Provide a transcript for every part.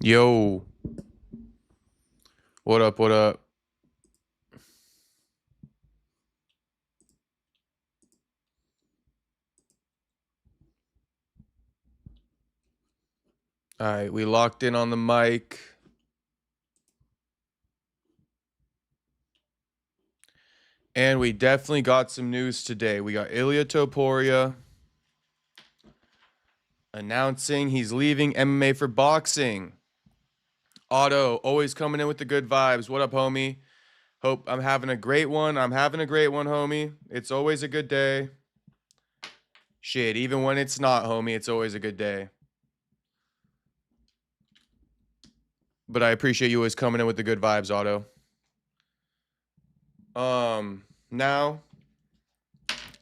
Yo, what up? What up? All right, we locked in on the mic. And we definitely got some news today. We got Ilia Topuria announcing he's leaving MMA for boxing. Otto, always coming in with the good vibes. What up, homie? Hope I'm having a great one. I'm having a great one, homie. It's always a good day. Shit, even when it's not, homie, it's always a good day. But I appreciate you always coming in with the good vibes, Otto. Now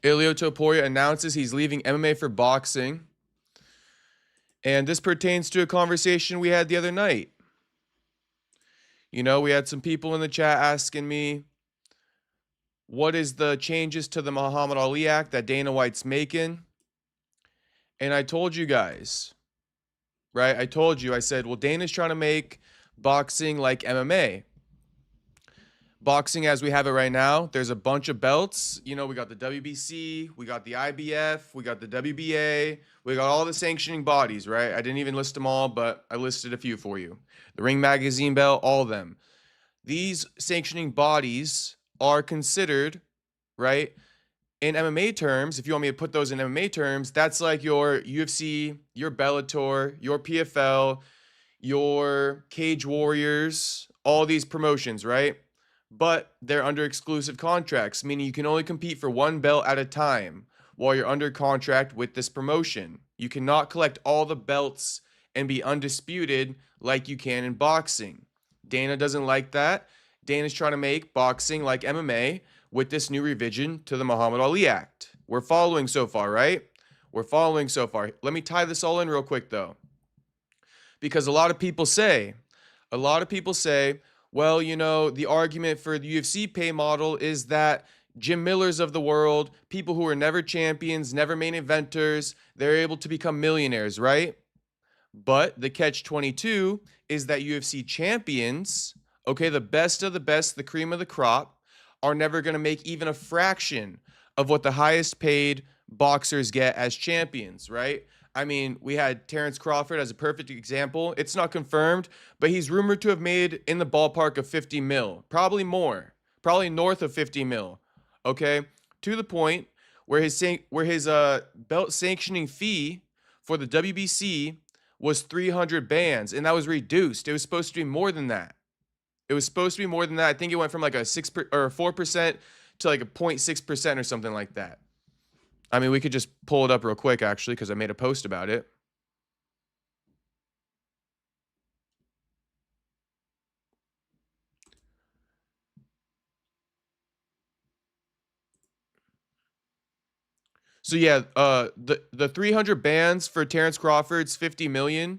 Ilia Topuria announces he's leaving MMA for boxing. And this pertains to a conversation we had the other night. You know, we had some people in the chat asking me, what is the changes to the Muhammad Ali Act that Dana White's making? And I told you guys, right? I said, well, Dana's trying to make boxing like MMA. Boxing as we have it right now, there's a bunch of belts. You know, we got the WBC, we got the IBF, we got the WBA, we got all the sanctioning bodies, right? I didn't even list them all, but I listed a few for you. The Ring Magazine belt, all of them. These sanctioning bodies are considered, right, in MMA terms, if you want me to put those in MMA terms, that's like your UFC, your Bellator, your PFL, your Cage Warriors, all these promotions, right? But they're under exclusive contracts, meaning you can only compete for one belt at a time while you're under contract with this promotion. You cannot collect all the belts and be undisputed like you can in boxing. Dana doesn't like that. Dana's trying to make boxing like MMA with this new revision to the Muhammad Ali Act. We're following so far, right? We're following so far. Let me tie this all in real quick, though. Because a lot of people say, well, you know, the argument for the UFC pay model is that Jim Millers of the world, people who were never champions, never main eventers, they're able to become millionaires, right? But the catch 22 is that UFC champions, okay, the best of the best, the cream of the crop, are never going to make even a fraction of what the highest paid boxers get as champions, right? I mean, we had Terrence Crawford as a perfect example. It's not confirmed, but he's rumored to have made in the ballpark of 50 mil, probably more, probably north of 50 mil. Okay, to the point where his belt sanctioning fee for the WBC was 300 bands, and that was reduced. It was supposed to be more than that. It was supposed to be more than that. I think it went from like a 4% to like a 0.6% or something like that. I mean, we could just pull it up real quick, actually, because I made a post about it. So yeah, the 300 bans for Terrence Crawford's 50 million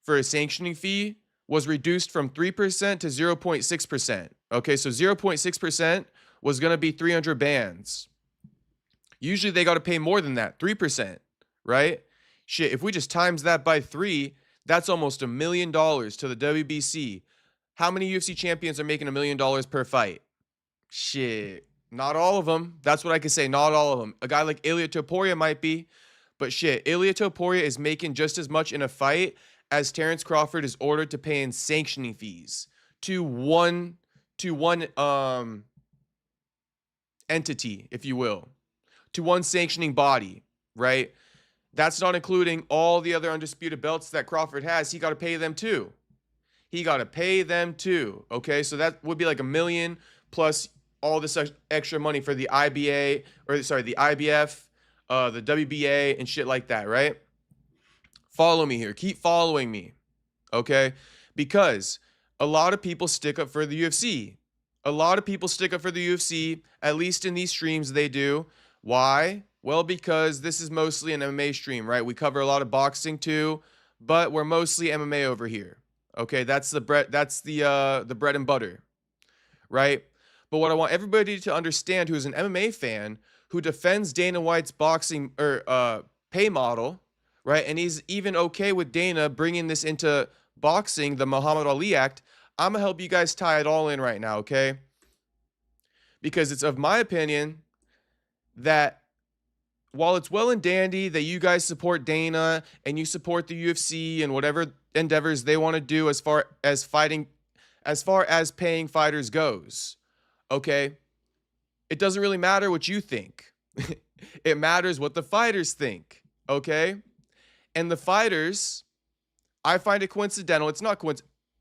for a sanctioning fee was reduced from 3% to 0.6%. Okay, so 0.6% was going to be 300 bans. Usually they got to pay more than that, 3%, right? Shit, if we just times that by 3, that's almost $1 million to the WBC. How many UFC champions are making $1 million per fight? Shit, not all of them. That's what I can say. Not all of them. A guy like Ilia Topuria might be, but shit, Ilia Topuria is making just as much in a fight as Terrence Crawford is ordered to pay in sanctioning fees to one entity, if you will, to one sanctioning body, right? That's not including all the other undisputed belts that Crawford has. He got to pay them too. He got to pay them too. Okay, so that would be like $1 million plus all this extra money for the IBA, or sorry, the IBF, the WBA, and shit like that, right? Follow me here. Keep following me, okay? Because a lot of people stick up for the UFC. A lot of people stick up for the UFC, at least in these streams they do. Why? Well, because this is mostly an MMA stream, right? We cover a lot of boxing too, but we're mostly MMA over here. Okay, that's the bread and butter, right? But what I want everybody to understand who's an MMA fan who defends Dana White's boxing or pay model, right? And he's even okay with Dana bringing this into boxing, the Muhammad Ali Act, I'm going to help you guys tie it all in right now, okay? Because it's of my opinion that while it's well and dandy that you guys support Dana and you support the UFC and whatever endeavors they want to do as far as paying fighters goes, okay? It doesn't really matter what you think. It matters what the fighters think, okay? And the fighters, I find it coincidental. It's not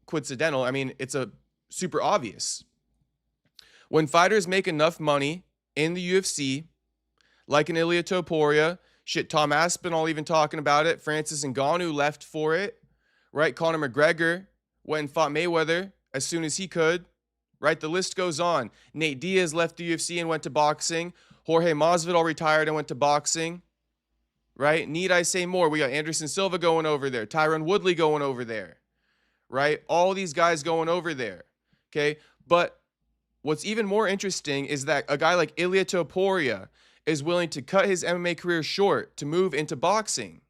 coincidental. I mean, it's a super obvious. When fighters make enough money in the UFC, like an Ilia Topuria, shit, Tom Aspinall even talking about it, Francis Ngannou left for it, right? Conor McGregor went and fought Mayweather as soon as he could, right? The list goes on. Nate Diaz left the UFC and went to boxing. Jorge Masvidal retired and went to boxing, right? Need I say more? We got Anderson Silva going over there, Tyron Woodley going over there, right? All these guys going over there, okay? But what's even more interesting is that a guy like Ilia Topuria is willing to cut his MMA career short to move into boxing.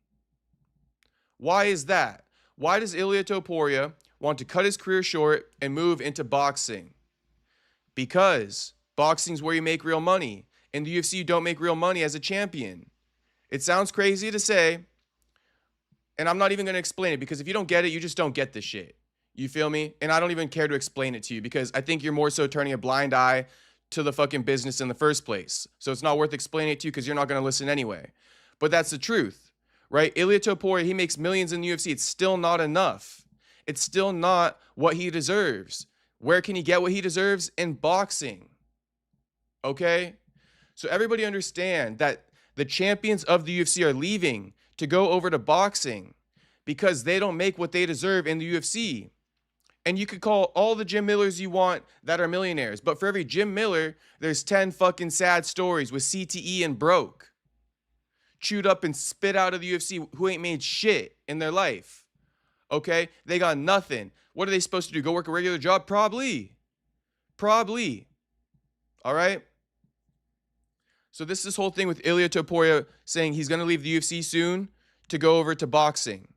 Why is that? Why does Ilia Topuria want to cut his career short and move into boxing? Because boxing's where you make real money. In the UFC, you don't make real money as a champion. It sounds crazy to say, and I'm not even going to explain it, because if you don't get it, you just don't get this shit. You feel me? And I don't even care to explain it to you, because I think you're more so turning a blind eye to the fucking business in the first place. So it's not worth explaining it to you because you're not going to listen anyway. But that's the truth, right? Ilia Topuria, he makes millions in the UFC. It's still not enough. It's still not what he deserves. Where can he get what he deserves? In boxing. Okay? So everybody understand that the champions of the UFC are leaving to go over to boxing because they don't make what they deserve in the UFC. And you could call all the Jim Millers you want that are millionaires, but for every Jim Miller, there's 10 fucking sad stories with CTE and broke, chewed up and spit out of the UFC, who ain't made shit in their life. Okay? They got nothing. What are they supposed to do? Go work a regular job? Probably. All right? So this whole thing with Ilia Topuria saying he's going to leave the UFC soon to go over to boxing.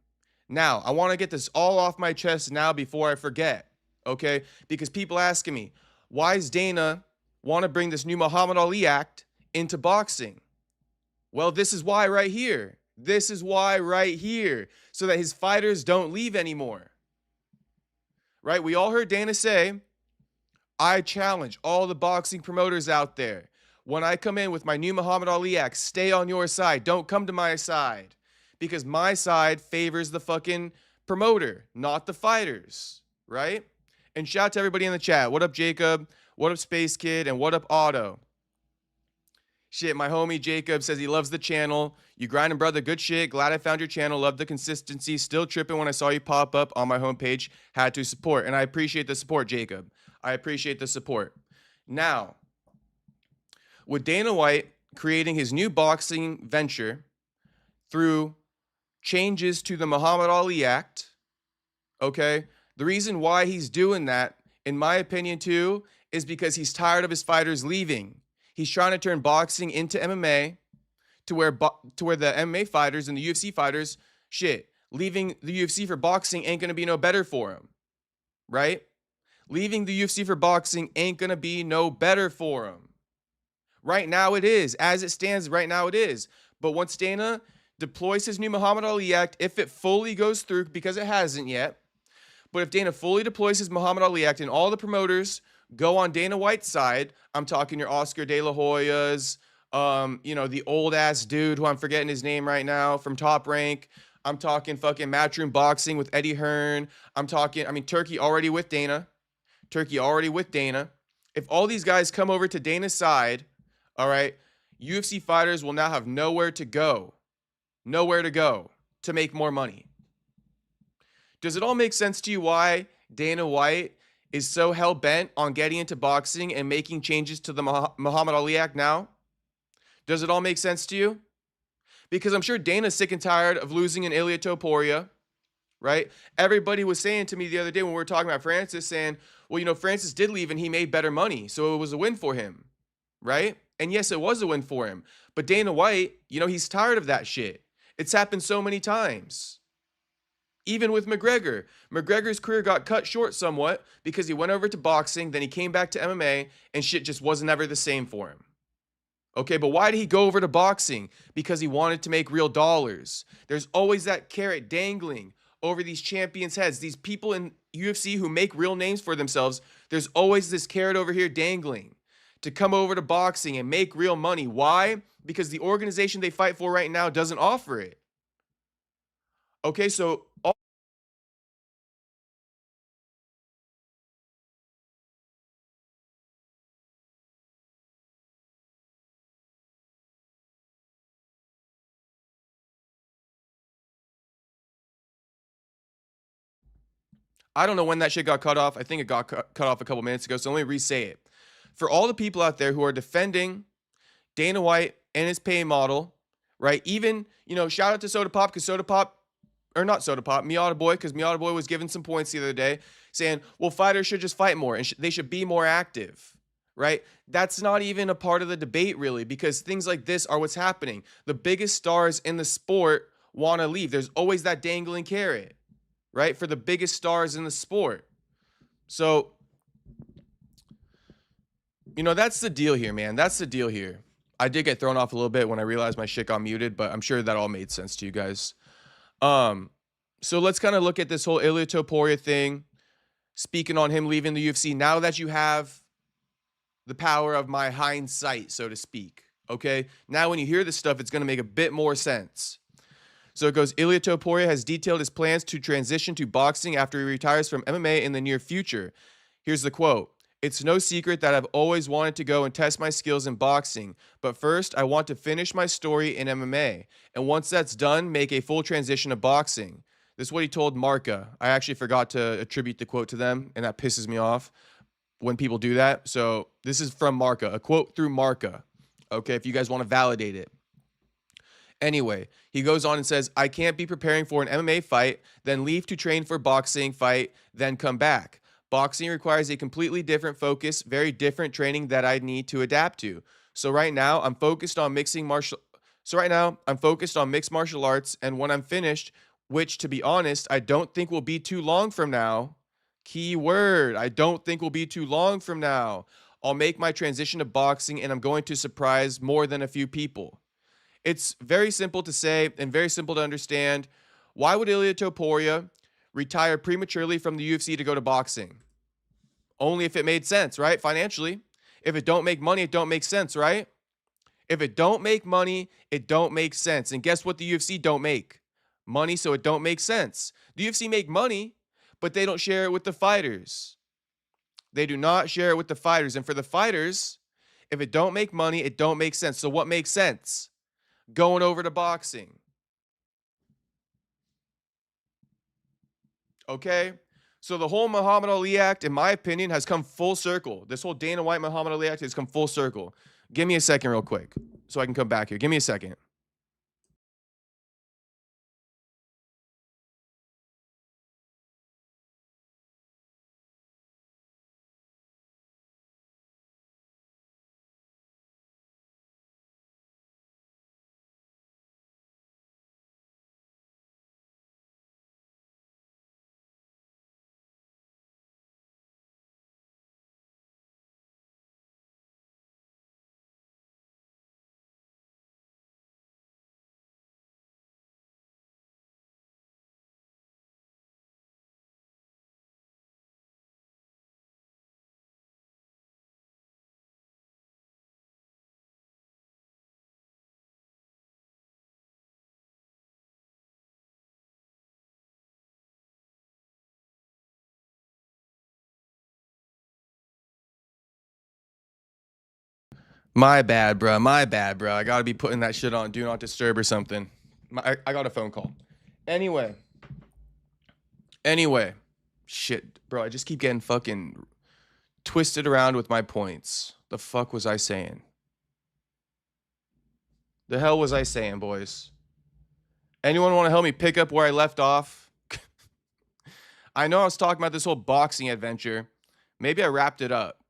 Now, I want to get this all off my chest now before I forget, okay? Because people asking me, why does Dana want to bring this new Muhammad Ali Act into boxing? Well, this is why right here. This is why right here. So that his fighters don't leave anymore. Right? We all heard Dana say, I challenge all the boxing promoters out there. When I come in with my new Muhammad Ali Act, stay on your side. Don't come to my side. Because my side favors the fucking promoter, not the fighters, right? And shout out to everybody in the chat. What up, Jacob? What up, Space Kid? And what up, Otto? Shit, my homie Jacob says he loves the channel. You grinding, brother. Good shit. Glad I found your channel. Love the consistency. Still tripping when I saw you pop up on my homepage. Had to support. And I appreciate the support, Jacob. I appreciate the support. Now, with Dana White creating his new boxing venture through changes to the Muhammad Ali Act, okay? The reason why he's doing that, in my opinion too, is because he's tired of his fighters leaving. He's trying to turn boxing into MMA to where the MMA fighters and the UFC fighters, shit, leaving the UFC for boxing ain't going to be no better for him, right? Leaving the UFC for boxing ain't going to be no better for him. Right now it is. As it stands right now it is. But once Dana deploys his new Muhammad Ali Act, if it fully goes through, because it hasn't yet, but if Dana fully deploys his Muhammad Ali Act and all the promoters go on Dana White's side, I'm talking your Oscar De La Hoyas, the old ass dude who I'm forgetting his name right now from Top Rank. I'm talking fucking Matchroom Boxing with Eddie Hearn. Turkey already with Dana. If all these guys come over to Dana's side, all right, UFC fighters will now have nowhere to go to make more money. Does it all make sense to you why Dana White is so hell-bent on getting into boxing and making changes to the Muhammad Ali Act now? Does it all make sense to you? Because I'm sure Dana's sick and tired of losing an Ilia Topuria, right? Everybody was saying to me the other day when we were talking about Francis, saying, well, Francis did leave and he made better money, so it was a win for him, right? And yes, it was a win for him. But Dana White, he's tired of that shit. It's happened so many times. Even with McGregor, McGregor's career got cut short somewhat because he went over to boxing, then he came back to MMA, and shit just wasn't ever the same for him. Okay, but why did he go over to boxing? Because he wanted to make real dollars. There's always that carrot dangling over these champions' heads. These people in UFC who make real names for themselves, there's always this carrot over here dangling to come over to boxing and make real money. Why? Because the organization they fight for right now doesn't offer it. Okay, so I don't know when that shit got cut off. I think it got cut off a couple minutes ago, so let me re-say it. For all the people out there who are defending Dana White and his pay model, right? Even, shout out to Soda Pop because Soda Pop, or not Soda Pop, Miata Boy, because Miata Boy was given some points the other day saying, well, fighters should just fight more and they should be more active, right? That's not even a part of the debate, really, because things like this are what's happening. The biggest stars in the sport want to leave. There's always that dangling carrot, right? For the biggest stars in the sport. So, that's the deal here, man. That's the deal here. I did get thrown off a little bit when I realized my shit got muted, but I'm sure that all made sense to you guys. So let's kind of look at this whole Ilia Topuria thing. Speaking on him leaving the UFC, now that you have the power of my hindsight, so to speak, okay? Now when you hear this stuff, it's going to make a bit more sense. So it goes, Ilia Topuria has detailed his plans to transition to boxing after he retires from MMA in the near future. Here's the quote. It's no secret that I've always wanted to go and test my skills in boxing, but first I want to finish my story in MMA, and once that's done, make a full transition to boxing. This is what he told Marca. I actually forgot to attribute the quote to them, and that pisses me off when people do that. So this is from Marca, a quote through Marca, okay, if you guys want to validate it. Anyway, he goes on and says, I can't be preparing for an MMA fight, then leave to train for boxing fight, then come back. Boxing requires a completely different focus, very different training that I need to adapt to. So right now, I'm focused on mixed martial arts, and when I'm finished, which to be honest, I don't think will be too long from now. Key word, I don't think will be too long from now. I'll make my transition to boxing, and I'm going to surprise more than a few people. It's very simple to say and very simple to understand. Why would Ilia Topuria retire prematurely from the UFC to go to boxing? Only if it made sense, right? Financially. If it don't make money, it don't make sense, right? If it don't make money, it don't make sense. And guess what the UFC don't make? Money, so it don't make sense. The UFC make money, but they don't share it with the fighters. They do not share it with the fighters. And for the fighters, if it don't make money, it don't make sense. So what makes sense? Going over to boxing. Okay? So the whole Muhammad Ali act, in my opinion, has come full circle. This whole Dana White Muhammad Ali act has come full circle. Give me a second real quick so I can come back here. Give me a second. My bad, bro. My bad, bro. I gotta be putting that shit on Do Not Disturb or something. I got a phone call. Anyway. Shit, bro. I just keep getting fucking twisted around with my points. The fuck was I saying? The hell was I saying, boys? Anyone want to help me pick up where I left off? I know I was talking about this whole boxing adventure. Maybe I wrapped it up.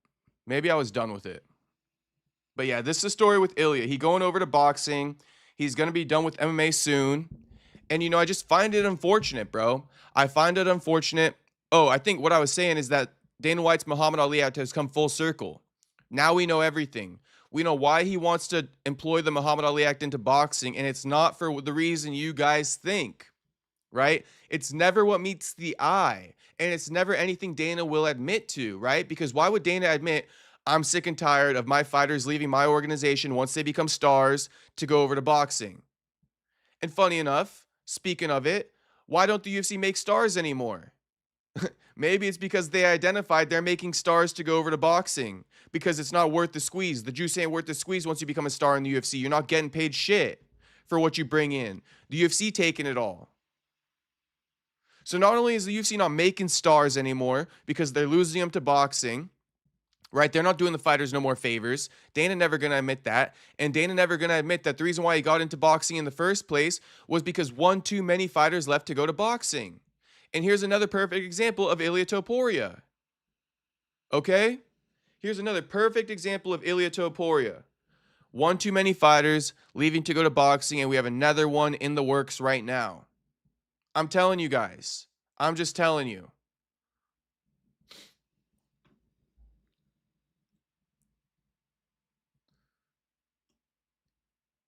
Maybe I was done with it. But yeah, this is the story with Ilia. He going over to boxing. He's going to be done with MMA soon. And, I just find it unfortunate, bro. I find it unfortunate. Oh, I think what I was saying is that Dana White's Muhammad Ali Act has come full circle. Now we know everything. We know why he wants to employ the Muhammad Ali Act into boxing, and it's not for the reason you guys think, right? It's never what meets the eye, and it's never anything Dana will admit to, right? Because why would Dana admit, I'm sick and tired of my fighters leaving my organization once they become stars to go over to boxing? And funny enough, speaking of it, why don't the UFC make stars anymore? Maybe it's because they identified they're making stars to go over to boxing because it's not worth the squeeze. The juice ain't worth the squeeze once you become a star in the UFC. You're not getting paid shit for what you bring in. The UFC taking it all. So not only is the UFC not making stars anymore because they're losing them to boxing, right? They're not doing the fighters no more favors. Dana never going to admit that. And Dana never going to admit that the reason why he got into boxing in the first place was because one too many fighters left to go to boxing. And here's another perfect example of Ilia Topuria. Okay? Here's another perfect example of Ilia Topuria. One too many fighters leaving to go to boxing, and we have another one in the works right now. I'm telling you guys. I'm just telling you.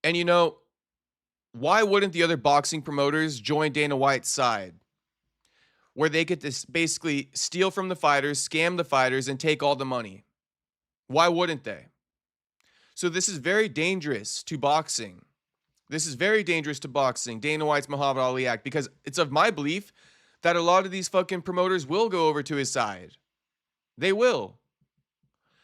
And why wouldn't the other boxing promoters join Dana White's side? Where they get to basically steal from the fighters, scam the fighters, and take all the money. Why wouldn't they? So this is very dangerous to boxing. This is very dangerous to boxing, Dana White's Muhammad Ali Act, because it's of my belief that a lot of these fucking promoters will go over to his side. They will.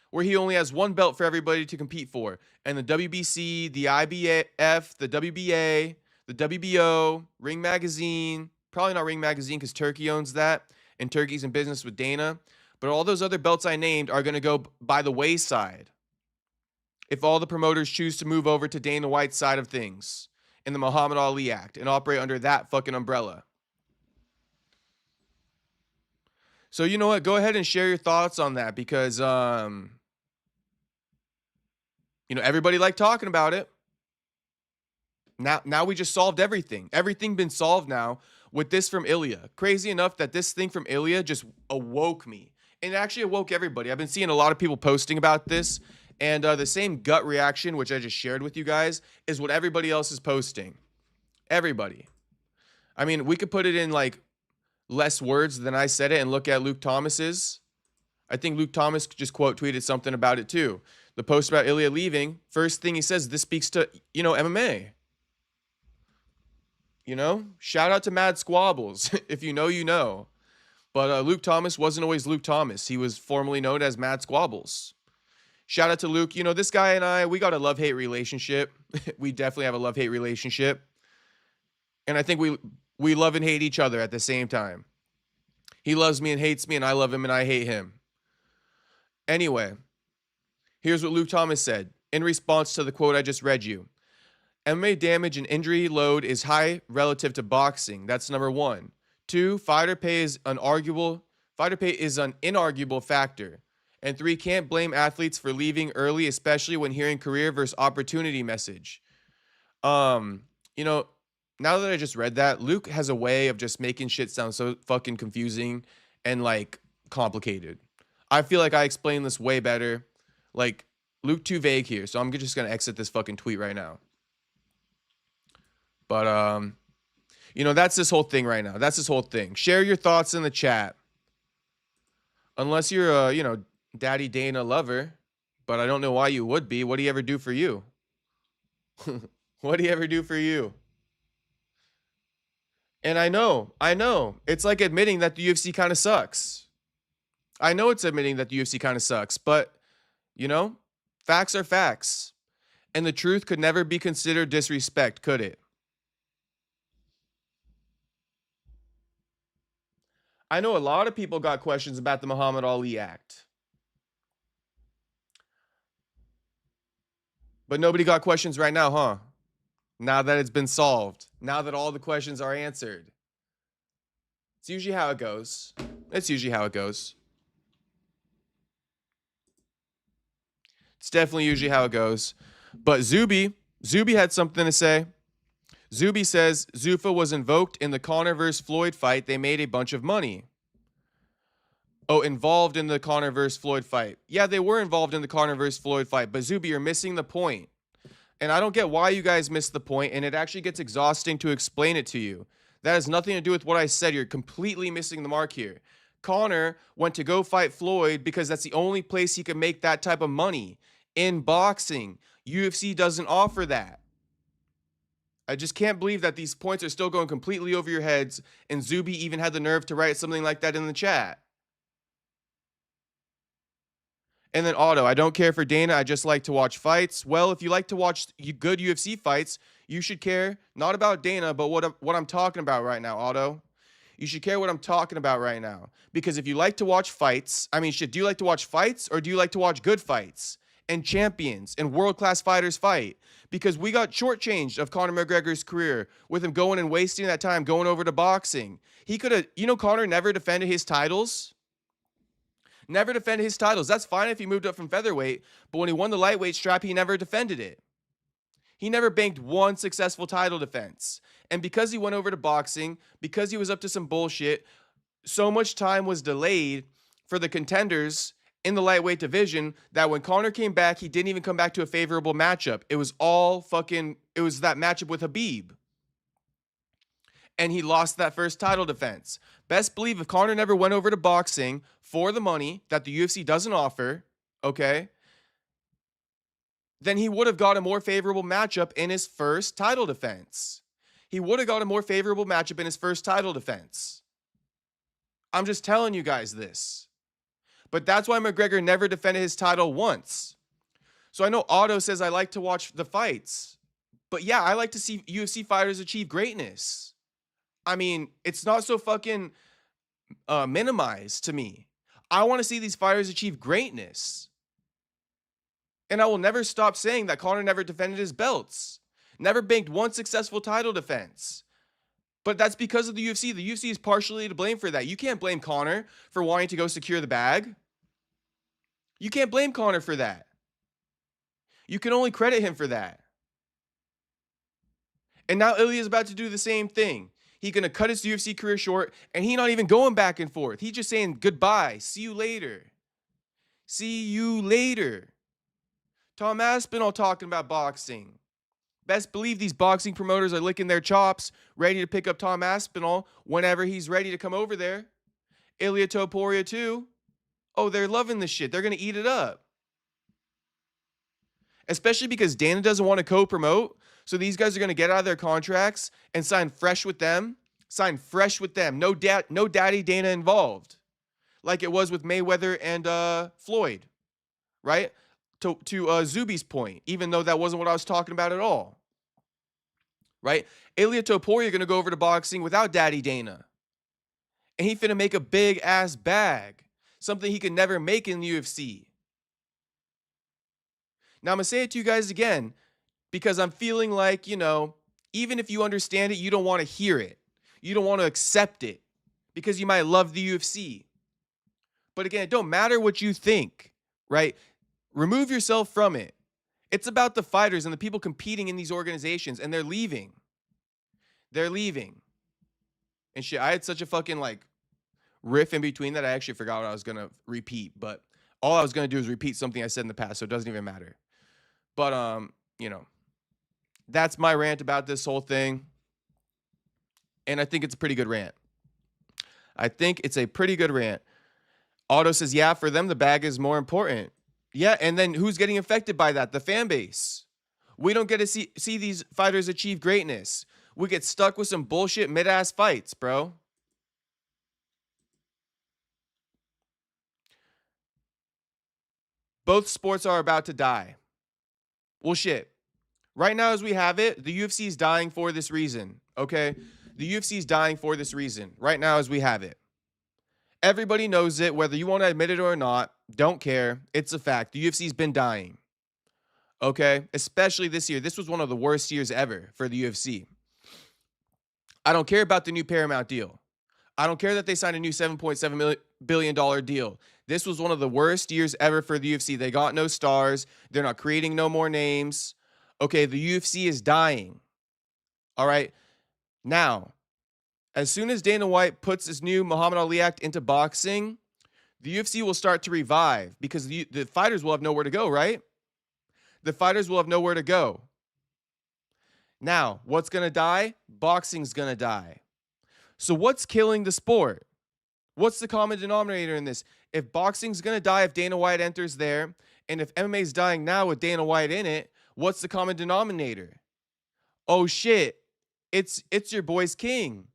Where he only has one belt for everybody to compete for. And the WBC, the IBF, the WBA, the WBO, Ring Magazine, probably not Ring Magazine because Turkey owns that, and Turkey's in business with Dana. But all those other belts I named are going to go by the wayside if all the promoters choose to move over to Dana White's side of things in the Muhammad Ali Act and operate under that fucking umbrella. So you know what? Go ahead and share your thoughts on that because, everybody liked talking about it. Now we just solved everything. Everything been solved now with this from Ilia. Crazy enough that this thing from Ilia just awoke me. And it actually awoke everybody. I've been seeing a lot of people posting about this. And the same gut reaction, which I just shared with you guys, is what everybody else is posting. Everybody. I mean, we could put it in like less words than I said it and look at Luke Thomas's. I think Luke Thomas just quote tweeted something about it too. The post about Ilia leaving, first thing he says, this speaks to, MMA. Shout out to Mad Squabbles. If you know, you know. But Luke Thomas wasn't always Luke Thomas. He was formerly known as Mad Squabbles. Shout out to Luke. This guy and I, we got a love-hate relationship. We definitely have a love-hate relationship. And I think we love and hate each other at the same time. He loves me and hates me, and I love him and I hate him. Anyway, here's what Luke Thomas said in response to the quote I just read you. MMA damage and injury load is high relative to boxing. That's number one. Two, fighter pay is an inarguable factor. And three, can't blame athletes for leaving early, especially when hearing career versus opportunity message. Now that I just read that, Luke has a way of just making shit sound so fucking confusing and like complicated. I feel like I explained this way better. Like, Luke too vague here, so I'm just gonna exit this fucking tweet right now. But that's this whole thing right now. That's this whole thing. Share your thoughts in the chat. Unless you're a, Daddy Dana lover, but I don't know why you would be. What do he ever do for you? What do he ever do for you? And I know, it's like admitting that the UFC kind of sucks. I know it's admitting that the UFC kind of sucks, but, facts are facts. And the truth could never be considered disrespect, could it? I know a lot of people got questions about the Muhammad Ali Act. But nobody got questions right now, huh? Now that it's been solved. Now that all the questions are answered. It's usually how it goes. It's usually how it goes. It's definitely usually how it goes. But Zuby had something to say. Zuby says Zuffa was invoked in the Conor vs. Floyd fight. They made a bunch of money. Oh, involved in the Conor vs. Floyd fight. Yeah, they were involved in the Conor vs. Floyd fight. But Zuby, you're missing the point. And I don't get why you guys missed the point, and it actually gets exhausting to explain it to you. That has nothing to do with what I said. You're completely missing the mark here. Conor went to go fight Floyd because that's the only place he could make that type of money. In boxing, UFC doesn't offer that. I just can't believe that these points are still going completely over your heads, and Zuby even had the nerve to write something like that in the chat. And then Otto, I don't care for Dana. I just like to watch fights. Well, if you like to watch good UFC fights, you should care not about Dana, but what I'm talking about right now, Otto. You should care what I'm talking about right now. Because if you like to watch fights, I mean, shit, do you like to watch fights or do you like to watch good fights and champions and world-class fighters fight? Because we got shortchanged of Conor McGregor's career with him going and wasting that time going over to boxing. He could have, Conor never defended his titles. Never defended his titles. That's fine if he moved up from featherweight, but when he won the lightweight strap, he never defended it. He never banked one successful title defense. And because he went over to boxing, because he was up to some bullshit, so much time was delayed for the contenders in the lightweight division that when Conor came back, he didn't even come back to a favorable matchup. It was that matchup with Khabib. And he lost that first title defense. Best believe if Conor never went over to boxing for the money that the UFC doesn't offer, okay, then he would have got a more favorable matchup in his first title defense. He would have got a more favorable matchup in his first title defense. I'm just telling you guys this. But that's why McGregor never defended his title once. So I know Otto says I like to watch the fights. But yeah, I like to see UFC fighters achieve greatness. I mean, it's not so fucking minimized to me. I want to see these fighters achieve greatness. And I will never stop saying that Conor never defended his belts. Never banked one successful title defense. But that's because of the UFC. The UFC is partially to blame for that. You can't blame Conor for wanting to go secure the bag. You can't blame Conor for that. You can only credit him for that. And now Ilia is about to do the same thing. He's going to cut his UFC career short, and he's not even going back and forth. He's just saying goodbye. See you later. See you later. Tom Aspinall talking about boxing. Best believe these boxing promoters are licking their chops, ready to pick up Tom Aspinall whenever he's ready to come over there. Ilia Topuria too. Oh, they're loving this shit. They're going to eat it up. Especially because Dana doesn't want to co-promote. So these guys are going to get out of their contracts and sign fresh with them. Sign fresh with them. No daddy Dana involved. Like it was with Mayweather and Floyd. Right? To Zuby's point. Even though that wasn't what I was talking about at all. Right? Ilia Topuria going to go over to boxing without daddy Dana. And he finna make a big ass bag. Something he could never make in the UFC. Now I'm going to say it to you guys again. Because I'm feeling like, even if you understand it, you don't want to hear it. You don't want to accept it. Because you might love the UFC. But again, it don't matter what you think, right? Remove yourself from it. It's about the fighters and the people competing in these organizations, and they're leaving. They're leaving. And shit, I had such a fucking, riff in between that I actually forgot what I was going to repeat. But all I was going to do is repeat something I said in the past, so it doesn't even matter. But, that's my rant about this whole thing. And I think it's a pretty good rant. I think it's a pretty good rant. Otto says, yeah, for them, the bag is more important. Yeah, and then who's getting affected by that? The fan base. We don't get to see these fighters achieve greatness. We get stuck with some bullshit mid-ass fights, bro. Both sports are about to die. Well, shit. Right now, as we have it, the UFC is dying for this reason, okay? The UFC is dying for this reason. Right now, as we have it. Everybody knows it, whether you want to admit it or not. Don't care. It's a fact. The UFC's been dying, okay? Especially this year. This was one of the worst years ever for the UFC. I don't care about the new Paramount deal. I don't care that they signed a new $7.7 billion deal. This was one of the worst years ever for the UFC. They got no stars. They're not creating no more names. Okay, the UFC is dying. All right. Now, as soon as Dana White puts his new Muhammad Ali Act into boxing, the UFC will start to revive because the fighters will have nowhere to go, right? The fighters will have nowhere to go. Now, what's going to die? Boxing's going to die. So what's killing the sport? What's the common denominator in this? If boxing's going to die if Dana White enters there, and if MMA's dying now with Dana White in it, what's the common denominator? Oh shit, it's your boy's king.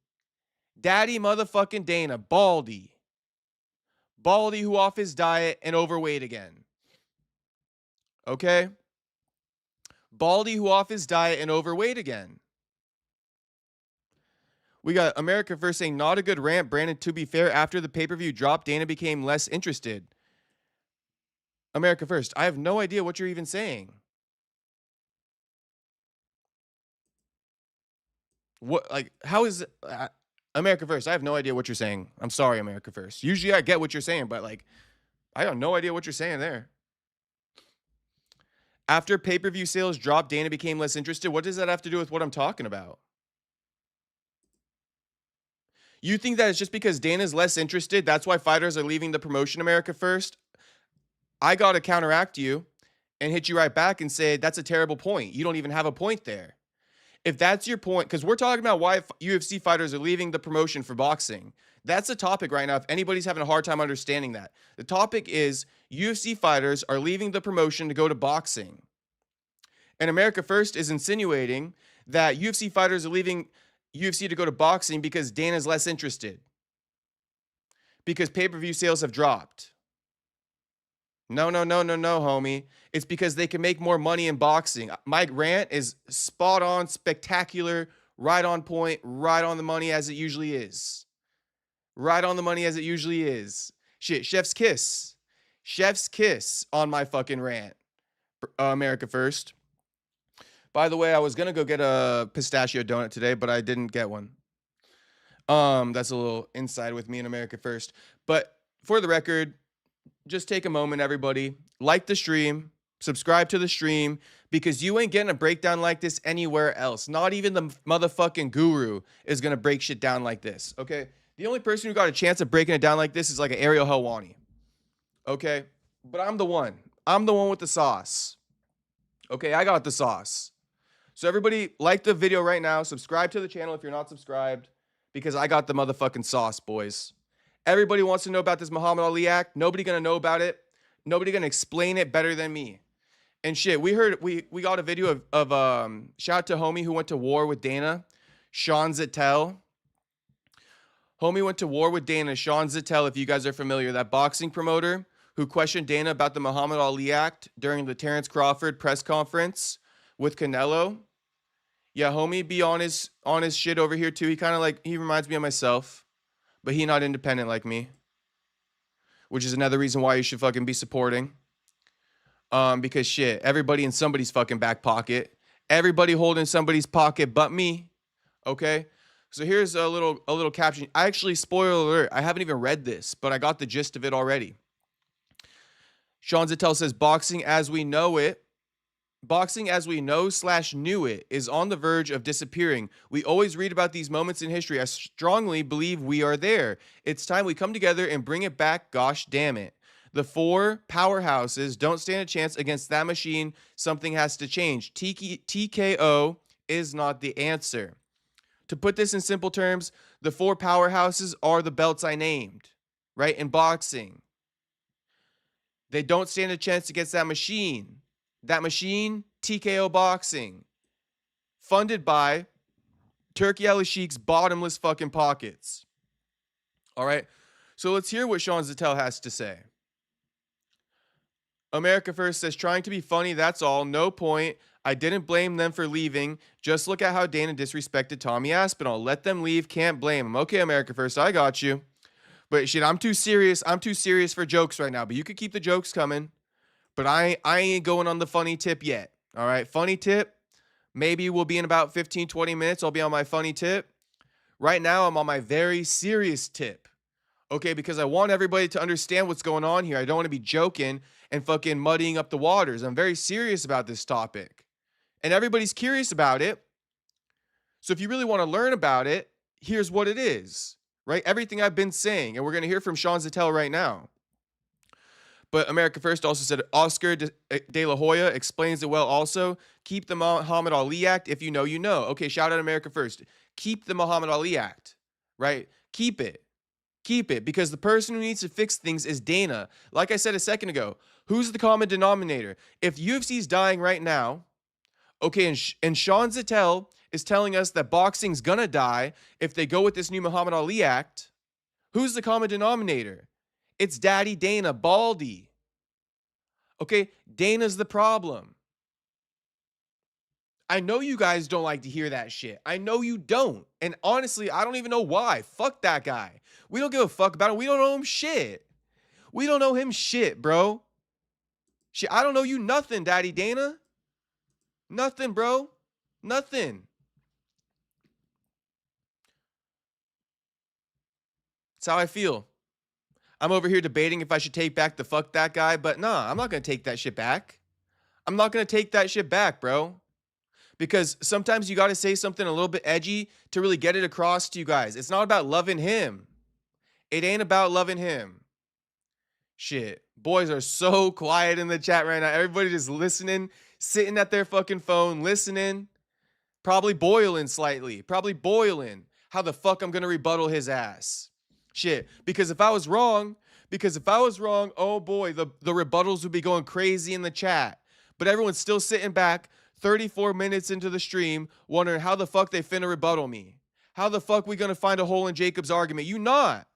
Daddy motherfucking Dana, Baldy. Baldy who off his diet and overweight again. Okay? Baldy who off his diet and overweight again. We got America First saying, not a good rant, Brandon. To be fair, after the pay-per-view dropped, Dana became less interested. America First, I have no idea what you're even saying. What, like, how is America First? I have no idea what you're saying. I'm sorry, America First. Usually I get what you're saying, but like, I have no idea what you're saying there. After pay-per-view sales dropped, Dana became less interested. What does that have to do with what I'm talking about? You think that it's just because Dana's less interested, that's why fighters are leaving the promotion, America First? I got to counteract you and hit you right back and say, that's a terrible point. You don't even have a point there. If that's your point, because we're talking about why UFC fighters are leaving the promotion for boxing. That's a topic right now. If anybody's having a hard time understanding that, the topic is UFC fighters are leaving the promotion to go to boxing. And America First is insinuating that UFC fighters are leaving UFC to go to boxing because Dana's less interested. Because pay-per-view sales have dropped. No, homie. It's because they can make more money in boxing. My rant is spot on, spectacular, right on point, right on the money as it usually is. Right on the money as it usually is. Shit, chef's kiss. Chef's kiss on my fucking rant. America First. By the way, I was going to go get a pistachio donut today, but I didn't get one. That's a little inside with me in America First. But for the record, just take a moment, everybody. Like the stream. Subscribe to the stream. Because you ain't getting a breakdown like this anywhere else. Not even the motherfucking guru is going to break shit down like this. Okay? The only person who got a chance of breaking it down like this is like an Ariel Helwani. Okay? But I'm the one. I'm the one with the sauce. Okay? I got the sauce. So everybody, like the video right now. Subscribe to the channel if you're not subscribed. Because I got the motherfucking sauce, boys. Everybody wants to know about this Muhammad Ali Act. Nobody gonna know about it. Nobody gonna explain it better than me. And shit, we got a video of shout out to homie who went to war with Dana, Sean Zettel. Homie went to war with Dana, Sean Zettel, if you guys are familiar, that boxing promoter who questioned Dana about the Muhammad Ali Act during the Terrence Crawford press conference with Canelo. Yeah, homie be on his shit over here too. He reminds me of myself. But he not independent like me. Which is another reason why you should fucking be supporting. Because shit, everybody in somebody's fucking back pocket. Everybody holding somebody's pocket but me. Okay? So here's a little caption. I actually, spoiler alert, I haven't even read this, but I got the gist of it already. Sean Zettel says, boxing as we know / knew it is on the verge of disappearing. We always read about these moments in history. I strongly believe we are there. It's time we come together and bring it back. Gosh damn it. The four powerhouses don't stand a chance against that machine. Something has to change. TKO is not the answer. To put this in simple terms, the four powerhouses are the belts I named, right? In boxing. They don't stand a chance against that machine. That machine, TKO Boxing, funded by Turki Al-Sheikh's bottomless fucking pockets. All right, so let's hear what Sean Zettel has to say. America First says, trying to be funny, that's all. No point. I didn't blame them for leaving. Just look at how Dana disrespected Tommy Aspinall. Let them leave. Can't blame him. Okay, America First, I got you. But shit, I'm too serious. I'm too serious for jokes right now. But you could keep the jokes coming. But I ain't going on the funny tip yet. All right, funny tip. Maybe we'll be in about 15, 20 minutes. I'll be on my funny tip. Right now, I'm on my very serious tip. Okay, because I want everybody to understand what's going on here. I don't want to be joking and fucking muddying up the waters. I'm very serious about this topic. And everybody's curious about it. So if you really want to learn about it, here's what it is, right? Everything I've been saying, and we're going to hear from Sean Zettel right now. But America First also said Oscar De La Hoya explains it well also. Keep the Muhammad Ali Act. If you know, you know. Okay, shout out America First. Keep the Muhammad Ali Act, right? Keep it. Keep it, because the person who needs to fix things is Dana. Like I said a second ago, who's the common denominator? If UFC's dying right now, okay, and Sean Zettel is telling us that boxing's gonna die if they go with this new Muhammad Ali Act, who's the common denominator? It's Daddy Dana, Baldy. Okay, Dana's the problem. I know you guys don't like to hear that shit. I know you don't. And honestly, I don't even know why. Fuck that guy. We don't give a fuck about him. We don't know him shit. We don't know him shit, bro. Shit, I don't know you nothing, Daddy Dana. Nothing, bro. Nothing. That's how I feel. I'm over here debating if I should take back the fuck that guy, but nah, I'm not gonna take that shit back. I'm not gonna take that shit back, bro. Because sometimes you gotta say something a little bit edgy to really get it across to you guys. It's not about loving him. It ain't about loving him. Shit. Boys are so quiet in the chat right now. Everybody just listening, sitting at their fucking phone, listening, probably boiling slightly, probably boiling. How the fuck I'm gonna rebuttal his ass? Shit. Because if I was wrong, oh boy, the rebuttals would be going crazy in the chat. But everyone's still sitting back 34 minutes into the stream wondering how the fuck they finna rebuttal me. How the fuck we gonna find a hole in Jacob's argument? You not.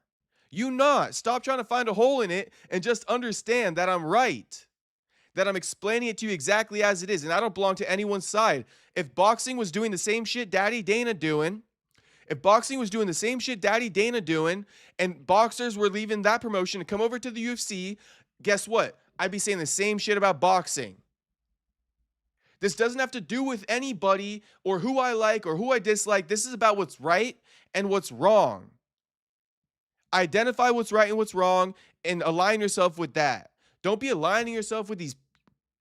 You not. Stop trying to find a hole in it and just understand that I'm right. That I'm explaining it to you exactly as it is. And I don't belong to anyone's side. If boxing was doing the same shit Daddy Dana doing, and boxers were leaving that promotion to come over to the UFC, guess what? I'd be saying the same shit about boxing. This doesn't have to do with anybody or who I like or who I dislike. This is about what's right and what's wrong. Identify what's right and what's wrong and align yourself with that. Don't be aligning yourself with these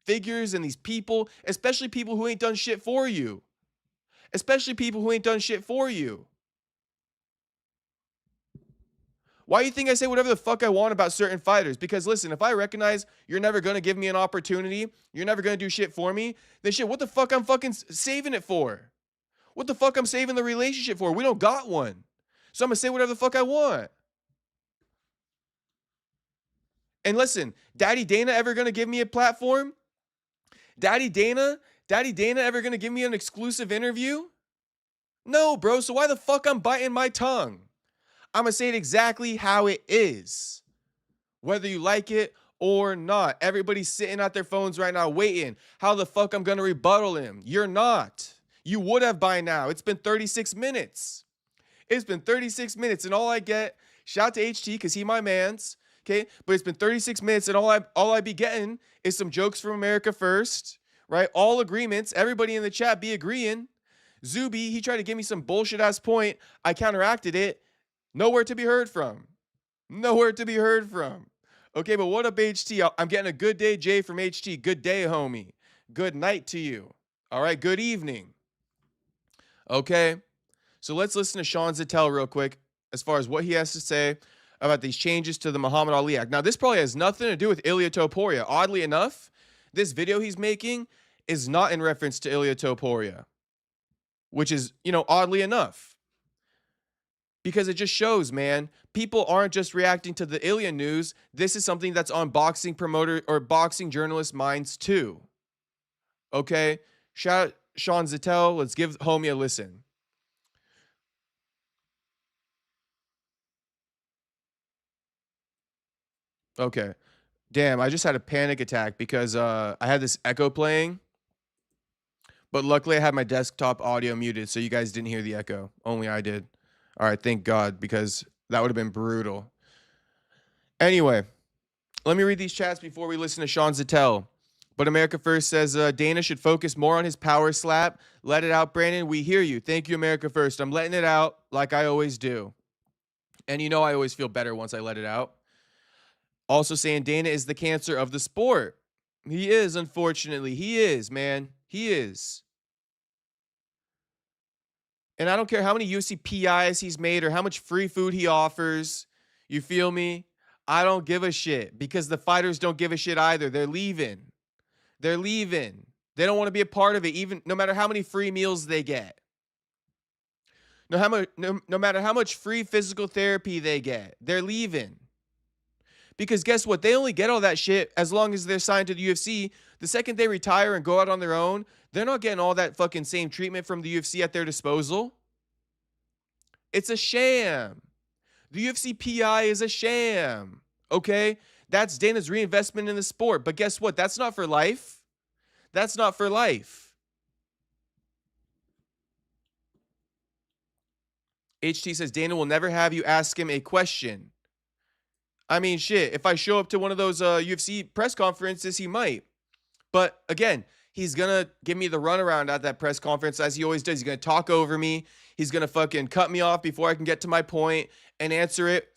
figures and these people, especially people who ain't done shit for you. Why do you think I say whatever the fuck I want about certain fighters? Because listen, if I recognize you're never going to give me an opportunity, you're never going to do shit for me, then shit, what the fuck I'm fucking saving it for? What the fuck I'm saving the relationship for? We don't got one. So I'm going to say whatever the fuck I want. And listen, Daddy Dana ever going to give me a platform? Daddy Dana ever going to give me an exclusive interview? No, bro. So why the fuck I'm biting my tongue? I'm going to say it exactly how it is, whether you like it or not. Everybody's sitting at their phones right now waiting. How the fuck I'm going to rebuttal him? You're not. You would have by now. It's been 36 minutes. And all I get, shout out to HT because he my mans, okay? But it's been 36 minutes and all I be getting is some jokes from America First, right? All agreements. Everybody in the chat be agreeing. Zuby, he tried to give me some bullshit ass point. I counteracted it. Nowhere to be heard from. Okay, but what up, HT? I'm getting a good day, Jay from HT. Good day, homie. Good night to you. All right, good evening. Okay, so let's listen to Sean Zettel real quick as far as what he has to say about these changes to the Muhammad Ali Act. Now, this probably has nothing to do with Ilia Topuria. Oddly enough, this video he's making is not in reference to Ilia Topuria, which is, oddly enough. Because it just shows, man, people aren't just reacting to the Ilia news. This is something that's on boxing promoter or boxing journalist minds too. Okay? Shout out Sean Zettel. Let's give homie a listen. Okay. Damn, I just had a panic attack because I had this echo playing. But luckily I had my desktop audio muted, so you guys didn't hear the echo. Only I did. All right, thank God, because that would have been brutal. Anyway, let me read these chats before we listen to Sean Zettel. But America First says Dana should focus more on his power slap. Let it out, Brandon. We hear you. Thank you, America First. I'm letting it out like I always do. And I always feel better once I let it out. Also saying Dana is the cancer of the sport. He is, unfortunately. He is, man. He is. And I don't care how many UFC PIs he's made or how much free food he offers. You feel me? I don't give a shit because the fighters don't give a shit either. They're leaving. They're leaving. They don't want to be a part of it, even no matter how many free meals they get. No matter how much free physical therapy they get, they're leaving. Because guess what? They only get all that shit as long as they're signed to the UFC. The second they retire and go out on their own, they're not getting all that fucking same treatment from the UFC at their disposal. It's a sham. The UFC PI is a sham. Okay? That's Dana's reinvestment in the sport. But guess what? That's not for life. That's not for life. HT says Dana will never have you ask him a question. I mean, shit, if I show up to one of those UFC press conferences, he might. But again, he's going to give me the runaround at that press conference as he always does. He's going to talk over me. He's going to fucking cut me off before I can get to my point and answer it.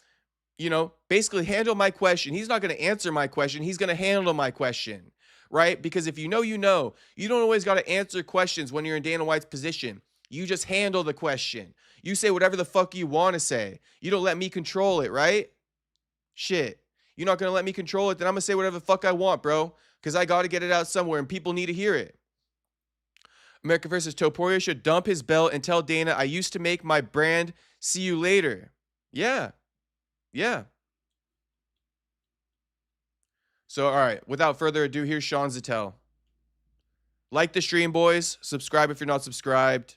You know, basically handle my question. He's not going to answer my question. He's going to handle my question, right? Because if you know, you know. You don't always got to answer questions when you're in Dana White's position. You just handle the question. You say whatever the fuck you want to say. You don't let me control it, right? Shit. You're not going to let me control it, then I'm going to say whatever the fuck I want, bro. Because I got to get it out somewhere and people need to hear it. America versus Topuria should dump his belt and tell Dana, I used to make my brand. See you later. Yeah. Yeah. So, all right. Without further ado, here's Sean Zattel. Like the stream, boys. Subscribe if you're not subscribed.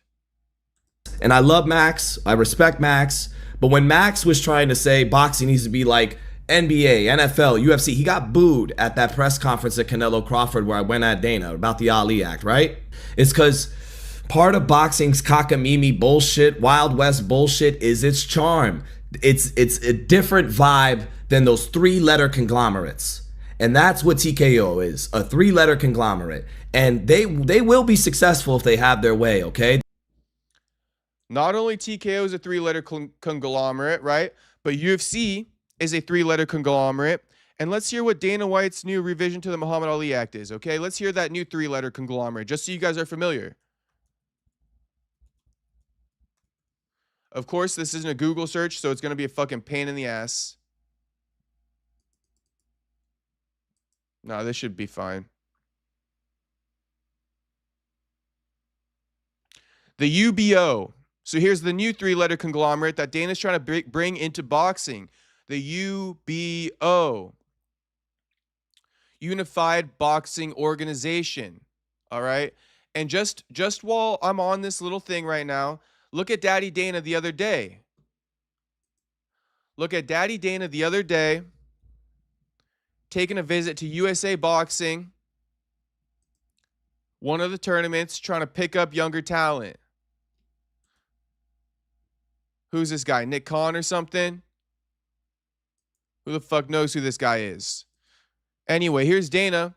And I love Max. I respect Max. But when Max was trying to say boxing needs to be like NBA, NFL, UFC, he got booed at that press conference at Canelo Crawford where I went at Dana about the Ali Act, right? It's because part of boxing's cockamamie bullshit, Wild West bullshit is its charm. It's a different vibe than those three-letter conglomerates. And that's what TKO is, a three-letter conglomerate. And they will be successful if they have their way, okay? Not only TKO is a three-letter conglomerate, right? But UFC is a three-letter conglomerate. And let's hear what Dana White's new revision to the Muhammad Ali Act is, okay? Let's hear that new three-letter conglomerate, just so you guys are familiar. Of course, this isn't a Google search, so it's going to be a fucking pain in the ass. No, this should be fine. The UBO. So here's the new three-letter conglomerate that Dana's trying to bring into boxing. The UBO. Unified Boxing Organization. All right? And just while I'm on this little thing right now, look at Daddy Dana the other day. Look at Daddy Dana the other day taking a visit to USA Boxing, one of the tournaments, trying to pick up younger talent. Who's this guy? Nick Khan or something? Who the fuck knows who this guy is? Anyway, here's Dana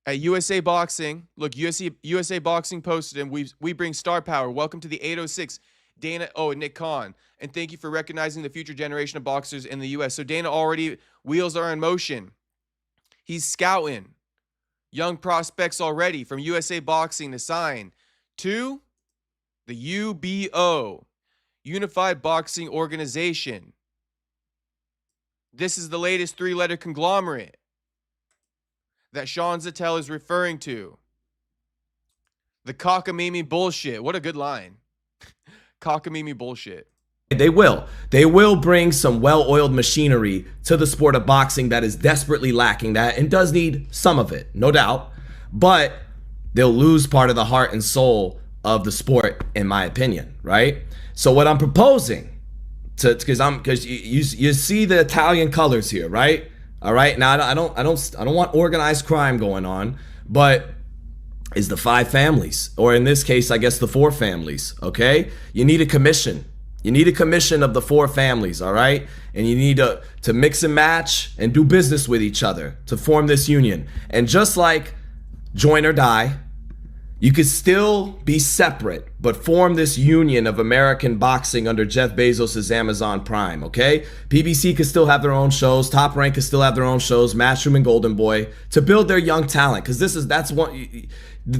at USA Boxing. Look, USA Boxing posted him. We bring star power. Welcome to the 806. Dana, and Nick Khan. And thank you for recognizing the future generation of boxers in the U.S. So Dana already, wheels are in motion. He's scouting young prospects already from USA Boxing to sign to the UBO, Unified Boxing Organization. This is the latest three-letter conglomerate that Sean Zattel is referring to. The cockamamie bullshit. What a good line. Cockamamie bullshit. They will bring some well-oiled machinery to the sport of boxing that is desperately lacking that and does need some of it, no doubt. But they'll lose part of the heart and soul of the sport, in my opinion, right? So what I'm proposing, because you see the Italian colors here, right? All right. Now I don't want organized crime going on, but is the five families, or in this case, I guess the four families. Okay, you need a commission. You need a commission of the four families, all right? And you need to mix and match and do business with each other to form this union. And just like join or die, You could still be separate, but form this union of American boxing under Jeff Bezos' Amazon Prime, okay? PBC could still have their own shows, Top Rank could still have their own shows, Matchroom and Golden Boy, to build their young talent, because that's one.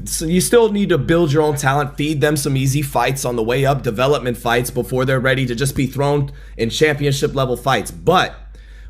So you still need to build your own talent, feed them some easy fights on the way up, development fights before they're ready to just be thrown in championship level fights. But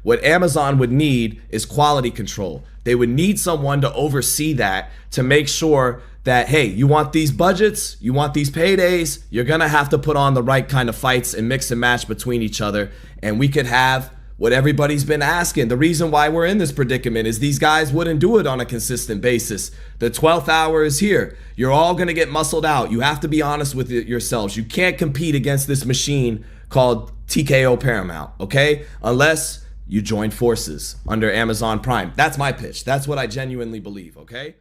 what Amazon would need is quality control. They would need someone to oversee that, to make sure that, hey, you want these budgets, you want these paydays, you're going to have to put on the right kind of fights and mix and match between each other. And we could have what everybody's been asking. The reason why we're in this predicament is these guys wouldn't do it on a consistent basis. The 12th hour is here. You're all going to get muscled out. You have to be honest with yourselves. You can't compete against this machine called TKO Paramount, okay? Unless you join forces under Amazon Prime. That's my pitch. That's what I genuinely believe, okay?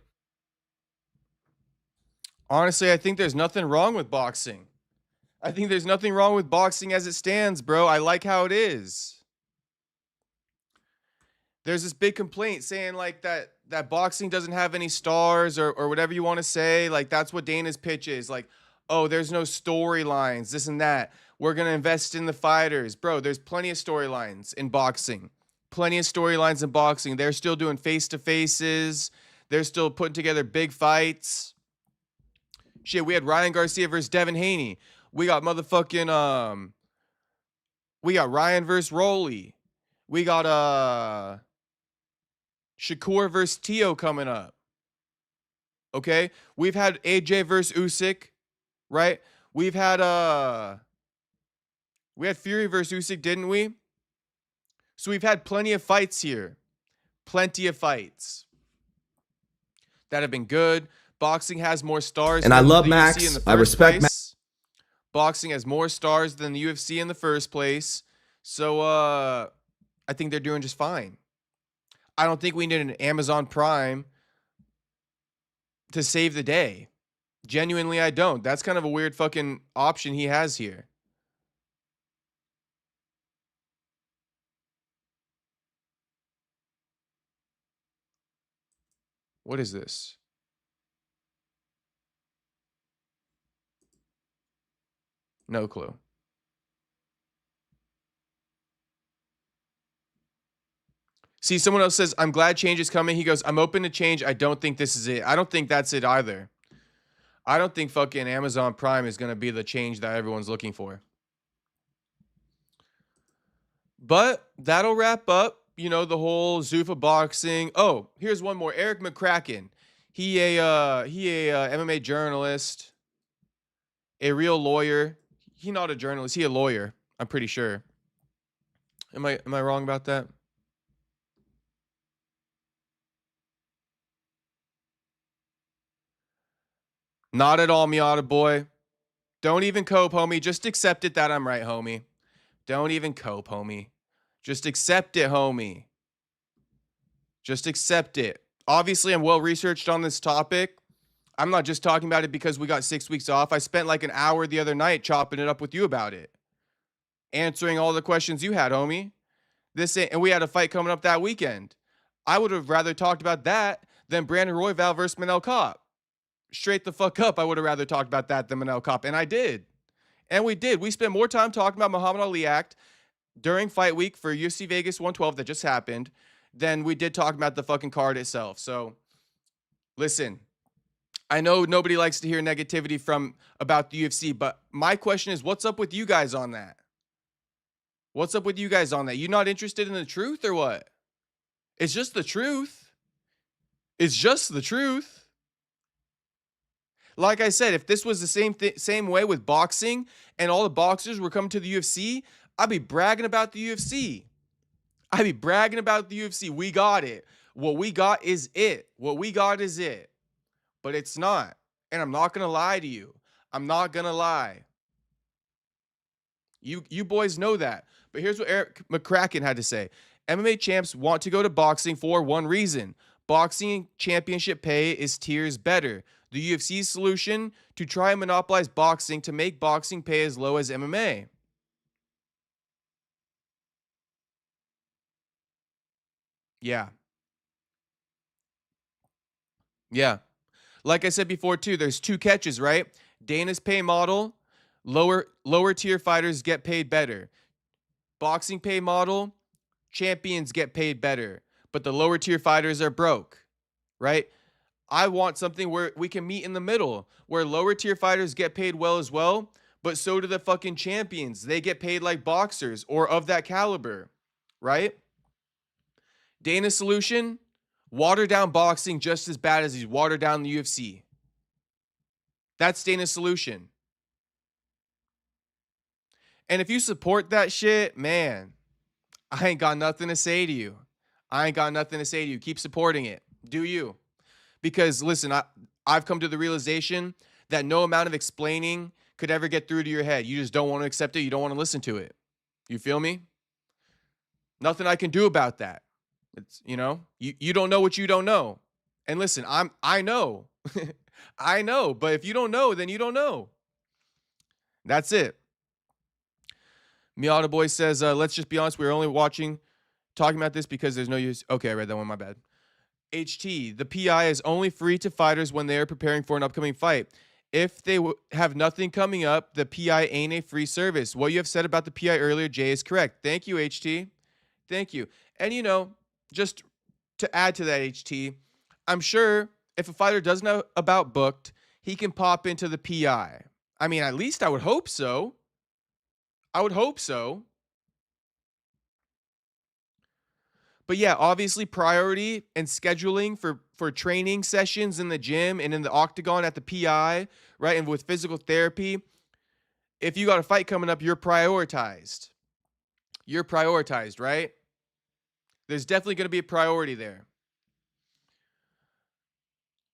Honestly, I think there's nothing wrong with boxing. I think there's nothing wrong with boxing as it stands, bro. I like how it is. There's this big complaint saying like that boxing doesn't have any stars or whatever you want to say. Like that's what Dana's pitch is. Like, oh, there's no storylines, this and that. We're going to invest in the fighters. Bro, there's plenty of storylines in boxing. Plenty of storylines in boxing. They're still doing face-to-faces. They're still putting together big fights. Shit, we had Ryan Garcia versus Devin Haney. We got motherfucking we got Ryan versus Rolly. We got Shakur versus Tio coming up. Okay? We've had AJ versus Usyk, right? We had Fury versus Usyk, didn't we? So we've had plenty of fights here. Plenty of fights that have been good. Boxing has more stars and than I love the Max. UFC in the first I respect place. Boxing has more stars than the UFC in the first place. So I think they're doing just fine. I don't think we need an Amazon Prime to save the day. Genuinely, I don't. That's kind of a weird fucking option he has here. What is this? No clue. See, someone else says, I'm glad change is coming. He goes, I'm open to change. I don't think this is it. I don't think that's it either. I don't think fucking Amazon Prime is going to be the change that everyone's looking for. But that'll wrap up, you know, the whole Zuffa boxing. Oh, here's one more. Eric McCracken. He a MMA journalist, a real lawyer. He not a journalist. He a lawyer. I'm pretty sure. Am I wrong about that? Not at all, Miata boy. Don't even cope, homie. Just accept it that I'm right, homie. Don't even cope, homie. Just accept it, homie. Just accept it. Obviously, I'm well researched on this topic. I'm not just talking about it because we got 6 weeks off. I spent like an hour the other night chopping it up with you about it. Answering all the questions you had, homie. And we had a fight coming up that weekend. I would have rather talked about that than Brandon Royval versus Manel Kopp. Straight the fuck up, I would have rather talked about that than Manel Kopp. And I did. And we did. We spent more time talking about Muhammad Ali Act during fight week for UFC Vegas 112 that just happened than we did talk about the fucking card itself. So, listen, I know nobody likes to hear negativity about the UFC, but my question is, what's up with you guys on that? What's up with you guys on that? You not interested in the truth or what? It's just the truth. It's just the truth. Like I said, if this was the same way with boxing and all the boxers were coming to the UFC, I'd be bragging about the UFC. I'd be bragging about the UFC. We got it. What we got is it. What we got is it. But it's not. And I'm not going to lie to you. I'm not going to lie. You boys know that. But here's what Eric McCracken had to say. MMA champs want to go to boxing for one reason. Boxing championship pay is tiers better. The UFC's solution to try and monopolize boxing to make boxing pay as low as MMA. Yeah. Yeah. like I said before too, there's two catches, right? Dana's pay model, lower tier fighters get paid better. Boxing pay model, champions get paid better, but the lower tier fighters are broke, right? I want something where we can meet in the middle, where lower tier fighters get paid well as well, but so do the fucking champions. They get paid like boxers or of that caliber, right? Dana's solution, water down boxing just as bad as he's watered down the UFC. That's Dana's solution. And if you support that shit, man, I ain't got nothing to say to you. I ain't got nothing to say to you. Keep supporting it. Do you? Because listen, I've come to the realization that no amount of explaining could ever get through to your head. You just don't want to accept it. You don't want to listen to it. You feel me? Nothing I can do about that. It's, you know, you don't know what you don't know. And listen, I know. I know, but if you don't know, then you don't know. That's it. Miata Boy says, let's just be honest, we're only talking about this because there's no use. Okay, I read that one, my bad. HT, the PI is only free to fighters when they are preparing for an upcoming fight. If they have nothing coming up, the PI ain't a free service. What you have said about the PI earlier, Jay, is correct. Thank you, HT. Thank you. And, you know, just to add to that, HT, I'm sure if a fighter doesn't know about booked, he can pop into the PI. I mean, at least I would hope so. I would hope so. But yeah, obviously priority and scheduling for training sessions in the gym and in the octagon at the PI, right? And with physical therapy, if you got a fight coming up, you're prioritized. You're prioritized, right? There's definitely going to be a priority there.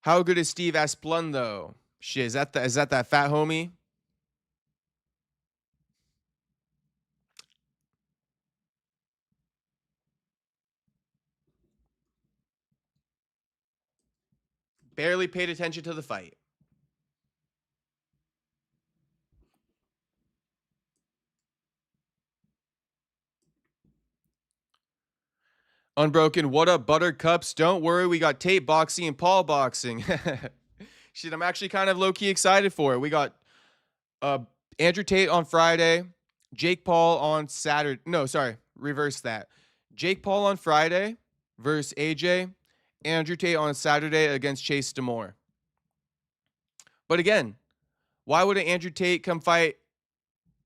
How good is Steve Asplund though? Shit, is that that fat homie? Barely paid attention to the fight. Unbroken, what up, Buttercups? Don't worry, we got Tate boxing and Paul boxing. Shit, I'm actually kind of low-key excited for it. We got Andrew Tate on Friday, Jake Paul on Saturday. No, sorry, reverse that. Jake Paul on Friday versus AJ, Andrew Tate on Saturday against Chase Demore. But again, why would an Andrew Tate come fight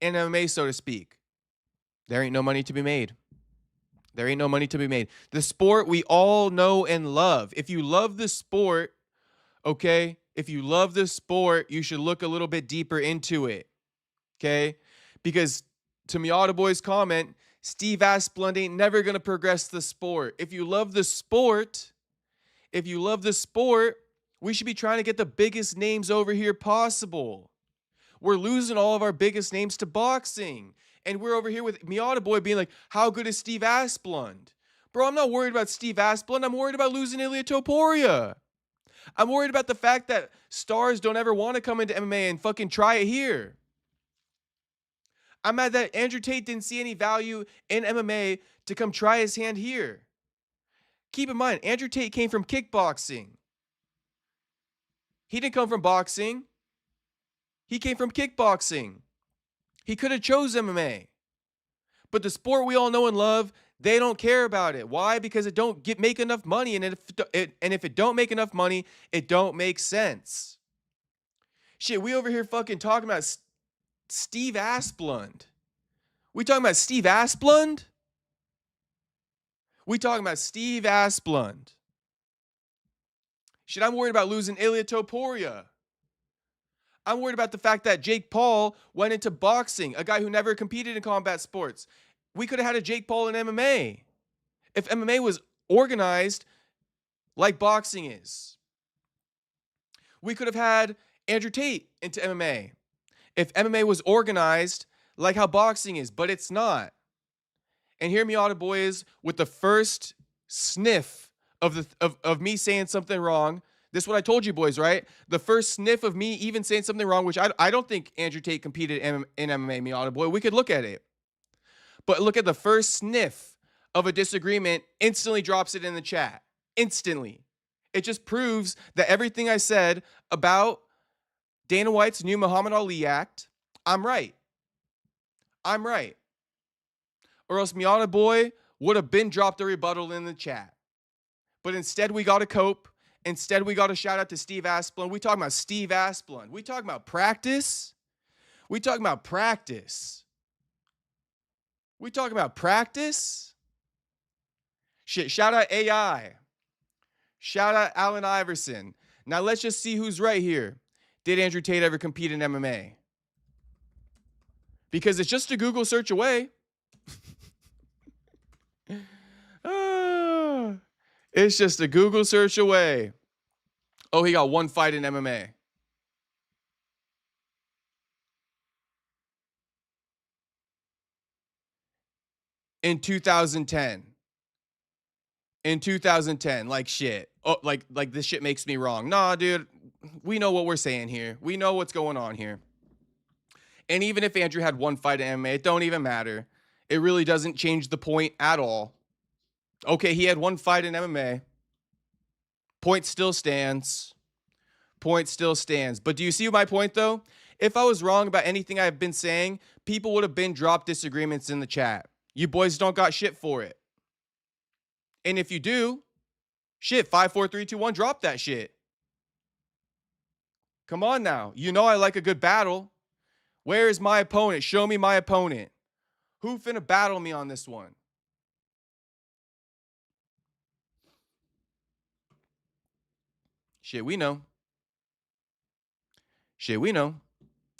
in MMA, so to speak? There ain't no money to be made. There ain't no money to be made. The sport we all know and love. If you love the sport, okay? If you love the sport, you should look a little bit deeper into it, okay? Because to Miata Boy's comment, Steve Asplund ain't never going to progress the sport. If you love the sport, we should be trying to get the biggest names over here possible. We're losing all of our biggest names to boxing. And we're over here with Miata Boy being like, how good is Steve Asplund? Bro, I'm not worried about Steve Asplund. I'm worried about losing Ilia Topuria. I'm worried about the fact that stars don't ever want to come into MMA and fucking try it here. I'm mad that Andrew Tate didn't see any value in MMA to come try his hand here. Keep in mind, Andrew Tate came from kickboxing. He didn't come from boxing. He came from kickboxing. He could have chose MMA. But the sport we all know and love, they don't care about it. Why? Because it don't make enough money. And if it don't make enough money, it don't make sense. Shit, we over here fucking talking about Steve Asplund. We talking about Steve Asplund? We talking about Steve Asplund. Shit, I'm worried about losing Ilia Topuria. I'm worried about the fact that Jake Paul went into boxing, a guy who never competed in combat sports. We could have had a Jake Paul in MMA if MMA was organized like boxing is. We could have had Andrew Tate into MMA if MMA was organized like how boxing is, but it's not. And here Miata Boy is with the first sniff of me saying something wrong. This is what I told you boys, right? The first sniff of me even saying something wrong, which I don't think Andrew Tate competed in MMA, Miata Boy. We could look at it. But look at the first sniff of a disagreement, instantly drops it in the chat. Instantly. It just proves that everything I said about Dana White's new Muhammad Ali act, I'm right. I'm right. Or else Miata Boy would have been dropped a rebuttal in the chat. But instead, we got a cope. Instead, we got a shout out to Steve Asplund. We talking about Steve Asplund. We talking about practice. We talking about practice. We talking about practice. Shit, shout out AI. Shout out Allen Iverson. Now let's just see who's right here. Did Andrew Tate ever compete in MMA? Because it's just a Google search away. It's just a Google search away. Oh, he got one fight in MMA. In 2010. In 2010, like shit. Oh, like this shit makes me wrong. Nah, dude. We know what we're saying here. We know what's going on here. And even if Andrew had one fight in MMA, it don't even matter. It really doesn't change the point at all. Okay, he had one fight in MMA. Point still stands. Point still stands. But do you see my point, though? If I was wrong about anything I've been saying, people would have been dropped disagreements in the chat. You boys don't got shit for it. And if you do, shit, 5, 4, 3, 2, 1, drop that shit. Come on now. You know I like a good battle. Where is my opponent? Show me my opponent. Who finna battle me on this one? Shit, we know. Shit, we know.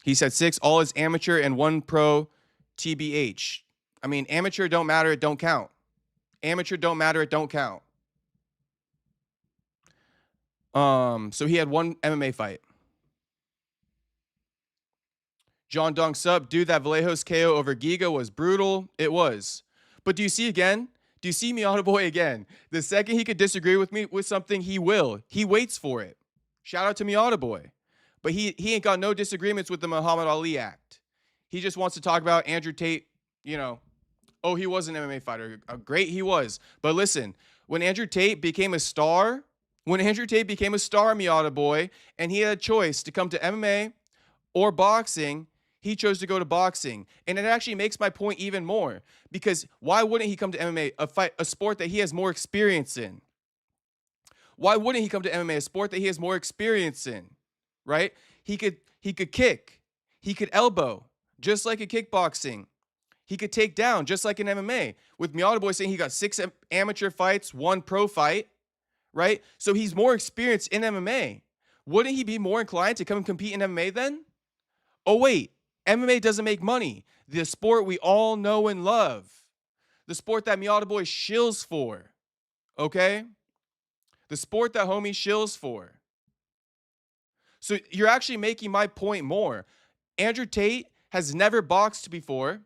He said 6, all is amateur and 1 pro TBH. I mean, amateur don't matter, it don't count. Amateur don't matter, it don't count. So he had 1 MMA fight. John Dong sub, dude, that Vallejos KO over Giga was brutal. It was. But do you see again? Do you see Miata Boy again? The second he could disagree with me with something, he will. He waits for it. Shout out to Miata Boy. But he ain't got no disagreements with the Muhammad Ali act. He just wants to talk about Andrew Tate, you know. Oh, he was an MMA fighter. Great, he was. But listen, when Andrew Tate became a star, Miata Boy, and he had a choice to come to MMA or boxing, he chose to go to boxing. And it actually makes my point even more. Because why wouldn't he come to MMA, a sport that he has more experience in? Why wouldn't he come to MMA, a sport that he has more experience in? Right? He could kick. He could elbow, just like in kickboxing. He could take down, just like in MMA. With Miata Boy saying he got 6 amateur fights, 1 pro fight, right? So he's more experienced in MMA. Wouldn't he be more inclined to come and compete in MMA then? Oh, wait. MMA doesn't make money. The sport we all know and love. The sport that Miata Boy shills for. Okay? The sport that homie shills for. So you're actually making my point more. Andrew Tate has never boxed before.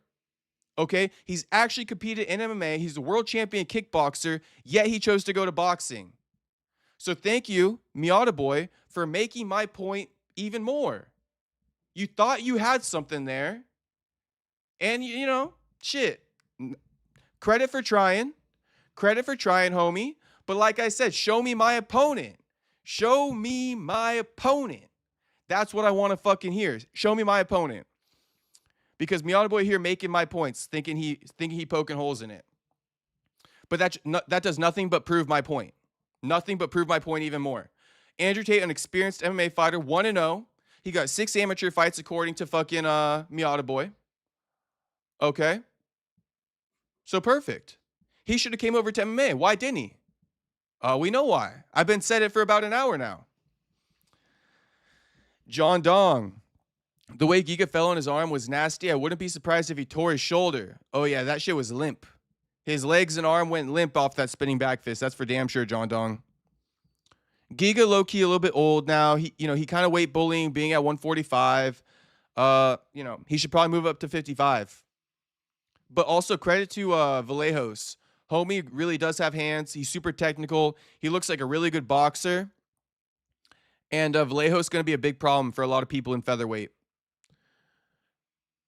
Okay? He's actually competed in MMA. He's a world champion kickboxer, yet he chose to go to boxing. So thank you, Miata Boy, for making my point even more. You thought you had something there. And, you know, shit. Credit for trying. Credit for trying, homie. But like I said, show me my opponent. Show me my opponent. That's what I want to fucking hear. Show me my opponent. Because Miata Boy here making my points, thinking he poking holes in it. But that does nothing but prove my point. Nothing but prove my point even more. Andrew Tate, an experienced MMA fighter, 1-0. He got 6 amateur fights according to fucking Miata Boy. Okay. So perfect. He should have came over to MMA. Why didn't he? We know why. I've been said it for about an hour now. John Dong. The way Giga fell on his arm was nasty. I wouldn't be surprised if he tore his shoulder. Oh, yeah, that shit was limp. His legs and arm went limp off that spinning back fist. That's for damn sure, John Dong. Giga low-key a little bit old now. He kind of weight bullying, being at 145. He should probably move up to 55. But also credit to Vallejos. Homie really does have hands. He's super technical. He looks like a really good boxer. And Vallejos is going to be a big problem for a lot of people in featherweight.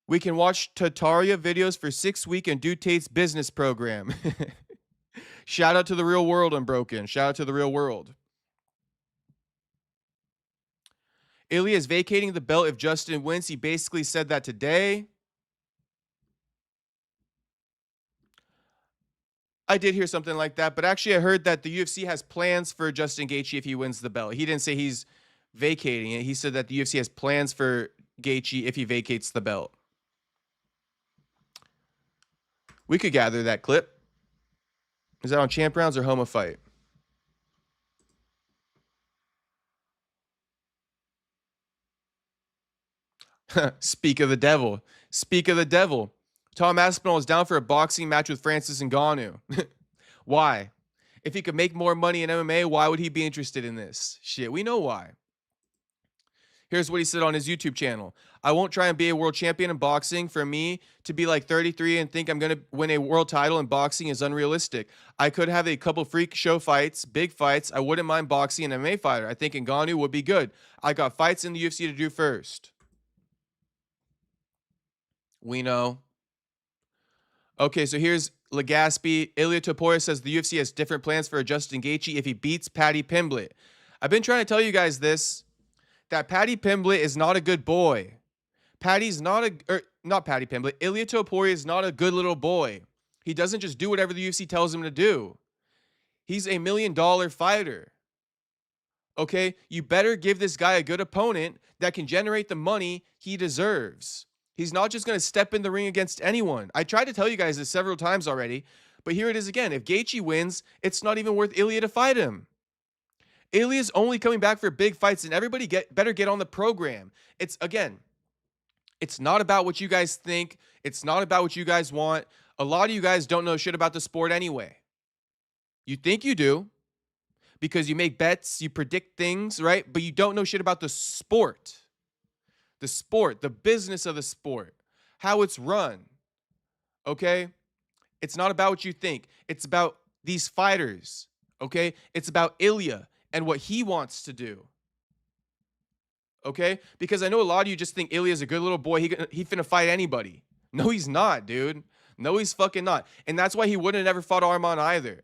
We can watch Topuria videos for 6 weeks and do Tate's business program. Shout out to the real world, Unbroken. Shout out to the real world. Ilia is vacating the belt if Justin wins. He basically said that today. I did hear something like that, but actually I heard that the UFC has plans for Justin Gaethje if he wins the belt. He didn't say he's vacating it. He said that the UFC has plans for Gaethje if he vacates the belt. We could gather that clip. Is that on Champ Rounds or Homa Fight? Speak of the devil. Speak of the devil. Tom Aspinall is down for a boxing match with Francis Ngannou. Why? If he could make more money in MMA, why would he be interested in this? Shit, we know why. Here's what he said on his YouTube channel. I won't try and be a world champion in boxing. For me, to be like 33 and think I'm going to win a world title in boxing is unrealistic. I could have a couple freak show fights, big fights. I wouldn't mind boxing an MMA fighter. I think Ngannou would be good. I got fights in the UFC to do first. We know. Okay, so here's Legaspi. Ilia Topuria says the UFC has different plans for Justin Gaethje if he beats Paddy Pimblett. I've been trying to tell you guys this, that Paddy Pimblett is not a good boy. Not Paddy Pimblett. Ilia Topuria is not a good little boy. He doesn't just do whatever the UFC tells him to do. He's $1 million fighter. Okay, you better give this guy a good opponent that can generate the money he deserves. He's not just going to step in the ring against anyone. I tried to tell you guys this several times already, but here it is again. If Gaethje wins, it's not even worth Ilia to fight him. Ilia's only coming back for big fights, and everybody better get on the program. It's not about what you guys think. It's not about what you guys want. A lot of you guys don't know shit about the sport anyway. You think you do because you make bets, you predict things, right? But you don't know shit about the sport. The sport, the business of the sport, how it's run, okay? It's not about what you think. It's about these fighters, okay? It's about Ilia and what he wants to do, okay? Because I know a lot of you just think Ilia's a good little boy. He finna fight anybody. No, he's not, dude. No, he's fucking not. And that's why he wouldn't have never fought Arman either.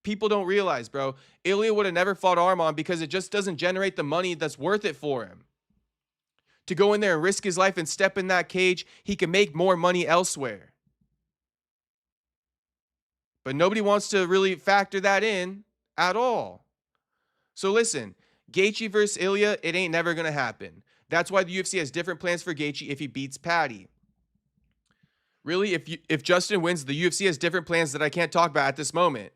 People don't realize, bro. Ilia would have never fought Arman because it just doesn't generate the money that's worth it for him. To go in there and risk his life and step in that cage, he can make more money elsewhere. But nobody wants to really factor that in at all. So listen, Gaethje versus Ilia, it ain't never going to happen. That's why the UFC has different plans for Gaethje if he beats Paddy. Really, if Justin wins, the UFC has different plans that I can't talk about at this moment.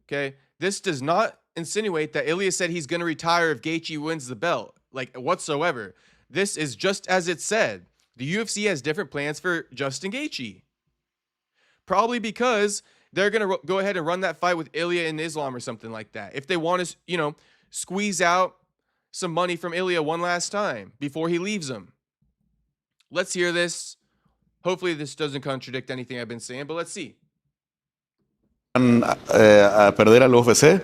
Okay? This does not insinuate that Ilia said he's going to retire if Gaethje wins the belt, like whatsoever. This is just as it said. The UFC has different plans for Justin Gaethje. Probably because they're going to go ahead and run that fight with Ilia in Islam or something like that. If they want to, squeeze out some money from Ilia one last time before he leaves them. Let's hear this. Hopefully this doesn't contradict anything I've been saying, but let's see. A perder al UFC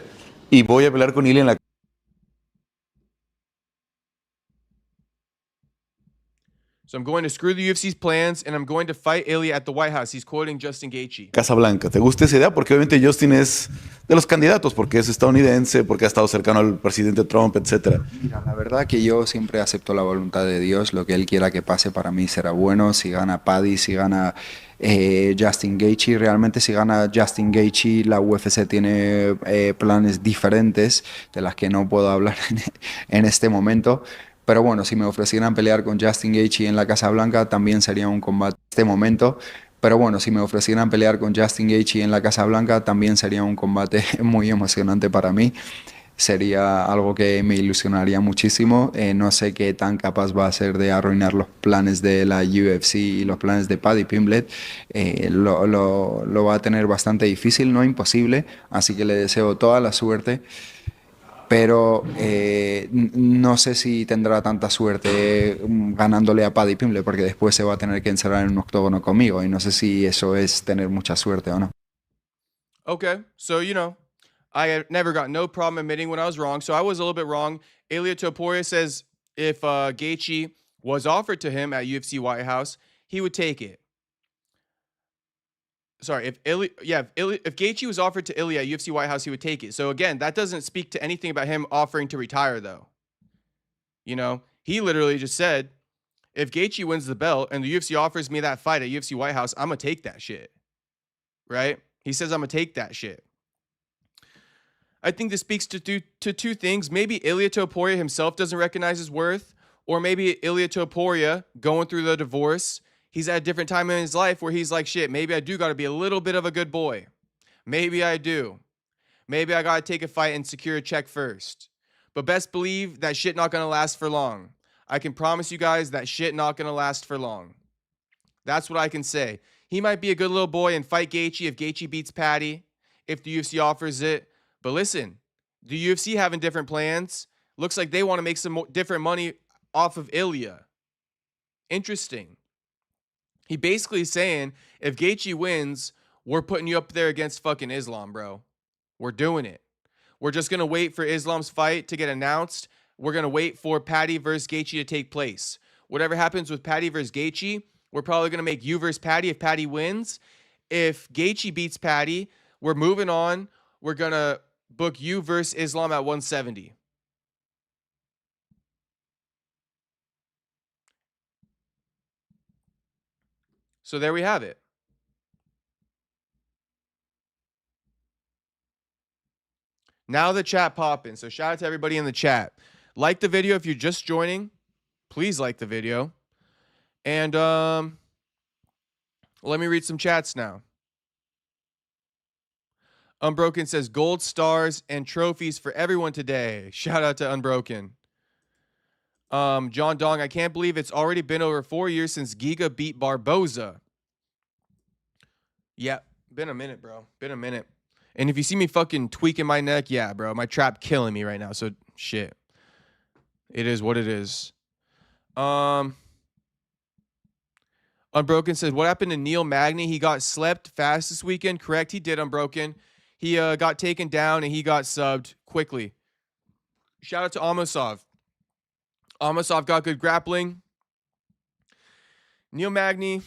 y voy a pelear con Ilia en la. So I'm going to screw the UFC's plans and I'm going to fight Ilia at the White House. He's quoting Justin Gaethje. Casa Blanca. ¿Te gusta esa idea? Porque obviamente Justin es de los candidatos, porque es estadounidense, porque ha estado cercano al presidente Trump, etcétera. Mira, la verdad que yo siempre acepto la voluntad de Dios. Lo que Él quiera que pase para mí será bueno. Si gana Paddy, si gana Justin Gaethje. Realmente si gana Justin Gaethje, la UFC tiene planes diferentes de las que no puedo hablar en este momento. Pero bueno, si me ofrecieran pelear con Justin Gaethje en la Casa Blanca, también sería un combate en este momento. Pero bueno, si me ofrecieran pelear con Justin Gaethje en la Casa Blanca, también sería un combate muy emocionante para mí. Sería algo que me ilusionaría muchísimo. No sé qué tan capaz va a ser de arruinar los planes de la UFC y los planes de Paddy Pimblett. Lo va a tener bastante difícil, no imposible. Así que le deseo toda la suerte. Pero no sé si tendrá tanta suerte ganándole a Paddy Pimblett, porque después se va a tener que encerrar en un octógono conmigo y no sé si eso es tener mucha suerte o no. Okay, so I have never got no problem admitting when I was wrong. So I was a little bit wrong. Ilia Topuria says if Gaethje was offered to him at UFC White House, he would take it. Sorry, if Gaethje was offered to Ilia at UFC White House, he would take it. So again, that doesn't speak to anything about him offering to retire, though. He literally just said, if Gaethje wins the belt and the UFC offers me that fight at UFC White House, I'm going to take that shit. Right? He says, I'm going to take that shit. I think this speaks to two things. Maybe Ilia Topuria himself doesn't recognize his worth, or maybe Ilia Topuria going through the divorce, he's at a different time in his life where he's like, shit, maybe I do got to be a little bit of a good boy. Maybe I do. Maybe I got to take a fight and secure a check first. But best believe that shit not going to last for long. I can promise you guys that shit not going to last for long. That's what I can say. He might be a good little boy and fight Gaethje if Gaethje beats Patty, if the UFC offers it. But listen, the UFC having different plans. Looks like they want to make some different money off of Ilia. Interesting. He basically is saying, if Gaethje wins, we're putting you up there against fucking Islam, bro. We're doing it. We're just going to wait for Islam's fight to get announced. We're going to wait for Patty versus Gaethje to take place. Whatever happens with Patty versus Gaethje, we're probably going to make you versus Patty if Patty wins. If Gaethje beats Patty, we're moving on. We're going to book you versus Islam at 170. So there we have it. Now the chat popping. So shout out to everybody in the chat. Like the video if you're just joining. Please like the video. And let me read some chats now. Unbroken says gold stars and trophies for everyone today. Shout out to Unbroken. John Dong, I can't believe it's already been over 4 years since Giga beat Barboza. Yeah, been a minute, bro. Been a minute. And if you see me fucking tweaking my neck, yeah, bro, my trap killing me right now. So shit. It is what it is. Unbroken says, what happened to Neil Magny? He got slept fast this weekend. Correct, he did, Unbroken. He got taken down and he got subbed quickly. Shout out to Amosov. Amosov got good grappling. Neil Magny,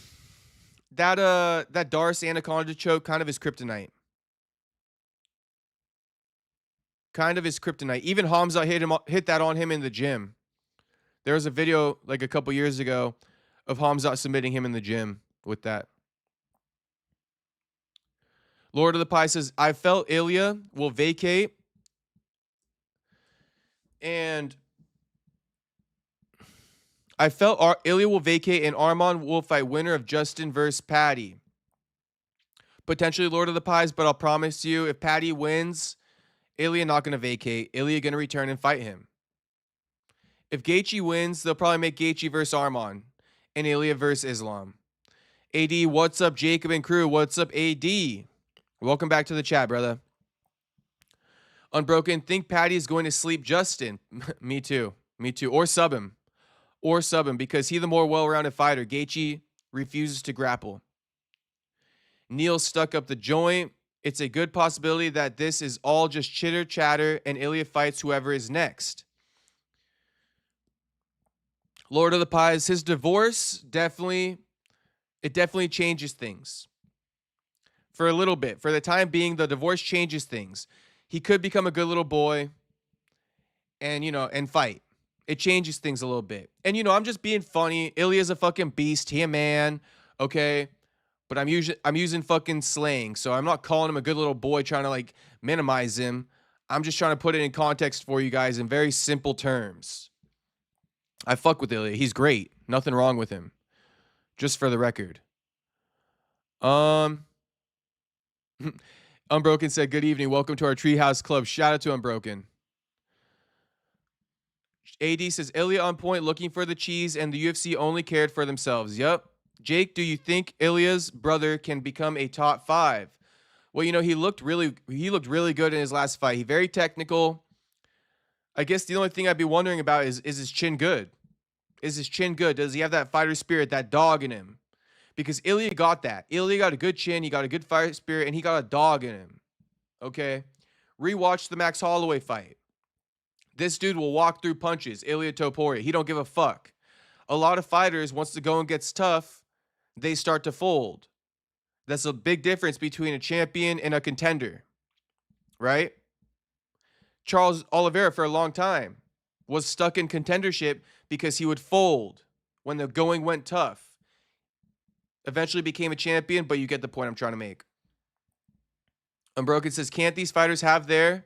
that Doris Anaconda choke, kind of his kryptonite. Kind of his kryptonite. Even Hamza hit that on him in the gym. There was a video like a couple years ago of Hamza submitting him in the gym with that. Lord of the Pie says, I felt Ilia will vacate. And I felt Ilia will vacate and Arman will fight winner of Justin versus Patty. Potentially Lord of the Pies, but I'll promise you, if Patty wins, Ilia not going to vacate. Ilia going to return and fight him. If Gaethje wins, they'll probably make Gaethje versus Arman and Ilia versus Islam. AD, what's up, Jacob and crew? What's up, AD? Welcome back to the chat, brother. Unbroken, think Patty is going to sleep Justin. Me too. Me too. Or sub him. Or sub him because he's the more well-rounded fighter. Gaethje refuses to grapple. Neil stuck up the joint. It's a good possibility that this is all just chitter-chatter and Ilia fights whoever is next. Lord of the Pies, his divorce definitely changes things. For a little bit. For the time being, the divorce changes things. He could become a good little boy and, and fight. It changes things a little bit. And, I'm just being funny. Ilia's a fucking beast. He a man. Okay. But I'm using fucking slang. So I'm not calling him a good little boy trying to minimize him. I'm just trying to put it in context for you guys in very simple terms. I fuck with Ilia. He's great. Nothing wrong with him. Just for the record. Unbroken said, good evening. Welcome to our Treehouse Club. Shout out to Unbroken. AD says, Ilia on point looking for the cheese and the UFC only cared for themselves. Yep. Jake, do you think Ilia's brother can become a top 5? Well, he looked really good in his last fight. He's very technical. I guess the only thing I'd be wondering about is his chin good? Is his chin good? Does he have that fighter spirit, that dog in him? Because Ilia got that. Ilia got a good chin, he got a good fighter spirit, and he got a dog in him. Okay? Rewatch the Max Holloway fight. This dude will walk through punches. Ilia Topuria. He don't give a fuck. A lot of fighters, once the going gets tough, they start to fold. That's a big difference between a champion and a contender. Right? Charles Oliveira for a long time. was stuck in contendership because he would fold when the going went tough. Eventually became a champion, but you get the point I'm trying to make. Unbroken says, can't these fighters have their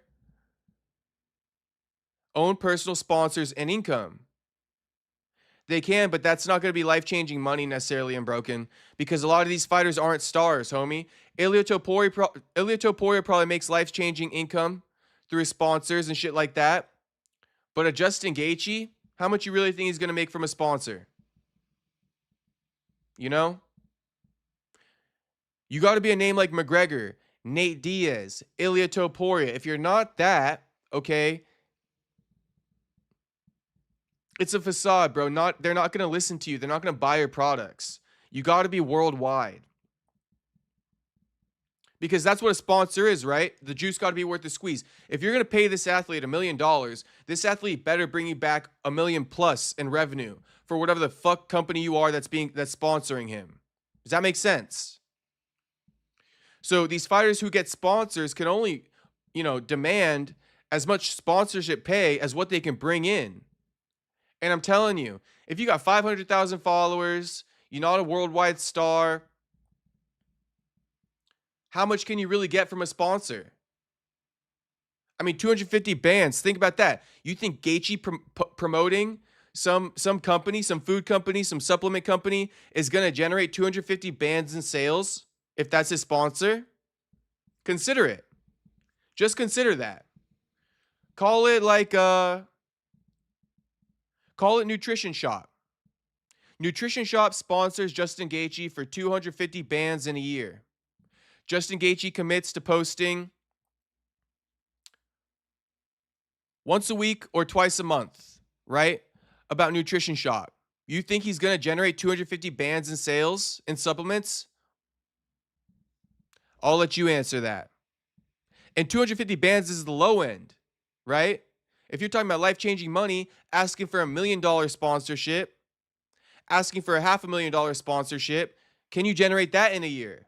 own personal sponsors and income? They can, but that's not going to be life-changing money necessarily, Unbroken, because a lot of these fighters aren't stars, homie. Ilia Topuria probably makes life-changing income through his sponsors and shit like that. But a Justin Gaethje, how much you really think he's going to make from a sponsor? You know? You got to be a name like McGregor, Nate Diaz, Ilia Topuria. If you're not that, okay, it's a facade, bro. They're not going to listen to you. They're not going to buy your products. You got to be worldwide. Because that's what a sponsor is, right? The juice got to be worth the squeeze. If you're going to pay this athlete $1 million, this athlete better bring you back $1 million plus in revenue for whatever the fuck company you are that's sponsoring him. Does that make sense? So these fighters who get sponsors can only, demand as much sponsorship pay as what they can bring in. And I'm telling you, if you got 500,000 followers, you're not a worldwide star, how much can you really get from a sponsor? I mean, 250 bands. Think about that. You think Gaethje promoting some company, some food company, some supplement company is going to generate 250 bands in sales if that's his sponsor? Consider it. Just consider that. Call it Nutrition Shop. Nutrition Shop sponsors Justin Gaethje for 250 bands in a year. Justin Gaethje commits to posting once a week or twice a month, right? About Nutrition Shop. You think he's going to generate 250 bands in sales in supplements? I'll let you answer that. And 250 bands is the low end, right? If you're talking about life-changing money, asking for $1 million sponsorship, asking for a $500,000 sponsorship, can you generate that in a year?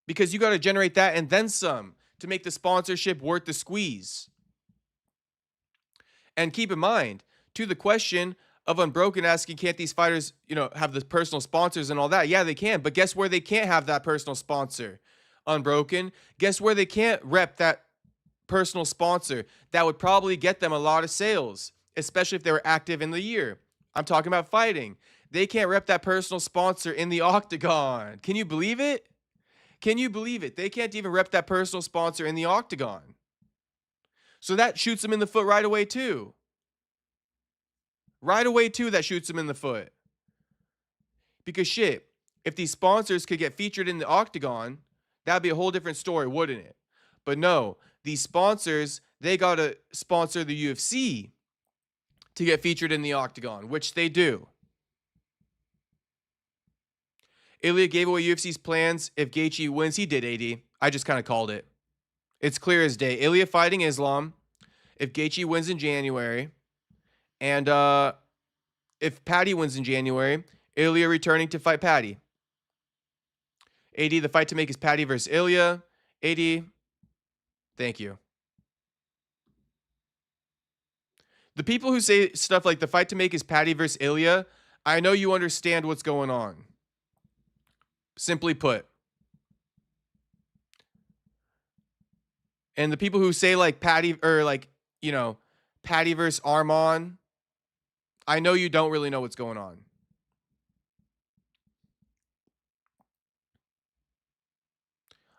Because you got to generate that and then some to make the sponsorship worth the squeeze. And keep in mind, to the question of Unbroken asking, can't these fighters, have the personal sponsors and all that? Yeah, they can. But guess where they can't have that personal sponsor? Unbroken. Guess where they can't rep that personal sponsor that would probably get them a lot of sales, especially if they were active in the year? I'm talking about fighting. They can't rep that personal sponsor in the octagon. Can you believe it? Can you believe it? They can't even rep that personal sponsor in the octagon. So that shoots them in the foot right away too. Right away too, that shoots them in the foot. Because shit, if these sponsors could get featured in the octagon, that'd be a whole different story, wouldn't it? But no, these sponsors, they gotta sponsor the UFC to get featured in the octagon, which they do. Ilia gave away UFC's plans if Gaethje wins. He did, AD. I just kind of called it. It's clear as day. Ilia fighting Islam if Gaethje wins in January. And if Patty wins in January, Ilia returning to fight Patty. AD, the fight to make is Patty versus Ilia. AD, thank you. The people who say stuff like the fight to make is Patty versus Ilia, I know you understand what's going on. Simply put. And the people who say Patty or Patty versus Arman, I know you don't really know what's going on.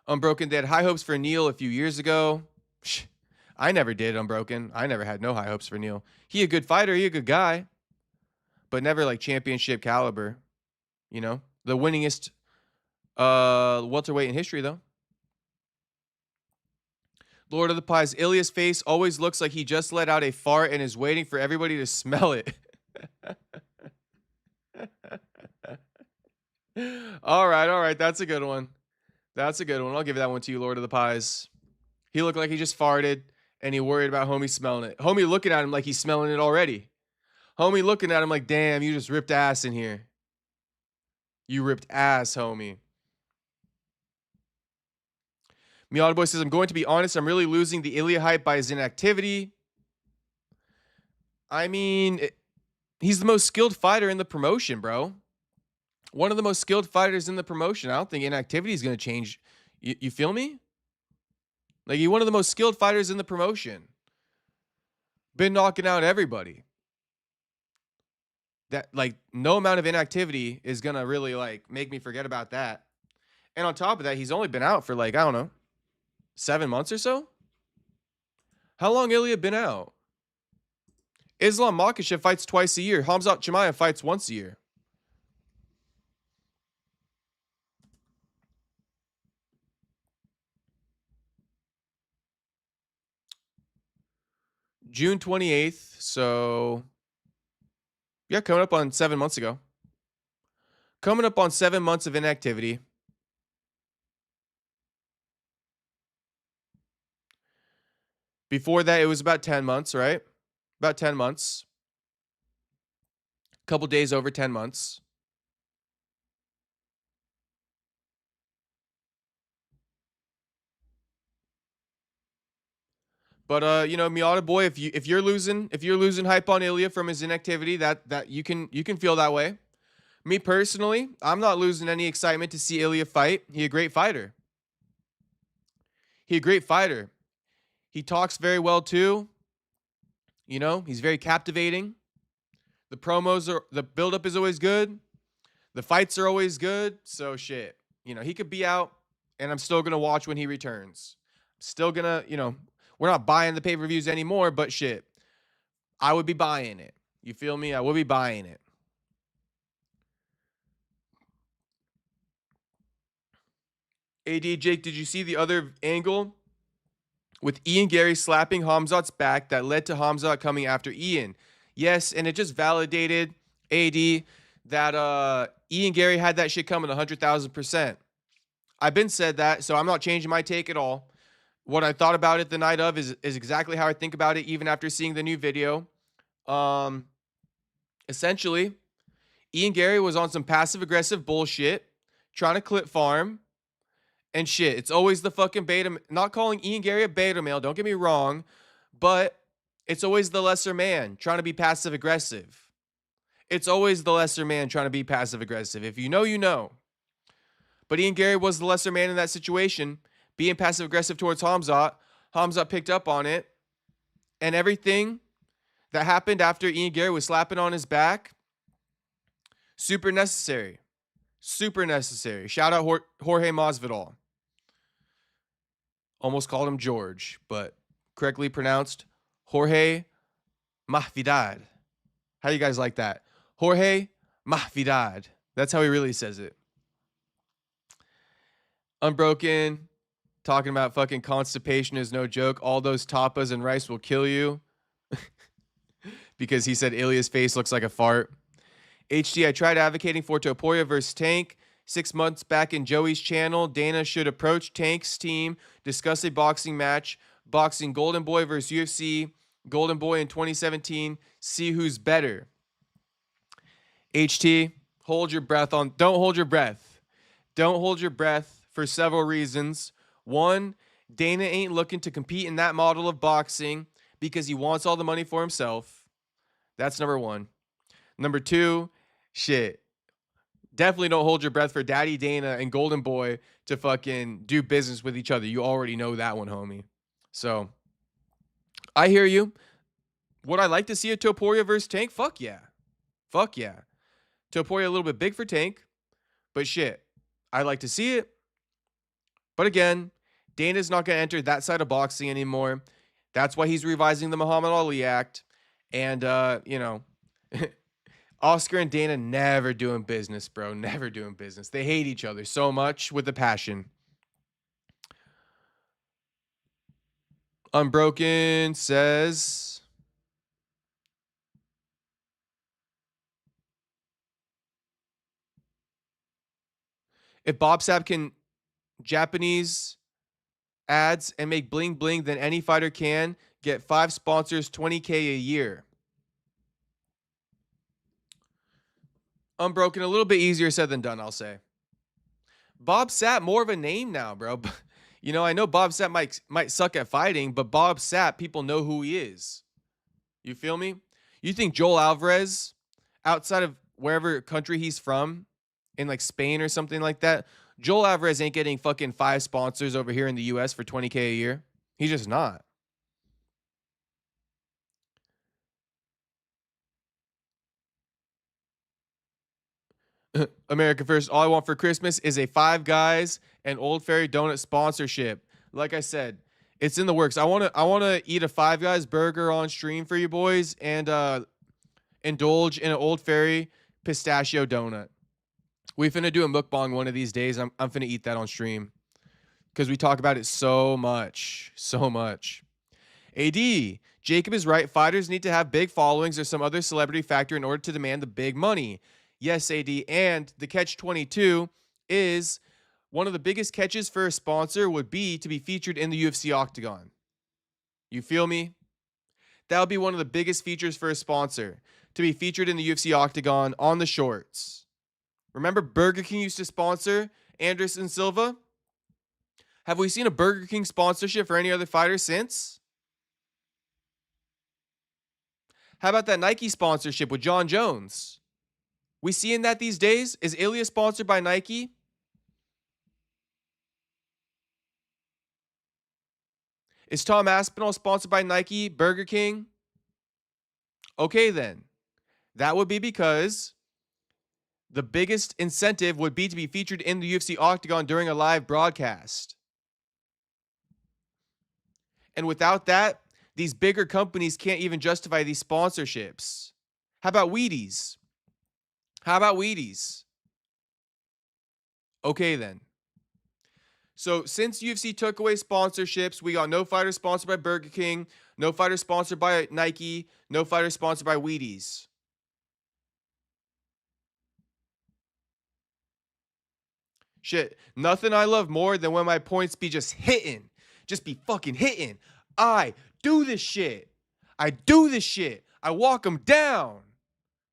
Unbroken, they had high hopes for Neil a few years ago. I never did, Unbroken. I never had no high hopes for Neil. He a good fighter, he a good guy, but never championship caliber. The winningest welterweight in history, though. Lord of the Pies, Ilia's face always looks like he just let out a fart and is waiting for everybody to smell it. All right. That's a good one. That's a good one. I'll give that one to you, Lord of the Pies. He looked like he just farted and he worried about homie smelling it. Homie looking at him like he's smelling it already. Homie looking at him like, damn, you just ripped ass in here. You ripped ass, homie. Miata Boy says, I'm going to be honest, I'm really losing the Ilia hype by his inactivity. I mean, he's the most skilled fighter in the promotion, bro. One of the most skilled fighters in the promotion. I don't think inactivity is going to change. You feel me? Like, he's one of the most skilled fighters in the promotion. Been knocking out everybody. That, like, no amount of inactivity is going to really, like, make me forget about that. And on top of that, he's only been out for, like, I don't know, 7 months or so? How long Ilia been out? Islam Makhachev fights twice a year. Khamzat Chimaev fights once a year. June 28th. So, yeah, coming up on 7 months ago. Coming up on 7 months of inactivity. Before that, it was about 10 months, right? About 10 months. A couple days over 10 months. But you know, Miata Boy, if you're losing hype on Ilia from his inactivity, that you can feel that way. Me personally, I'm not losing any excitement to see Ilia fight. He a great fighter. He a great fighter. He talks very well too. You know, he's very captivating. The buildup is always good. The fights are always good. So shit. You know, he could be out and I'm still gonna watch when he returns. Still gonna, you know, we're not buying the pay-per-views anymore, but shit. I would be buying it. You feel me? I would be buying it. AD Jake, did you see the other angle with Ian Gary slapping Khamzat's back that led to Khamzat coming after Ian? Yes, and it just validated AD that Ian Gary had that shit coming 100,000%. I've been said that, so I'm not changing my take at all. What I thought about it the night of is exactly how I think about it, even after seeing the new video. Essentially, Ian Gary was on some passive-aggressive bullshit, trying to clip farm, and shit. It's always the fucking beta. Not calling Ian Gary a beta male, don't get me wrong, but it's always the lesser man trying to be passive-aggressive. It's always the lesser man trying to be passive-aggressive. If you know, you know. But Ian Gary was the lesser man in that situation, being passive-aggressive towards Khamzat. Khamzat picked up on it. And everything that happened after Ian Gary was slapping on his back, super necessary. Super necessary. Shout out Jorge Masvidal. Almost called him George, but correctly pronounced Jorge Masvidal. How you guys like that? Jorge Masvidal. That's how he really says it. Unbroken, talking about fucking constipation is no joke. All those tapas and rice will kill you. Because he said Ilia's face looks like a fart. HT, I tried advocating for Topuria versus Tank 6 months back in Joey's channel. Dana should approach Tank's team, discuss a boxing match, boxing Golden Boy versus UFC, Golden Boy in 2017, see who's better. HT, hold your breath on. Don't hold your breath. Don't hold your breath for several reasons. One, Dana ain't looking to compete in that model of boxing because he wants all the money for himself. That's number one. Number two, shit. Definitely don't hold your breath for Daddy Dana and Golden Boy to fucking do business with each other. You already know that one, homie. So, I hear you. Would I like to see a Topuria versus Tank? Fuck yeah. Fuck yeah. Topuria a little bit big for Tank, but shit. I'd like to see it. But again, Dana's not going to enter that side of boxing anymore. That's why he's revising the Muhammad Ali Act. And, you know, Oscar and Dana never doing business, bro. Never doing business. They hate each other so much with a passion. Unbroken says, if Bob Sapp can Japanese ads and make bling bling, then any fighter can get 5 sponsors, $20K a year. Unbroken, a little bit easier said than done, I'll say. Bob Sapp, more of a name now, bro. You know, I know Bob Sapp might suck at fighting, but Bob Sapp, people know who he is. You feel me? You think Joel Alvarez, outside of wherever country he's from, in like Spain or something like that, Joel Alvarez ain't getting fucking 5 sponsors over here in the US for $20K a year. He's just not. America First, all I want for Christmas is a Five Guys and Old Fairy Donut sponsorship. Like I said, it's in the works. I want to eat a Five Guys burger on stream for you boys and indulge in an Old Fairy pistachio donut. We finna do a mukbang one of these days. I'm finna eat that on stream because we talk about it so much, so much. AD, Jacob is right. Fighters need to have big followings or some other celebrity factor in order to demand the big money. Yes, AD. And the catch 22 is one of the biggest catches for a sponsor would be to be featured in the UFC octagon. You feel me? That would be one of the biggest features for a sponsor, to be featured in the UFC octagon on the shorts. Remember Burger King used to sponsor Anderson Silva? Have we seen a Burger King sponsorship for any other fighter since? How about that Nike sponsorship with John Jones? We seeing that these days? Is Ilia sponsored by Nike? Is Tom Aspinall sponsored by Nike, Burger King? Okay, then. That would be because the biggest incentive would be to be featured in the UFC octagon during a live broadcast. And without that, these bigger companies can't even justify these sponsorships. How about Wheaties? How about Wheaties? Okay, then. So since UFC took away sponsorships, we got no fighter sponsored by Burger King, no fighter sponsored by Nike, no fighter sponsored by Wheaties. Shit, nothing I love more than when my points be just hitting. Just be fucking hitting. I do this shit. I do this shit. I walk them down.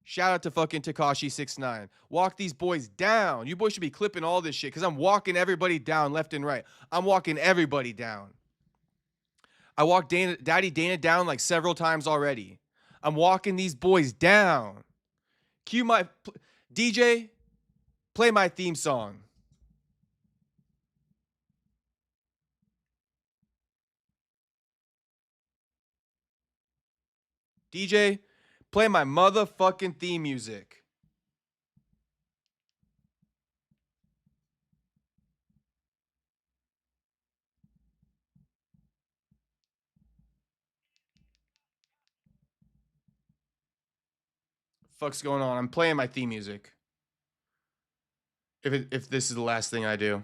Shout out to fucking Tekashi 69. Walk these boys down. You boys should be clipping all this shit because I'm walking everybody down left and right. I'm walking everybody down. I walked Daddy Dana down like several times already. I'm walking these boys down. Cue my DJ, play my theme song. DJ, play my motherfucking theme music. Fuck's going on? I'm playing my theme music. If this is the last thing I do.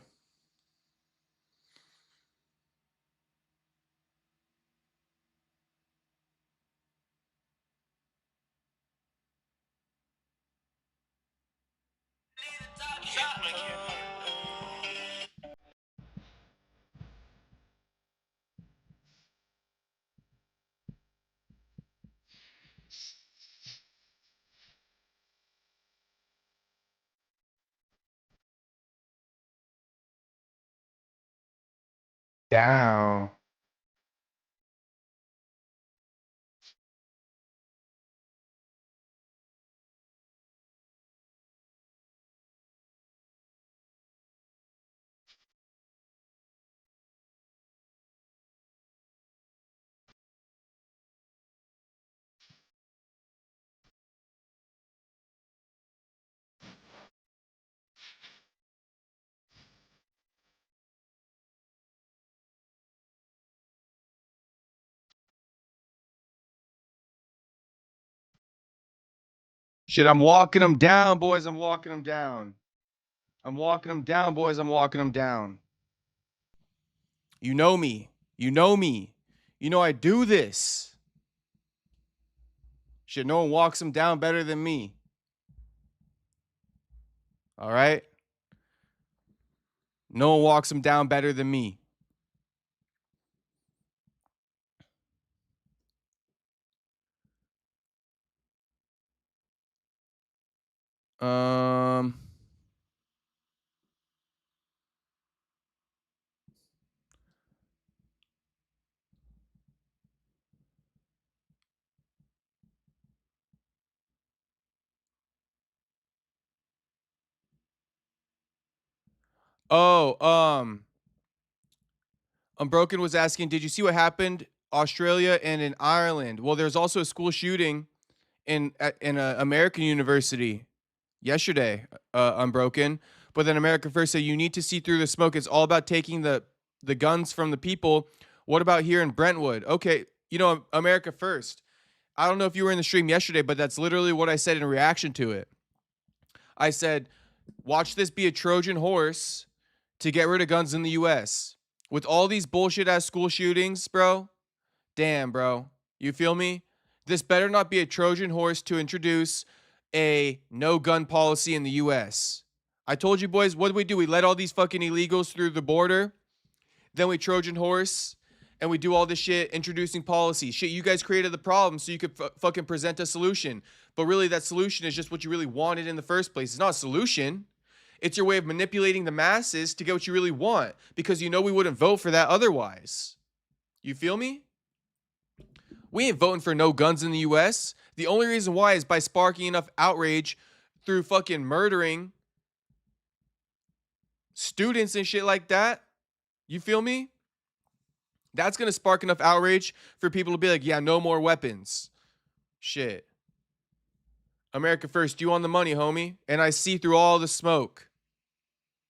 Down. Shit, I'm walking them down, boys. I'm walking them down. I'm walking them down, boys. I'm walking them down. You know me. You know me. You know I do this. Shit, no one walks them down better than me. All right? No one walks them down better than me. Um Oh, Unbroken was asking, did you see what happened Australia and in Ireland? Well, there's also a school shooting in a American university yesterday, Unbroken. But then America First said you need to see through the smoke. It's all about taking the guns from the people. What about here in Brentwood? Okay, you know, America First. I don't know if you were in the stream yesterday, but that's literally what I said in reaction to it. I said, watch this be a Trojan horse to get rid of guns in the US. With all these bullshit ass school shootings, bro. Damn, bro. You feel me? This better not be a Trojan horse to introduce a no gun policy in the US. I told you boys, what do? We let all these fucking illegals through the border. Then we Trojan horse and we do all this shit introducing policy. Shit, you guys created the problem so you could fucking present a solution. But really that solution is just what you really wanted in the first place. It's not a solution. It's your way of manipulating the masses to get what you really want because you know we wouldn't vote for that otherwise. You feel me? We ain't voting for no guns in the US. The only reason why is by sparking enough outrage through fucking murdering students and shit like that. You feel me? That's going to spark enough outrage for people to be like, yeah, no more weapons. Shit. America First, you on the money, homie. And I see through all the smoke.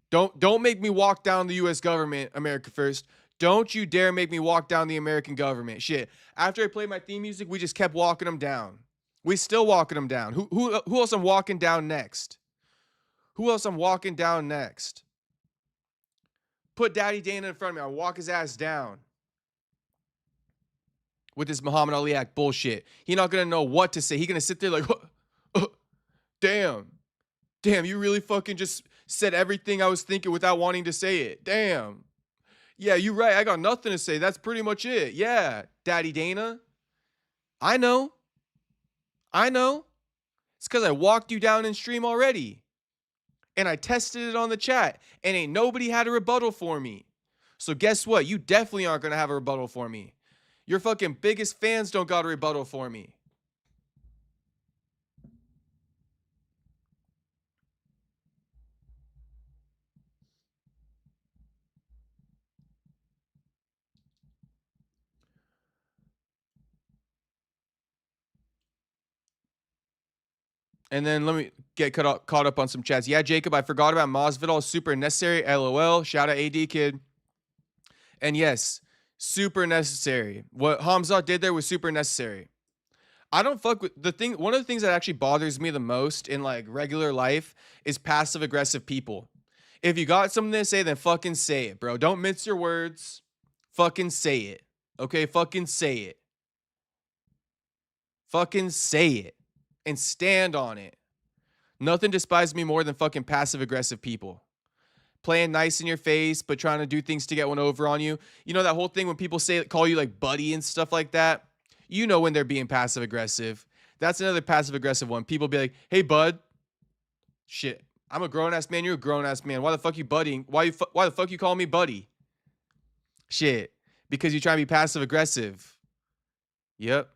Don't make me walk down the US government, America First. Don't you dare make me walk down the American government. Shit. After I played my theme music, we just kept walking them down. We still walking them down. Who else I'm walking down next? Who else I'm walking down next? Put Daddy Dana in front of me. I'll walk his ass down. With this Muhammad Ali act bullshit. He not going to know what to say. He going to sit there like, damn. Damn, you really fucking just said everything I was thinking without wanting to say it. Damn. Yeah, you're right. I got nothing to say. That's pretty much it. Yeah, Daddy Dana. I know. It's because I walked you down in stream already. And I tested it on the chat. And ain't nobody had a rebuttal for me. So guess what? You definitely aren't going to have a rebuttal for me. Your fucking biggest fans don't got a rebuttal for me. And then let me get caught up on some chats. Yeah, Jacob, I forgot about Masvidal. Super necessary. LOL. Shout out AD kid. And yes, super necessary. What Hamzat did there was super necessary. I don't fuck with the thing. One of the things that actually bothers me the most in like regular life is passive aggressive people. If you got something to say, then fucking say it, bro. Don't mince your words. Fucking say it. Okay, fucking say it. Fucking say it. And stand on it. Nothing despises me more than fucking passive aggressive people. Playing nice in your face, but trying to do things to get one over on you. You know that whole thing when people call you like buddy and stuff like that? You know when they're being passive aggressive. That's another passive aggressive one. People be like, hey, bud. Shit. I'm a grown-ass man. You're a grown-ass man. Why the fuck you buddying? Why the fuck you call me buddy? Shit. Because you try to be passive aggressive. Yep.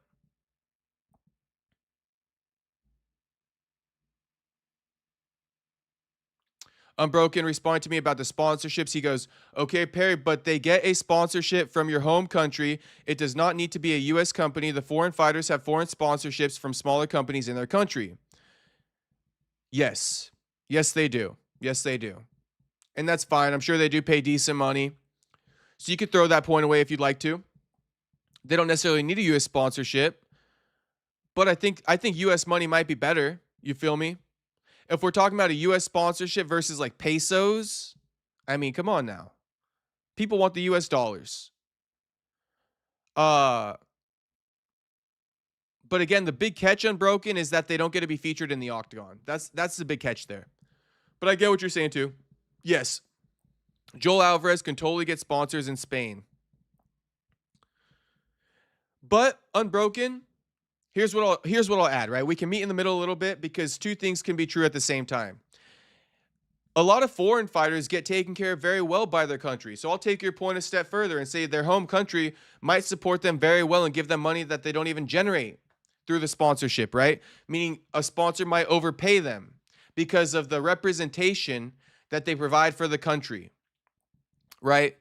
Unbroken responding to me about the sponsorships. He goes, okay, Perry, but they get a sponsorship from your home country. It does not need to be a U.S. company. The foreign fighters have foreign sponsorships from smaller companies in their country. Yes. Yes, they do. Yes, they do. And that's fine. I'm sure they do pay decent money. So you could throw that point away if you'd like to. They don't necessarily need a U.S. sponsorship. But I think U.S. money might be better. You feel me? If we're talking about a U.S. sponsorship versus like pesos, I mean, come on now. People want the U.S. dollars. But again, the big catch Unbroken is that they don't get to be featured in the octagon. That's the big catch there. But I get what you're saying too. Yes, Joel Alvarez can totally get sponsors in Spain. But Unbroken, here's what I'll add, right? We can meet in the middle a little bit because two things can be true at the same time. A lot of foreign fighters get taken care of very well by their country. So I'll take your point a step further and say their home country might support them very well and give them money that they don't even generate through the sponsorship, right? Meaning a sponsor might overpay them because of the representation that they provide for the country. right?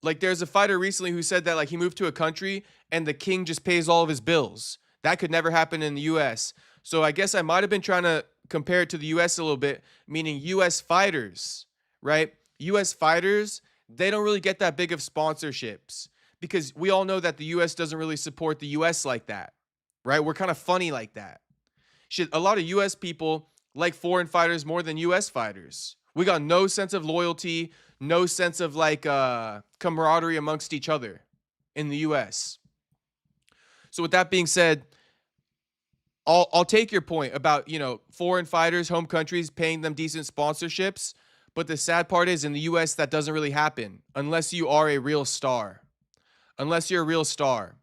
Like there's a fighter recently who said that like he moved to a country and the king just pays all of his bills. That could never happen in the US. So I guess I might have been trying to compare it to the US a little bit, meaning US fighters, right? US fighters, they don't really get that big of sponsorships because we all know that the US doesn't really support the US like that, right? We're kind of funny like that. Shit, a lot of US people like foreign fighters more than US fighters. We got no sense of loyalty, no sense of like camaraderie amongst each other in the US. So with that being said, I'll take your point about, you know, foreign fighters, home countries paying them decent sponsorships, but the sad part is in the US that doesn't really happen unless you are a real star. Unless you're a real star.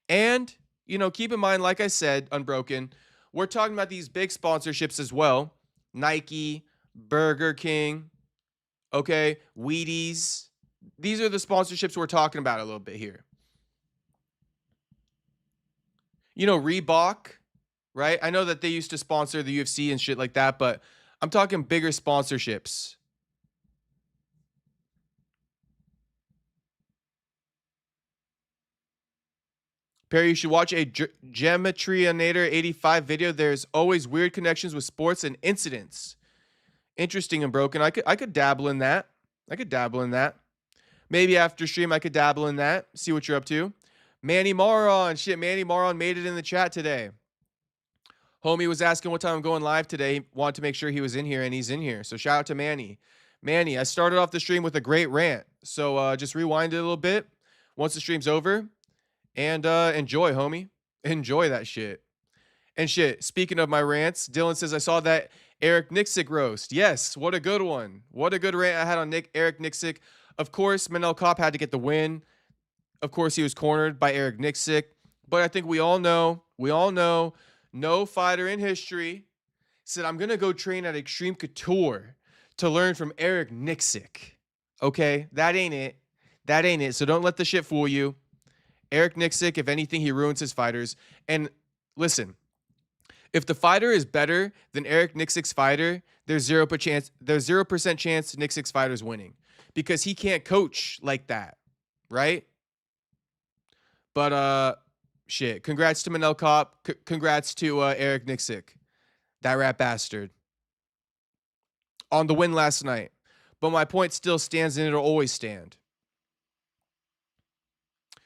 And, you know, keep in mind, like I said, Unbroken, we're talking about these big sponsorships as well. Nike, Burger King, okay, Wheaties. These are the sponsorships we're talking about a little bit here. You know, Reebok, right? I know that they used to sponsor the UFC and shit like that, but I'm talking bigger sponsorships. Perry, you should watch a Geometrionator 85 video. There's always weird connections with sports and incidents. Interesting and broken. I could dabble in that. I could dabble in that. Maybe after stream I could dabble in that. See what you're up to. Manny Moron. Shit, Manny Moron made it in the chat today. Homie was asking what time I'm going live today. He wanted to make sure he was in here, and he's in here. So shout out to Manny. Manny, I started off the stream with a great rant. So just rewind it a little bit once the stream's over. And enjoy, homie. Enjoy that shit. And shit, speaking of my rants, Dylan says, I saw that Eric Nixick roast. Yes, what a good one. What a good rant I had on Eric Nixick. Of course, Manel Kopp had to get the win. Of course, he was cornered by Eric Nixick. But I think we all know, no fighter in history said, I'm going to go train at Extreme Couture to learn from Eric Nixick. Okay, that ain't it. That ain't it. So don't let the shit fool you. Eric Nixick, if anything, he ruins his fighters. And listen, if the fighter is better than Eric Nixick's fighter, there's 0% chance Nixick's fighter's winning because he can't coach like that, right? But shit, congrats to Manel Kopp. Congrats to Eric Nixick, that rat bastard, on the win last night. But my point still stands and it'll always stand.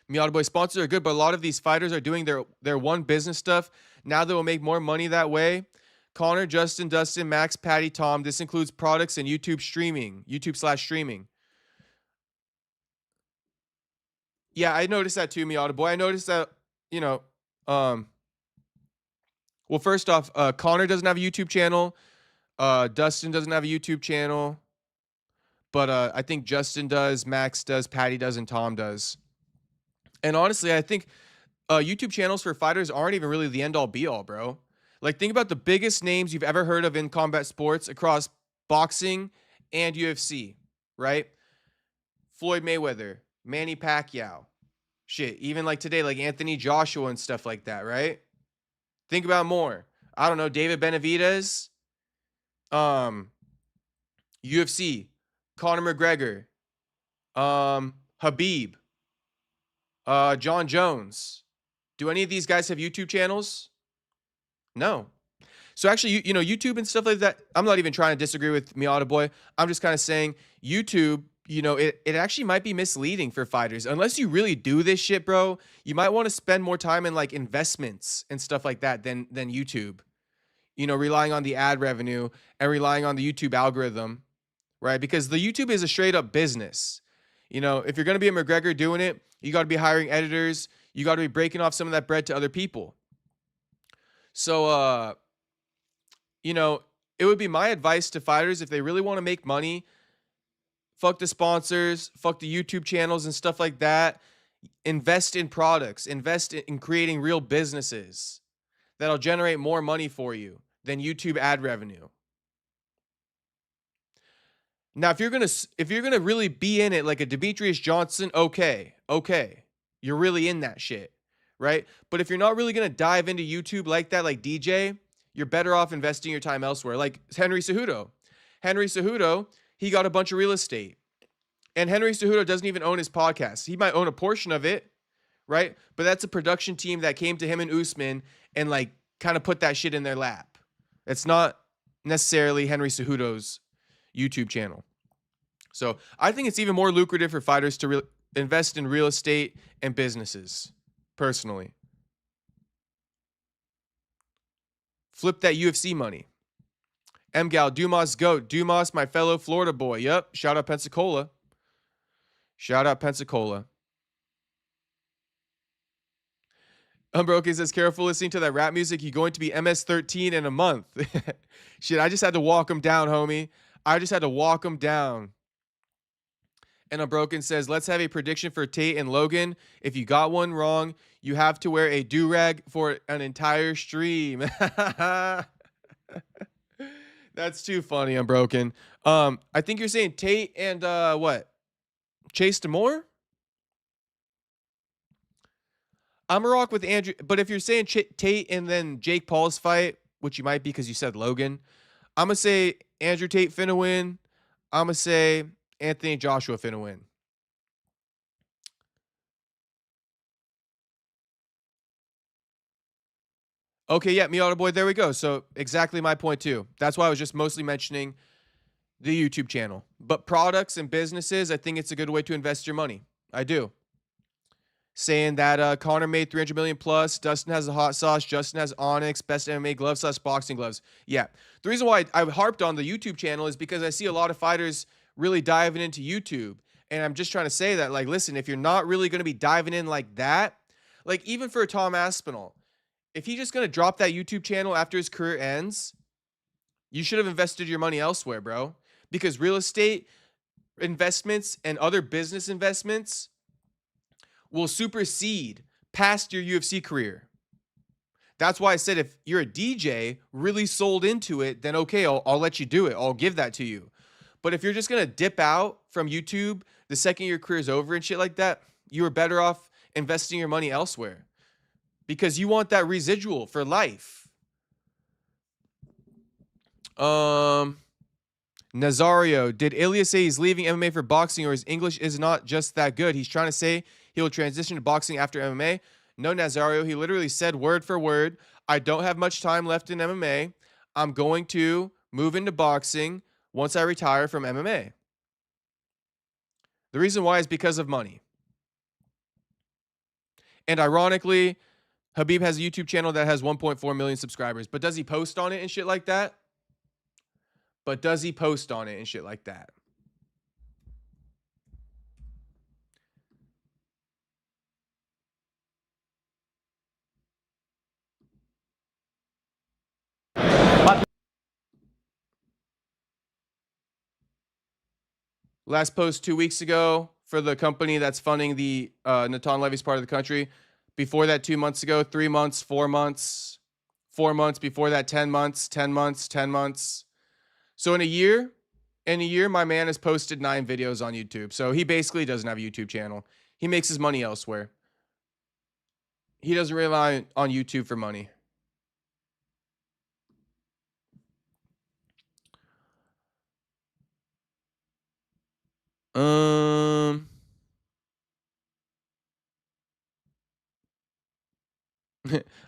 Miata Boy sponsors are good, but a lot of these fighters are doing their one business stuff. Now they will make more money that way. Connor, Justin, Dustin, Max, Patty, Tom. This includes products and YouTube streaming, YouTube/streaming. Yeah, I noticed that too, Miata Boy. I noticed that, you know, well, first off, Connor doesn't have a YouTube channel. Dustin doesn't have a YouTube channel. But I think Justin does, Max does, Patty does, and Tom does. And honestly, I think YouTube channels for fighters aren't even really the end-all be-all, bro. Like, think about the biggest names you've ever heard of in combat sports across boxing and UFC, right? Floyd Mayweather, Manny Pacquiao. Shit, even like today, like Anthony Joshua and stuff like that, right? Think about more. I don't know, David Benavidez, UFC, Conor McGregor, Habib, John Jones. Do any of these guys have YouTube channels? No. So actually, you know, YouTube and stuff like that, I'm not even trying to disagree with Miata Boy. I'm just kind of saying YouTube, you know, it actually might be misleading for fighters. Unless you really do this shit, bro, you might want to spend more time in like investments and stuff like that than YouTube. You know, relying on the ad revenue and relying on the YouTube algorithm, right? Because the YouTube is a straight up business. You know, if you're going to be a McGregor doing it, you got to be hiring editors. You got to be breaking off some of that bread to other people. So, you know, it would be my advice to fighters, if they really want to make money, fuck the sponsors, fuck the YouTube channels and stuff like that. Invest in products. Invest in creating real businesses that'll generate more money for you than YouTube ad revenue. Now, if you're gonna really be in it like a Demetrius Johnson, okay, you're really in that shit, right? But if you're not really gonna dive into YouTube like that, like DJ, you're better off investing your time elsewhere. Like Henry Cejudo, he got a bunch of real estate. And Henry Cejudo doesn't even own his podcast. He might own a portion of it, right? But that's a production team that came to him and Usman and like kind of put that shit in their lap. It's not necessarily Henry Cejudo's YouTube channel. So I think it's even more lucrative for fighters to invest in real estate and businesses, personally. Flip that UFC money. Mgal, Dumas GOAT. Dumas, my fellow Florida boy. Yep. Shout out Pensacola. Shout out Pensacola. Unbroken says, careful listening to that rap music. You're going to be MS-13 in a month. Shit, I just had to walk him down, homie. I just had to walk him down. And Unbroken says, let's have a prediction for Tate and Logan. If you got one wrong, you have to wear a do-rag for an entire stream. That's too funny, Unbroken. I think you're saying Tate and what? Chase Demore? I'm a rock with Andrew, but if you're saying Tate and then Jake Paul's fight, which you might be because you said Logan, I'm going to say Andrew Tate finna win. I'm going to say Anthony Joshua finna win. Okay, yeah, Miata Boy, there we go. So exactly my point too. That's why I was just mostly mentioning the YouTube channel. But products and businesses, I think it's a good way to invest your money. I do. Saying that Connor made 300 million plus, Dustin has the hot sauce, Justin has Onyx, best MMA gloves / boxing gloves. Yeah. The reason why I harped on the YouTube channel is because I see a lot of fighters really diving into YouTube. And I'm just trying to say that, like, listen, if you're not really going to be diving in like that, like even for Tom Aspinall, if he's just going to drop that YouTube channel after his career ends, you should have invested your money elsewhere, bro. Because real estate investments and other business investments will supersede past your UFC career. That's why I said if you're a DJ really sold into it, then okay, I'll let you do it. I'll give that to you. But if you're just going to dip out from YouTube the second your career is over and shit like that, you are better off investing your money elsewhere because you want that residual for life. Nazario, did Ilia say he's leaving MMA for boxing or his English is not just that good? He's trying to say he will transition to boxing after MMA. No, Nazario, he literally said word for word, I don't have much time left in MMA. I'm going to move into boxing once I retire from MMA. The reason why is because of money. And ironically, Khabib has a YouTube channel that has 1.4 million subscribers. But does he post on it and shit like that? Last post 2 weeks ago for the company that's funding the Natan Levy's part of the country. Before that, 2 months ago, 3 months, 4 months, 4 months. Before that, 10 months, 10 months, 10 months. So in a year, my man has posted 9 videos on YouTube. So he basically doesn't have a YouTube channel. He makes his money elsewhere. He doesn't rely on YouTube for money.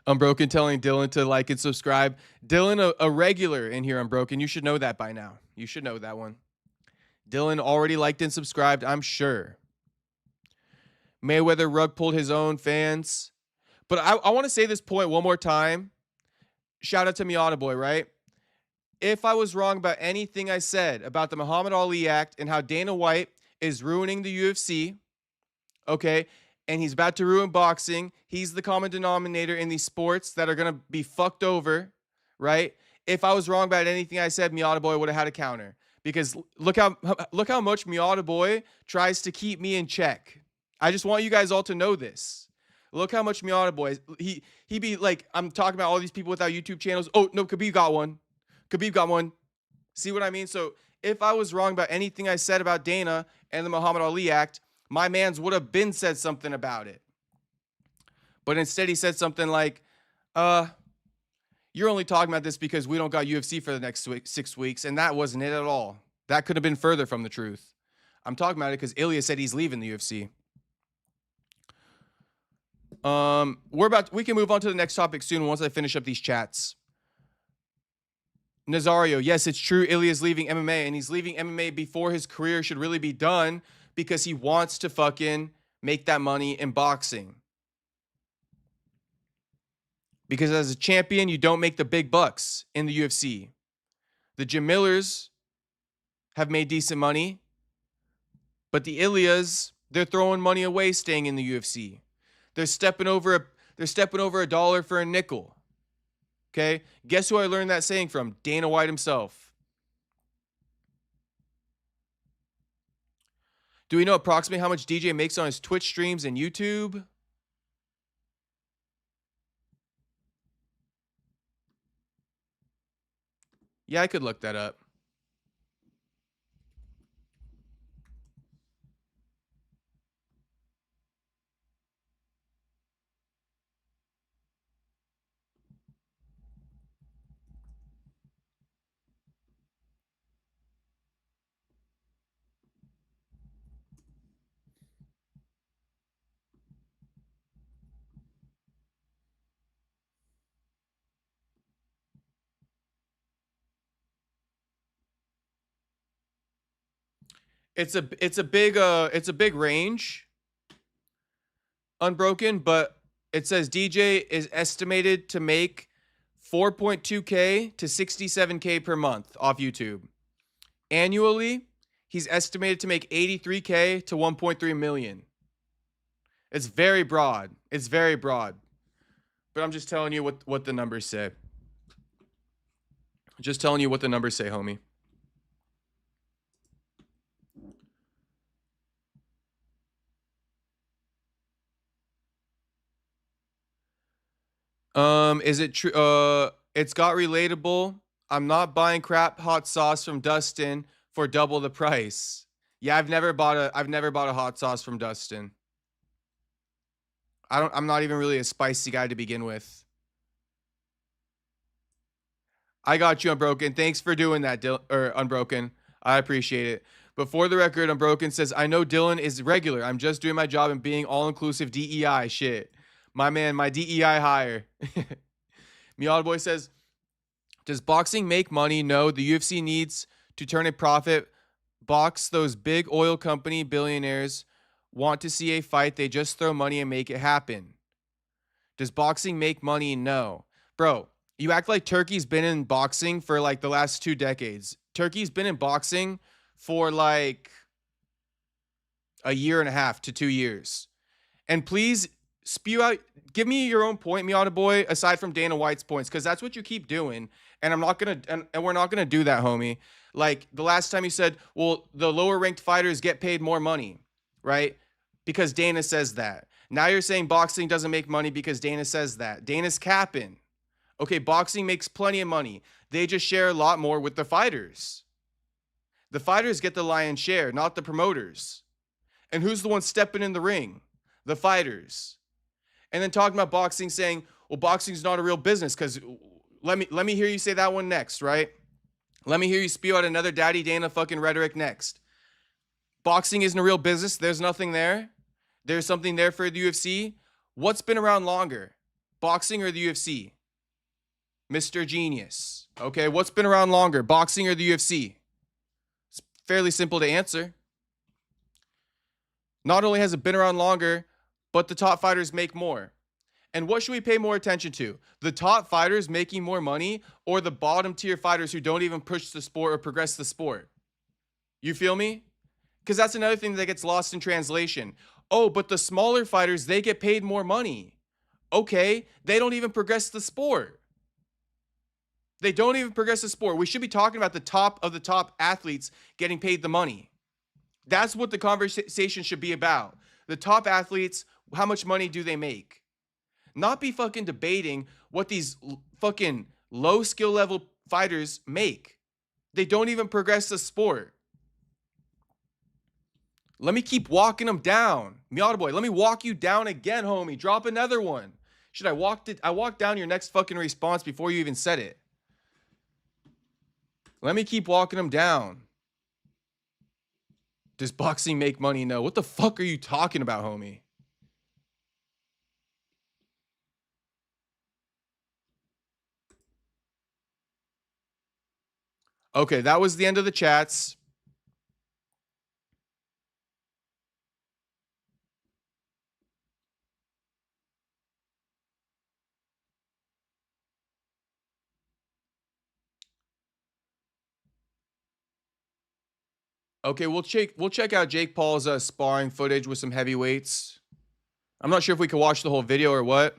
Unbroken telling Dylan to like and subscribe. Dylan, a regular in here, Unbroken. You should know that by now. You should know that one. Dylan already liked and subscribed, I'm sure. Mayweather rug pulled his own fans. But I want to say this point one more time. Shout out to Miata Boy, right? If I was wrong about anything I said about the Muhammad Ali Act and how Dana White is ruining the UFC, okay, and he's about to ruin boxing, he's the common denominator in these sports that are going to be fucked over, right? If I was wrong about anything I said, Miata Boy would have had a counter. Because look how much Miata Boy tries to keep me in check. I just want you guys all to know this. Look how much Miata Boy, he be like, I'm talking about all these people without YouTube channels. Oh, no, Khabib got one. Khabib got one. See what I mean? So if I was wrong about anything I said about Dana and the Muhammad Ali Act, my mans would have been said something about it. But instead he said something like, you're only talking about this because we don't got UFC for the next 6 weeks. And that wasn't it at all. That could have been further from the truth. I'm talking about it because Ilia said he's leaving the UFC. We can move on to the next topic soon once I finish up these chats. Nazario, yes, it's true. Ilia's leaving MMA, and he's leaving MMA before his career should really be done because he wants to fucking make that money in boxing. Because as a champion, you don't make the big bucks in the UFC. The Jim Millers have made decent money, but the Ilias, they're throwing money away staying in the UFC. They're stepping over a dollar for a nickel. Okay? Guess who I learned that saying from? Dana White himself. Do we know approximately how much DJ makes on his Twitch streams and YouTube? Yeah, I could look that up. It's a big range, Unbroken, but it says DJ is estimated to make 4.2K to 67K per month off YouTube. Annually, he's estimated to make 83K to 1.3 million. It's very broad. It's very broad. But I'm just telling you what the numbers say. Just telling you what the numbers say, homie. Is it true? It's got relatable. I'm not buying crap hot sauce from Dustin for double the price. Yeah, I've never bought a hot sauce from Dustin. I'm not even really a spicy guy to begin with. I got you, Unbroken. Thanks for doing that, Unbroken. I appreciate it. But for the record, Unbroken says, I know Dylan is regular. I'm just doing my job and being all-inclusive DEI shit. My man, my DEI hire. Miata Boy says, does boxing make money? No, the UFC needs to turn a profit. Box, those big oil company billionaires want to see a fight. They just throw money and make it happen. Does boxing make money? No. Bro, you act like Turkey's been in boxing for like the last 2 decades. Turkey's been in boxing for like a year and a half to 2 years. And please spew out, give me your own point, Miata Boy, aside from Dana White's points, because that's what you keep doing. And I'm not gonna, and we're not gonna do that, homie. Like the last time you said, well, the lower ranked fighters get paid more money, right? Because Dana says that. Now you're saying boxing doesn't make money because Dana says that. Dana's capping. Okay, boxing makes plenty of money. They just share a lot more with the fighters. The fighters get the lion's share, not the promoters. And who's the one stepping in the ring? The fighters. And then talking about boxing, saying, well, boxing's not a real business, because let me hear you say that one next, right? Let me hear you spew out another Daddy Dana fucking rhetoric next. Boxing isn't a real business. There's nothing there. There's something there for the UFC. What's been around longer? Boxing or the UFC? Mr. Genius. Okay, what's been around longer? Boxing or the UFC? It's fairly simple to answer. Not only has it been around longer, but the top fighters make more. And what should we pay more attention to? The top fighters making more money, or the bottom tier fighters who don't even push the sport or progress the sport? You feel me? Because that's another thing that gets lost in translation. Oh, but the smaller fighters, they get paid more money. Okay, they don't even progress the sport. They don't even progress the sport. We should be talking about the top of the top athletes getting paid the money. That's what the conversation should be about. The top athletes, how much money do they make? Not be fucking debating what these fucking low skill level fighters make. They don't even progress the sport. Let me keep walking them down. Miata Boy, let me walk you down again, homie. Drop another one. Should I walked down your next fucking response before you even said it. Let me keep walking them down. Does boxing make money? No. What the fuck are you talking about, homie? Okay, that was the end of the chats. Okay, we'll check out Jake Paul's sparring footage with some heavyweights. I'm not sure if we can watch the whole video or what.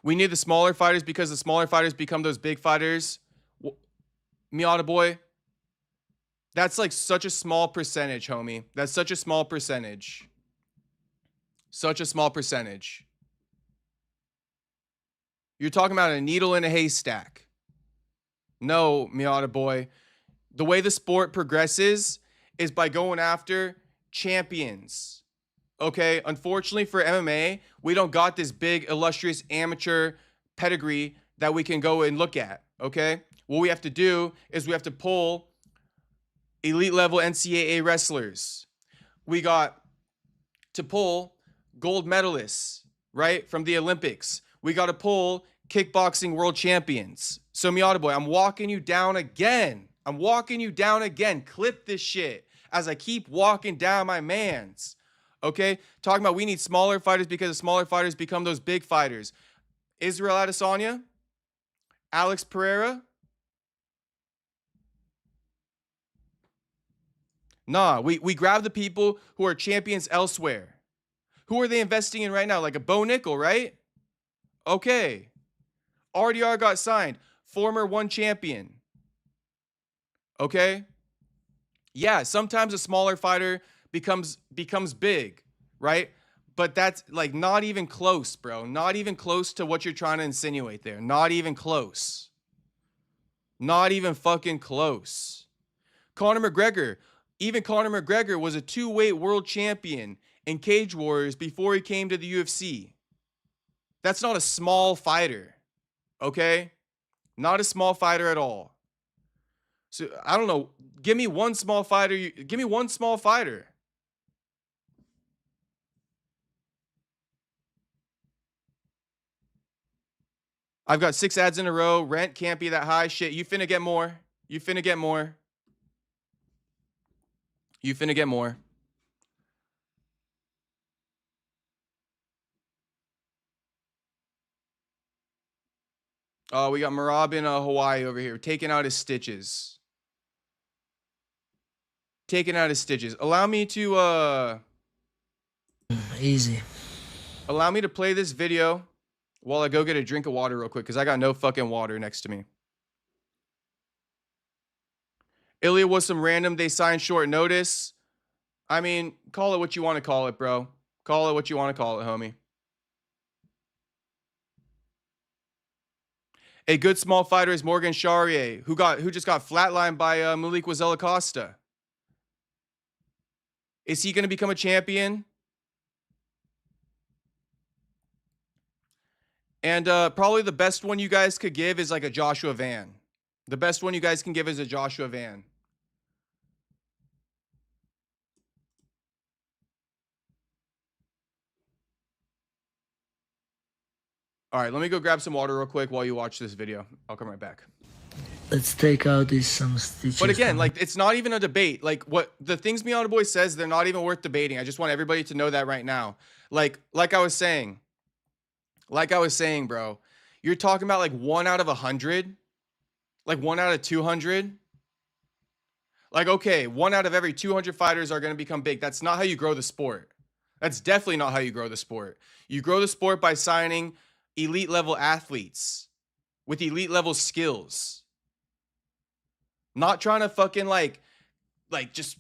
We need the smaller fighters because the smaller fighters become those big fighters. Miata boy, that's like such a small percentage, homie. That's such a small percentage. Such a small percentage. You're talking about a needle in a haystack. No, Miata boy. The way the sport progresses is by going after champions. Okay? Unfortunately for MMA, we don't got this big, illustrious amateur pedigree that we can go and look at. Okay? What we have to do is we have to pull elite level NCAA wrestlers. We got to pull gold medalists, right? From the Olympics. We got to pull kickboxing world champions. So Miata boy, I'm walking you down again. I'm walking you down again. Clip this shit as I keep walking down my mans. Okay? Talking about we need smaller fighters because the smaller fighters become those big fighters. Israel Adesanya, Alex Pereira. Nah, we grab the people who are champions elsewhere. Who are they investing in right now? Like a Bo Nickel, right? Okay. RDR got signed. Former one champion. Okay? Yeah, sometimes a smaller fighter becomes big, right? But that's like not even close, bro. Not even close to what you're trying to insinuate there. Not even close. Not even fucking close. Conor McGregor. Even Conor McGregor was a two-weight world champion in Cage Warriors before he came to the UFC. That's not a small fighter, okay? Not a small fighter at all. So, I don't know. Give me one small fighter. Give me one small fighter. I've got 6 ads in a row. Rent can't be that high. Shit, you finna get more. You finna get more. You finna get more. Oh, we got Marab in Hawaii over here, taking out his stitches. Taking out his stitches. Allow me to Easy. allow me to play this video while I go get a drink of water real quick, because I got no fucking water next to me. Ilia was some random, they signed short notice. I mean, call it what you want to call it, bro. Call it what you want to call it, homie. A good small fighter is Morgan Charrier, who just got flatlined by Malik Wazella Costa. Is he going to become a champion? And probably the best one you guys could give is like a Joshua Van. The best one you guys can give is a Joshua Van. All right, let me go grab some water real quick while you watch this video. I'll come right back. Let's take out these some stitches. But again, from like, it's not even a debate. Like, what the things Miata Boy says, they're not even worth debating. I just want everybody to know that right now. Like I was saying, bro, you're talking about like 1 out of 100, like 1 out of 200. Like, okay, 1 out of every 200 fighters are going to become big. That's not how you grow the sport. That's definitely not how you grow the sport. You grow the sport by signing elite level athletes with elite level skills. Not trying to fucking like just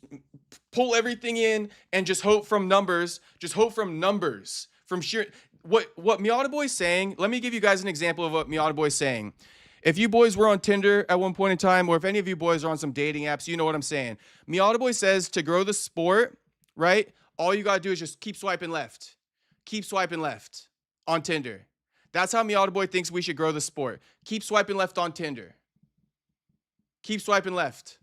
pull everything in and just hope from numbers. Just hope from numbers. From sheer what Miata Boy's saying. Let me give you guys an example of what Miata Boy's saying. If you boys were on Tinder at one point in time, or if any of you boys are on some dating apps, you know what I'm saying. Miata Boy says to grow the sport, right? All you gotta do is just keep swiping left. Keep swiping left on Tinder. That's how Miata Boy thinks we should grow the sport. Keep swiping left on Tinder. Keep swiping left.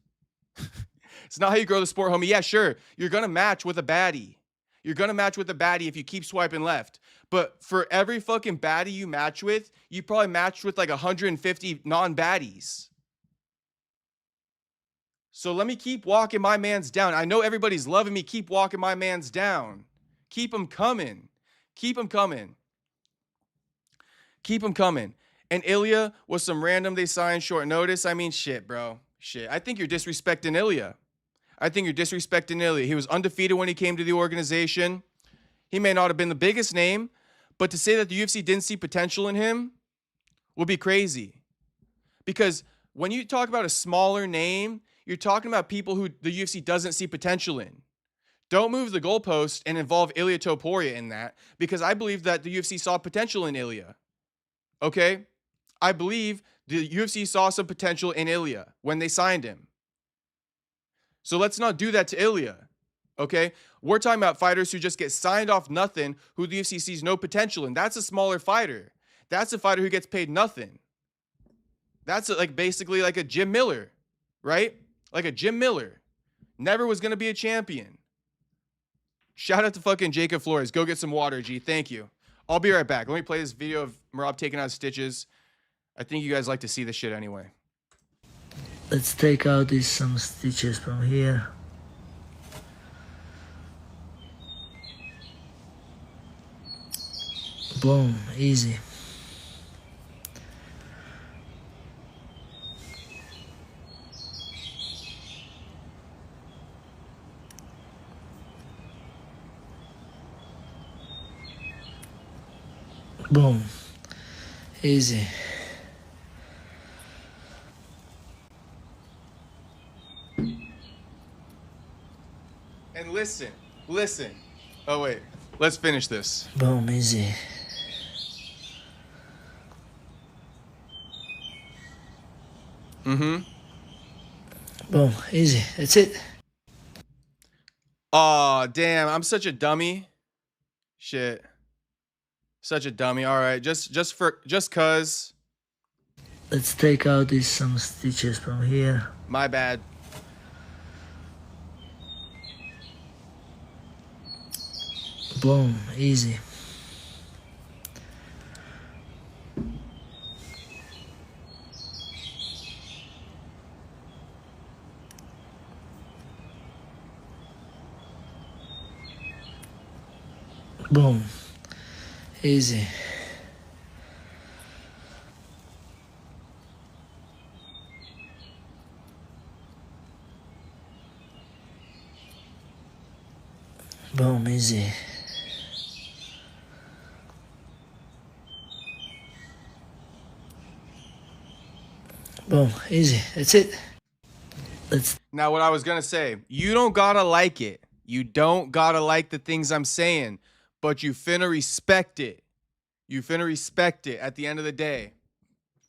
It's not how you grow the sport, homie. Yeah, sure. You're going to match with a baddie. You're going to match with a baddie if you keep swiping left. But for every fucking baddie you match with, you probably matched with like 150 non-baddies. So let me keep walking my mans down. I know everybody's loving me. Keep walking my mans down. Keep them coming. Keep them coming. Keep them coming. And Ilia was some random they signed short notice. I mean, shit, bro. Shit. I think you're disrespecting Ilia. I think you're disrespecting Ilia. He was undefeated when he came to the organization. He may not have been the biggest name, but to say that the UFC didn't see potential in him would be crazy. Because when you talk about a smaller name, you're talking about people who the UFC doesn't see potential in. Don't move the goalpost and involve Ilia Topuria in that, because I believe that the UFC saw potential in Ilia. Okay? I believe the UFC saw some potential in Ilia when they signed him. So let's not do that to Ilia. Okay? We're talking about fighters who just get signed off nothing, who the UFC sees no potential in. That's a smaller fighter. That's a fighter who gets paid nothing. That's like basically like a Jim Miller, right? Like a Jim Miller. Never was going to be a champion. Shout out to fucking Jacob Flores. Go get some water, G. Thank you. I'll be right back. Let me play this video of Merab taking out stitches. I think you guys like to see this shit anyway. Let's take out some stitches from here. Boom, easy. Boom, easy. And listen. Oh, wait. Let's finish this. Boom, easy. Mm-hmm. Boom, easy. That's it. Aw, damn. I'm such a dummy. Shit. Such a dummy. All right. Just cuz. Let's take out some stitches from here. My bad. Boom, easy. Boom, easy. Boom, easy. Boom, easy. That's it. Let's Now, what I was going to say, you don't gotta like it. You don't gotta like the things I'm saying, but you finna respect it. You finna respect it at the end of the day.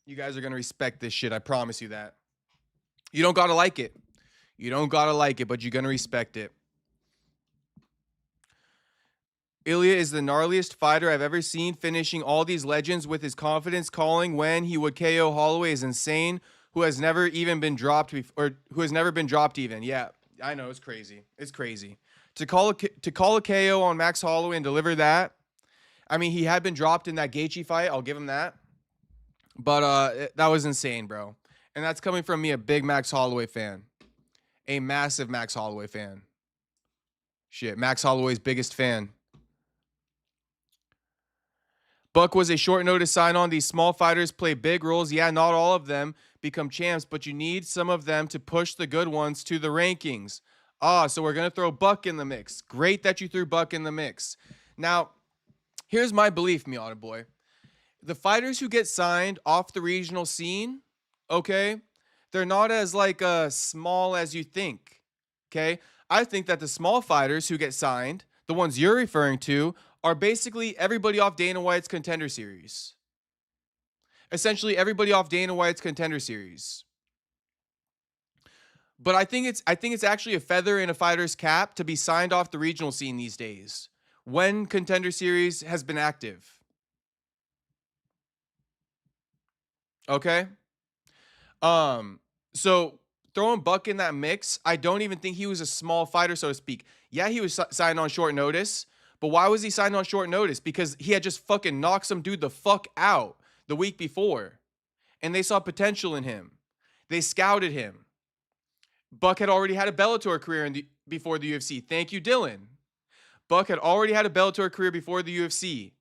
You guys are gonna respect this shit. I promise you that. You don't gotta like it. You don't gotta like it, but you're gonna respect it. Ilia is the gnarliest fighter I've ever seen, finishing all these legends with his confidence. Calling when he would KO Holloway is insane. Who has never even been dropped or who has never been dropped even. Yeah, I know, it's crazy. It's crazy. To call a KO on Max Holloway and deliver that. I mean, he had been dropped in that Gaethje fight. I'll give him that. But that was insane, bro. And that's coming from me, a big Max Holloway fan. A massive Max Holloway fan. Shit, Max Holloway's biggest fan. Buck was a short notice sign on. These small fighters play big roles. Yeah, not all of them become champs, but you need some of them to push the good ones to the rankings. So we're going to throw Buck in the mix. Great that you threw Buck in the mix. Now, here's my belief, Miata boy. The fighters who get signed off the regional scene, okay, they're not as small as you think, okay? I think that the small fighters who get signed, the ones you're referring to, are basically everybody off Dana White's Contender Series. Essentially, everybody off Dana White's Contender Series. But I think it's actually a feather in a fighter's cap to be signed off the regional scene these days, when Contender Series has been active. So throwing Buck in that mix, I don't even think he was a small fighter, so to speak. Yeah, he was signed on short notice, but why was he signed on short notice? Because he had just fucking knocked some dude the fuck out the week before, and they saw potential in him. They scouted him. Buck had already had a Bellator career before the UFC. Thank you, Dylan. Buck had already had a Bellator career before the UFC.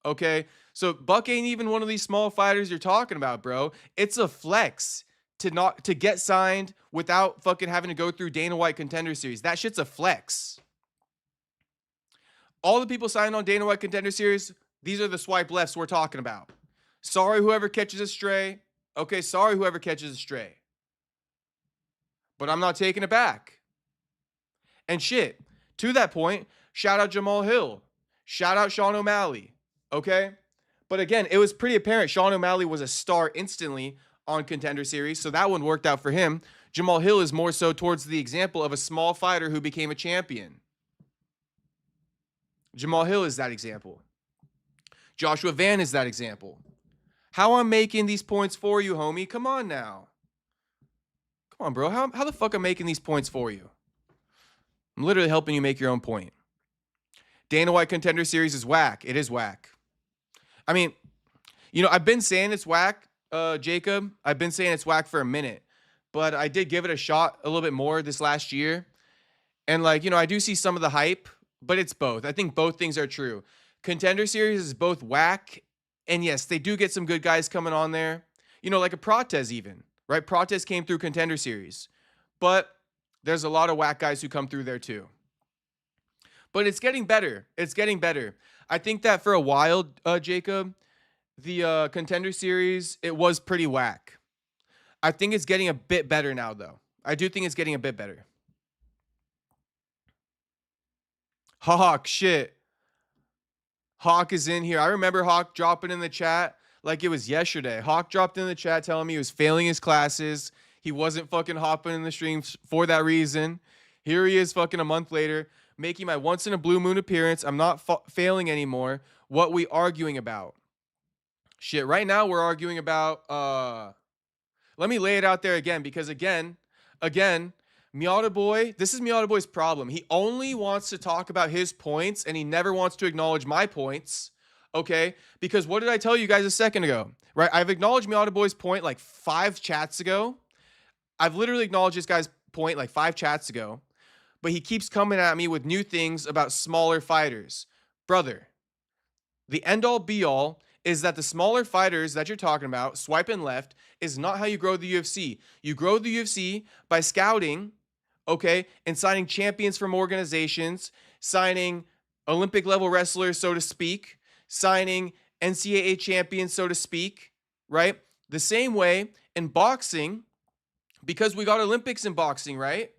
Okay? So Buck ain't even one of these small fighters you're talking about, bro. It's a flex to get signed without fucking having to go through Dana White Contender Series. That shit's a flex. All the people signed on Dana White Contender Series, these are the swipe lefts we're talking about. Sorry, whoever catches a stray. Okay, sorry, whoever catches a stray. But I'm not taking it back. And shit, to that point, shout out Jamal Hill. Shout out Sean O'Malley. Okay? But again, it was pretty apparent Sean O'Malley was a star instantly on Contender Series, so that one worked out for him. Jamal Hill is more so towards the example of a small fighter who became a champion. Jamal Hill is that example. Joshua Van is that example. How I'm making these points for you, homie? Come on now. Come on, bro. How the fuck I'm making these points for you? I'm literally helping you make your own point. Dana White Contender Series is whack. It is whack. I mean, I've been saying it's whack, Jacob. I've been saying it's whack for a minute. But I did give it a shot a little bit more this last year. And I do see some of the hype, but it's both. I think both things are true. Contender Series is both whack, and yes, they do get some good guys coming on there. Like a Protez even. Right? Protez came through Contender Series. But there's a lot of whack guys who come through there too. But it's getting better. It's getting better. I think that for a while, Jacob, the Contender Series, it was pretty whack. I think it's getting a bit better now, though. I do think it's getting a bit better. Hawk, shit. Hawk is in here. I remember Hawk dropping in the chat like it was yesterday. Hawk dropped in the chat telling me he was failing his classes. He wasn't fucking hopping in the streams for that reason. Here he is fucking a month later, making my once in a blue moon appearance. I'm not failing anymore. What we arguing about? Shit, right now we're arguing about, let me lay it out there again, because again, Miata Boy, this is Miata Boy's problem. He only wants to talk about his points and he never wants to acknowledge my points. Okay, because what did I tell you guys a second ago? Right, I've acknowledged Miata Boy's point like 5 chats ago. I've literally acknowledged this guy's point like 5 chats ago, but he keeps coming at me with new things about smaller fighters. Brother, the end-all be-all is that the smaller fighters that you're talking about, swiping left, is not how you grow the UFC. You grow the UFC by scouting, okay, and signing champions from organizations, signing Olympic-level wrestlers, so to speak, signing NCAA champions, so to speak, right? The same way in boxing, because we got Olympics in boxing, right?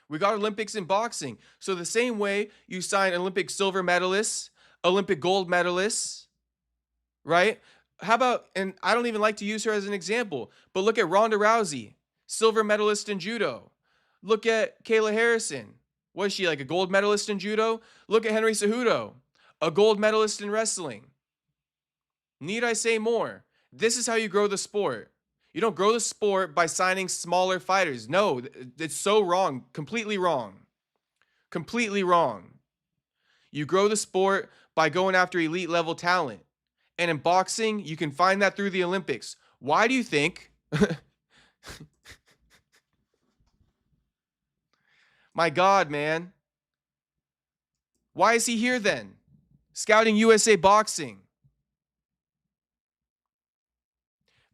We got Olympics in boxing. So the same way you sign Olympic silver medalists, Olympic gold medalists, right? How about, and I don't even like to use her as an example, but look at Ronda Rousey, silver medalist in judo. Look at Kayla Harrison. Was she like a gold medalist in judo? Look at Henry Cejudo, a gold medalist in wrestling. Need I say more? This is how you grow the sport. You don't grow the sport by signing smaller fighters. No, it's so wrong. Completely wrong. Completely wrong. You grow the sport by going after elite level talent. And in boxing, you can find that through the Olympics. Why do you think? My God, man. Why is he here then? Scouting USA Boxing.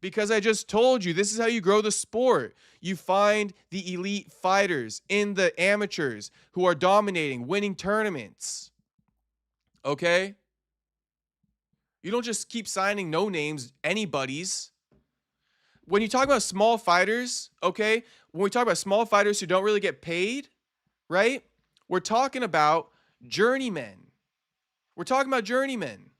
Because I just told you, this is how you grow the sport. You find the elite fighters in the amateurs who are dominating, winning tournaments. Okay? You don't just keep signing no names, anybody's. When you talk about small fighters, okay? When we talk about small fighters who don't really get paid, right? We're talking about journeymen. We're talking about journeymen.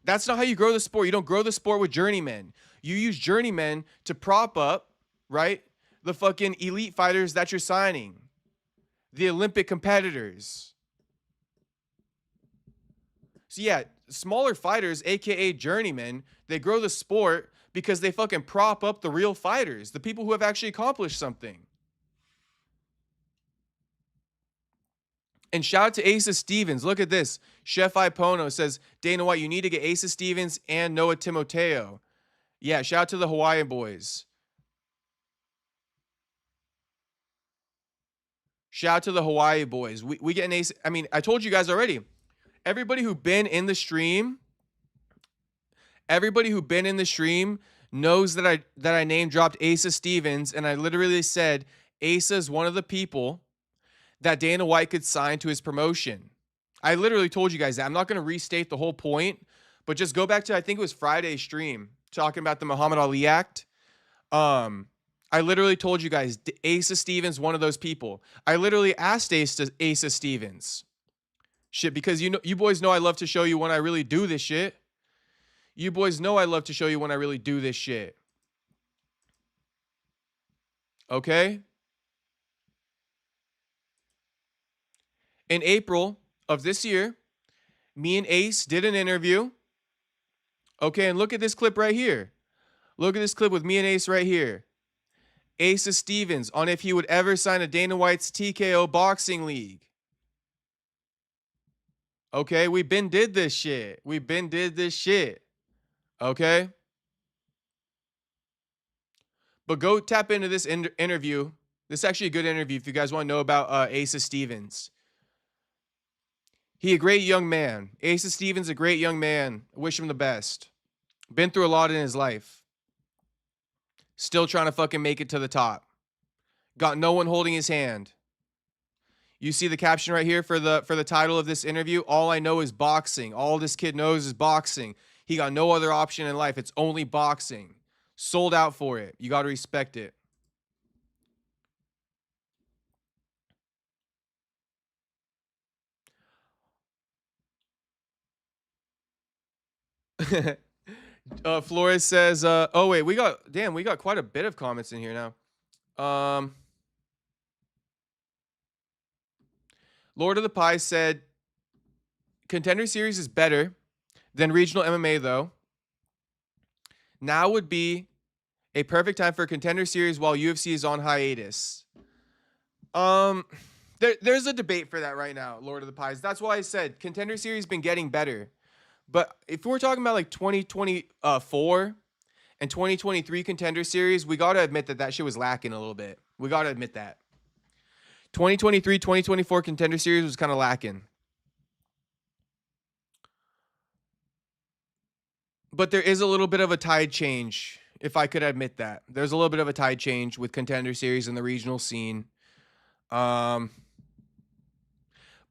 That's not how you grow the sport. You don't grow the sport with journeymen. You use journeymen to prop up, right, the fucking elite fighters that you're signing. The Olympic competitors. So yeah, smaller fighters, aka journeymen, they grow the sport because they fucking prop up the real fighters, the people who have actually accomplished something. And shout out to Asa Stevens. Look at this. Chef Ipono says, Dana White, you need to get Asa Stevens and Noah Timoteo. Yeah, shout out to the Hawaiian boys. Shout out to the Hawaii boys. We get an Asa. I mean, I told you guys already. Everybody who's been in the stream, knows that I name dropped Asa Stevens, and I literally said Asa is one of the people that Dana White could sign to his promotion. I literally told you guys that. I'm not going to restate the whole point, but just go back to, I think it was Friday's stream, talking about the Muhammad Ali Act. I literally told you guys, Asa Stevens, one of those people. I literally asked Asa Stevens. Shit, because you boys know I love to show you when I really do this shit. You boys know I love to show you when I really do this shit. Okay? In April of this year, me and Ace did an interview. Okay, and look at this clip right here. Look at this clip with me and Ace right here. Asa Stevens on if he would ever sign a Dana White's TKO boxing league. Okay, we been did this shit. Okay? But go tap into this interview. This is actually a good interview if you guys want to know about Asa Stevens. He a great young man. Asa Stevens a great young man. I wish him the best. Been through a lot in his life. Still trying to fucking make it to the top. Got no one holding his hand. You see the caption right here for the title of this interview? All I know is boxing. All this kid knows is boxing. He got no other option in life. It's only boxing. Sold out for it. You got to respect it. Flores says, oh wait, we got quite a bit of comments in here now. Lord of the Pie said, Contender Series is better than regional MMA though. Now would be a perfect time for a Contender Series while UFC is on hiatus. There's a debate for that right now, Lord of the Pies. That's why I said Contender Series been getting better. But if we're talking about like 2024 and 2023 Contender Series, we got to admit that shit was lacking a little bit. We got to admit that. 2023, 2024 Contender Series was kind of lacking. But there is a little bit of a tide change, if I could admit that. There's a little bit of a tide change with Contender Series in the regional scene. But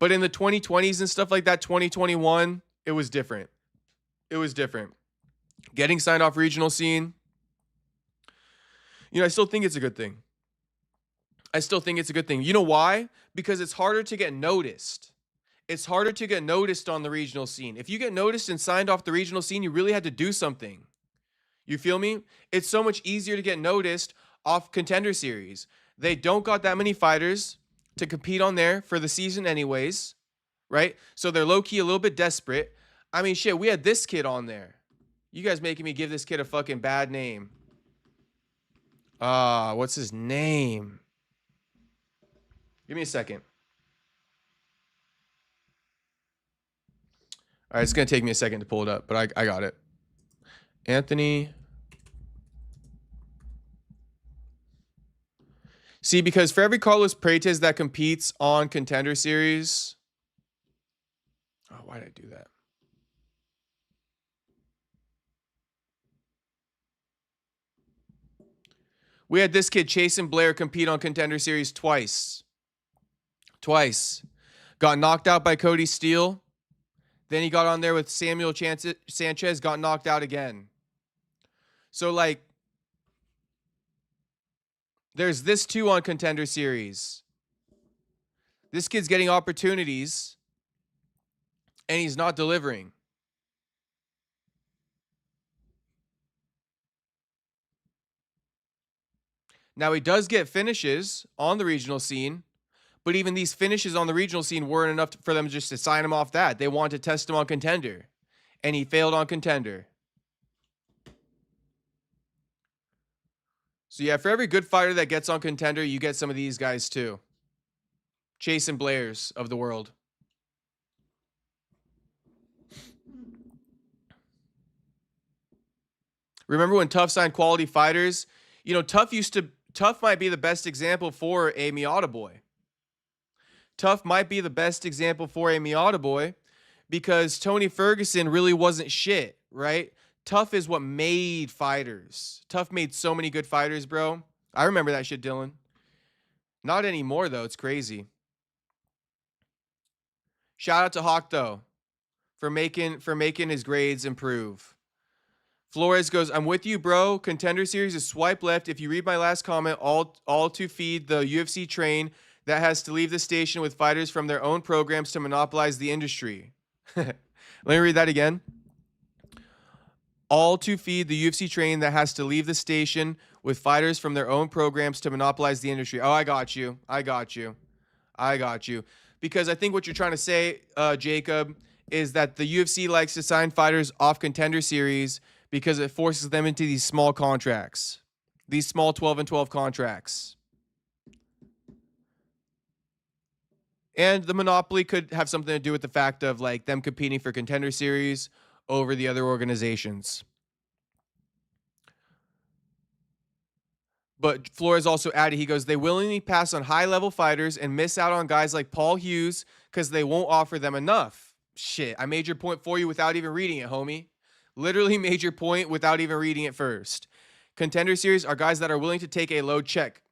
in the 2020s and stuff like that, 2021, it was different. Getting signed off regional scene, I still think it's a good thing. You know why? Because it's harder to get noticed. It's harder to get noticed on the regional scene. If you get noticed and signed off the regional scene, you really had to do something. You feel me? It's so much easier to get noticed off Contender Series. They don't got that many fighters to compete on there for the season anyways, right? So they're low-key a little bit desperate. I mean, shit, we had this kid on there. You guys making me give this kid a fucking bad name. What's his name? Give me a second. All right, it's going to take me a second to pull it up, but I got it. Anthony. See, because for every Carlos Prates that competes on Contender Series... Oh, why did I do that? We had this kid, Chasen Blair, compete on Contender Series twice. Got knocked out by Cody Steele. Then he got on there with Samuel Sanchez, got knocked out again. So, like, there's this too on Contender Series. This kid's getting opportunities, and he's not delivering. Now, he does get finishes on the regional scene, but even these finishes on the regional scene weren't enough for them just to sign him off that. They wanted to test him on Contender, and he failed on Contender. So yeah, for every good fighter that gets on Contender, you get some of these guys too. Chase and Blairs of the world. Remember when Tough signed quality fighters? You know, Tough might be the best example for a Miata boy. Tough might be the best example for a Miata boy because Tony Ferguson really wasn't shit, right? Tough is what made fighters. Tough made so many good fighters, bro. I remember that shit, Dylan. Not anymore, though. It's crazy. Shout out to Hawk, though, for making his grades improve. Flores goes, I'm with you, bro. Contender Series is swipe left. If you read my last comment, all to feed the UFC train that has to leave the station with fighters from their own programs to monopolize the industry. Let me read that again. All to feed the UFC train that has to leave the station with fighters from their own programs to monopolize the industry. Oh, I got you. Because I think what you're trying to say, Jacob, is that the UFC likes to sign fighters off Contender Series because it forces them into these small contracts, these small 12 and 12 contracts. And the monopoly could have something to do with the fact of like them competing for Contender Series over the other organizations. But Flores also added, he goes, they willingly pass on high-level fighters and miss out on guys like Paul Hughes because they won't offer them enough. Shit, I made your point for you without even reading it, homie. Literally made your point without even reading it first. Contender Series are guys that are willing to take a low check.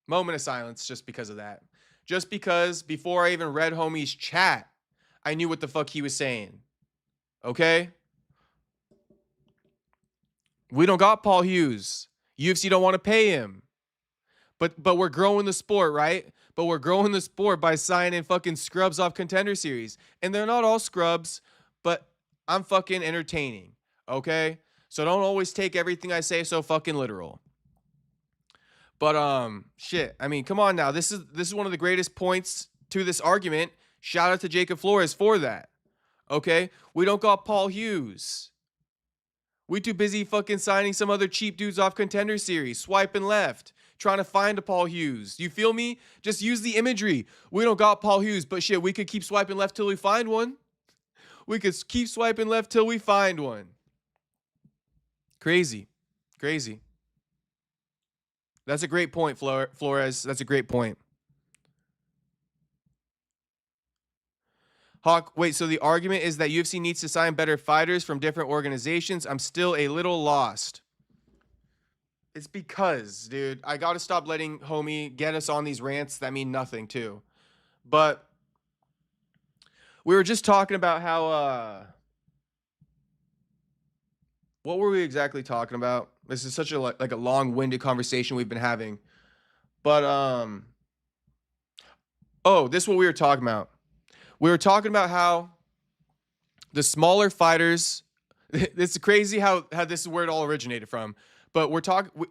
Moment of silence just because of that. Just because before I even read homie's chat, I knew what the fuck he was saying. Okay? We don't got Paul Hughes. UFC don't want to pay him. But we're growing the sport, right? But we're growing the sport by signing fucking scrubs off Contender Series. And they're not all scrubs, but I'm fucking entertaining. Okay? So don't always take everything I say so fucking literal. But shit. I mean, come on now. This is one of the greatest points to this argument. Shout out to Jacob Flores for that. Okay? We don't got Paul Hughes. We too busy fucking signing some other cheap dudes off Contender Series, swiping left, trying to find a Paul Hughes. You feel me? Just use the imagery. We don't got Paul Hughes, but shit, we could keep swiping left till we find one. We could keep swiping left till we find one. Crazy. Crazy. That's a great point, Flores. That's a great point. Hawk, wait, so the argument is that UFC needs to sign better fighters from different organizations? I'm still a little lost. It's because, dude, I got to stop letting homie get us on these rants that mean nothing, too. But we were just talking about how, what were we exactly talking about? This is such a, like a long-winded conversation we've been having. But, oh, this is what we were talking about. We were talking about how the smaller fighters, it's crazy how this is where it all originated from. But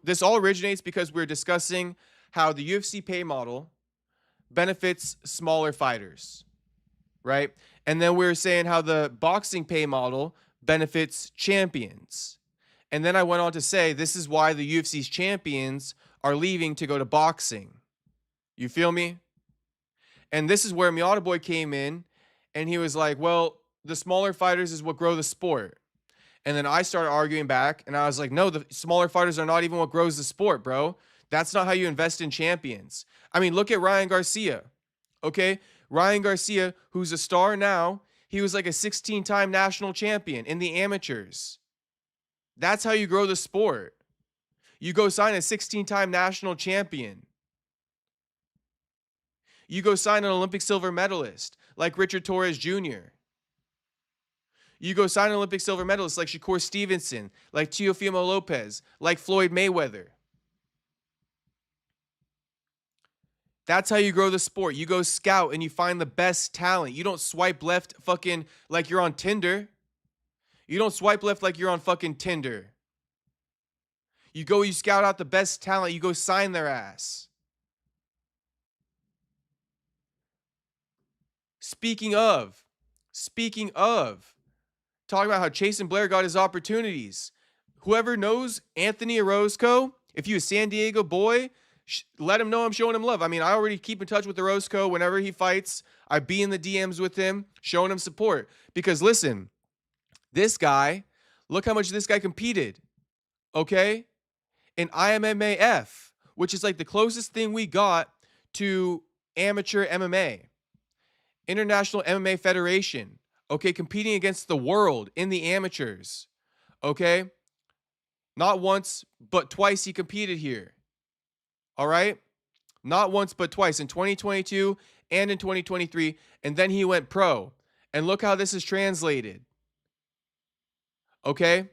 this all originates because we're discussing how the UFC pay model benefits smaller fighters, right? And then we're saying how the boxing pay model benefits champions. And then I went on to say this is why the UFC's champions are leaving to go to boxing. You feel me? And this is where Miata Boy came in, and he was like, well, the smaller fighters is what grow the sport. And then I started arguing back, and I was like, no, the smaller fighters are not even what grows the sport, bro. That's not how you invest in champions. I mean, look at Ryan Garcia, okay? Ryan Garcia, who's a star now, he was like a 16-time national champion in the amateurs. That's how you grow the sport. You go sign a 16-time national champion. You go sign an Olympic silver medalist like Richard Torres Jr. You go sign an Olympic silver medalist like Shakur Stevenson, like Teofimo Lopez, like Floyd Mayweather. That's how you grow the sport. You go scout and you find the best talent. You don't swipe left fucking like you're on Tinder. You don't swipe left like you're on fucking Tinder. You scout out the best talent. You go sign their ass. Speaking of, talking about how Chase and Blair got his opportunities. Whoever knows Anthony Orozco, if you're a San Diego boy, let him know I'm showing him love. I mean, I already keep in touch with Orozco whenever he fights. I be in the DMs with him, showing him support. Because listen, this guy, look how much this guy competed, okay? In IMMAF, which is like the closest thing we got to amateur MMA. International MMA Federation, okay? Competing against the world in the amateurs, okay? Not once, but twice he competed here. All right? Not once, but twice in 2022 and in 2023. And then he went pro. And look how this is translated. Okay?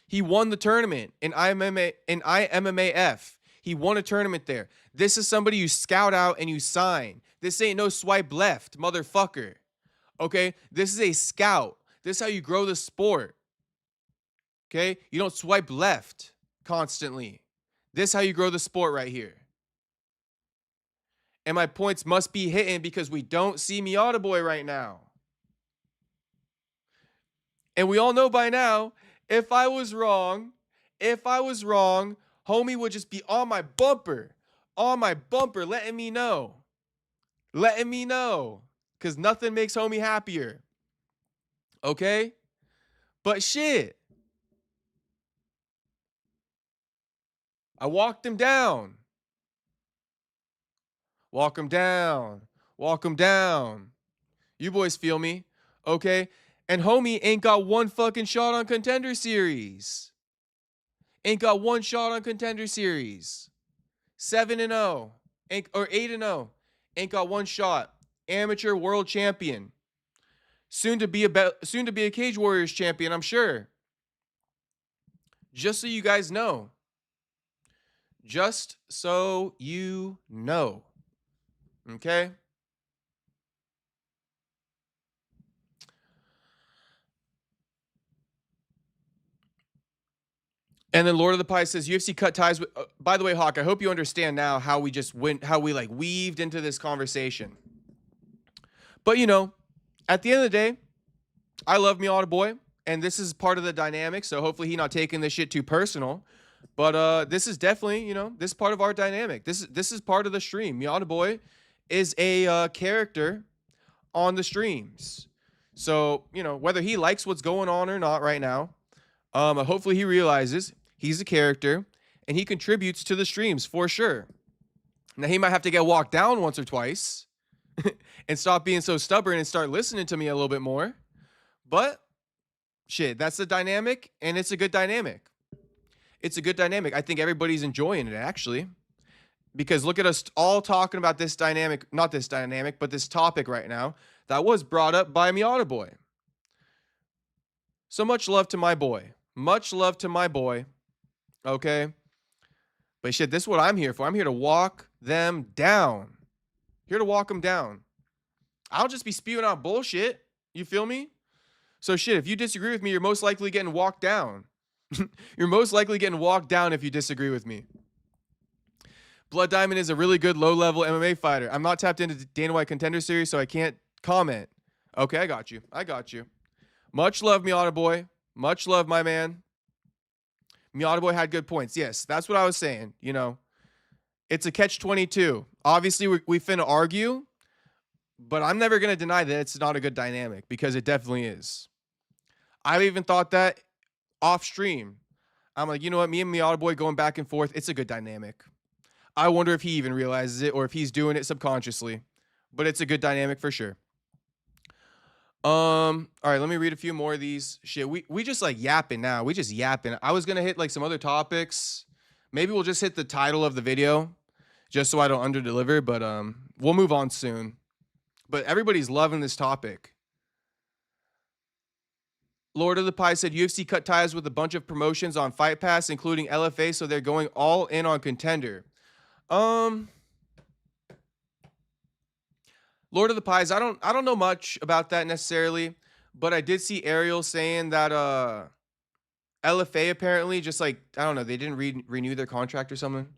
He won the tournament in IMMAF. He won a tournament there. This is somebody you scout out and you sign. This ain't no swipe left, motherfucker. Okay? This is a scout. This is how you grow the sport. Okay? You don't swipe left constantly. This is how you grow the sport right here. And my points must be hitting because we don't see Miata Boy right now. And we all know by now, if I was wrong, homie would just be on my bumper, letting me know. Because nothing makes homie happier. Okay? But shit. I walked him down. Walk him down. You boys feel me? Okay? And homie ain't got one fucking shot on Contender Series. 7-0. Or 8-0. Ain't got one shot. Amateur world champion. Soon to be a Cage Warriors champion, I'm sure. Just so you guys know. Just so you know. Okay? And then Lord of the Pie says UFC cut ties with by the way, Hawk, I hope you understand now how we like weaved into this conversation. But you know, at the end of the day, I love Miata Boy, and this is part of the dynamic, so hopefully he not taking this shit too personal. But this is definitely, you know, this is part of our dynamic. This is part of the stream. Miata Boy is a character on the streams. So, you know, whether he likes what's going on or not right now, hopefully he realizes he's a character and he contributes to the streams for sure. Now, he might have to get walked down once or twice and stop being so stubborn and start listening to me a little bit more. But shit, that's the dynamic, and it's a good dynamic. I think everybody's enjoying it, actually. Because look at us all talking about this dynamic, not this dynamic, but this topic right now that was brought up by Miata Boy. So much love to my boy. Okay? But shit, this is what I'm here for. I'm here to walk them down. I'll just be spewing out bullshit. You feel me? So shit, if you disagree with me, you're most likely getting walked down. You're most likely getting walked down if you disagree with me. Blood Diamond is a really good low-level MMA fighter. I'm not tapped into Dana White Contender Series, so I can't comment. Okay, I got you. Much love, Miata Boy. Much love, my man. Miata Boy had good points. Yes, that's what I was saying. You know, it's a catch-22. Obviously, we finna argue, but I'm never going to deny that it's not a good dynamic because it definitely is. I've even thought that off stream. I'm like, you know what? Me and Miata Boy going back and forth, it's a good dynamic. I wonder if he even realizes it or if he's doing it subconsciously. But it's a good dynamic for sure. All right, let me read a few more of these. Shit, we just like yapping now. We just yapping. I was gonna hit like some other topics. Maybe we'll just hit the title of the video just so I don't underdeliver, but we'll move on soon. But everybody's loving this topic. Lord of the Pie said UFC cut ties with a bunch of promotions on Fight Pass, including LFA, so they're going all in on Contender. Lord of the Pies, I don't know much about that necessarily, but I did see Ariel saying that LFA apparently just like, I don't know, they didn't renew their contract or something.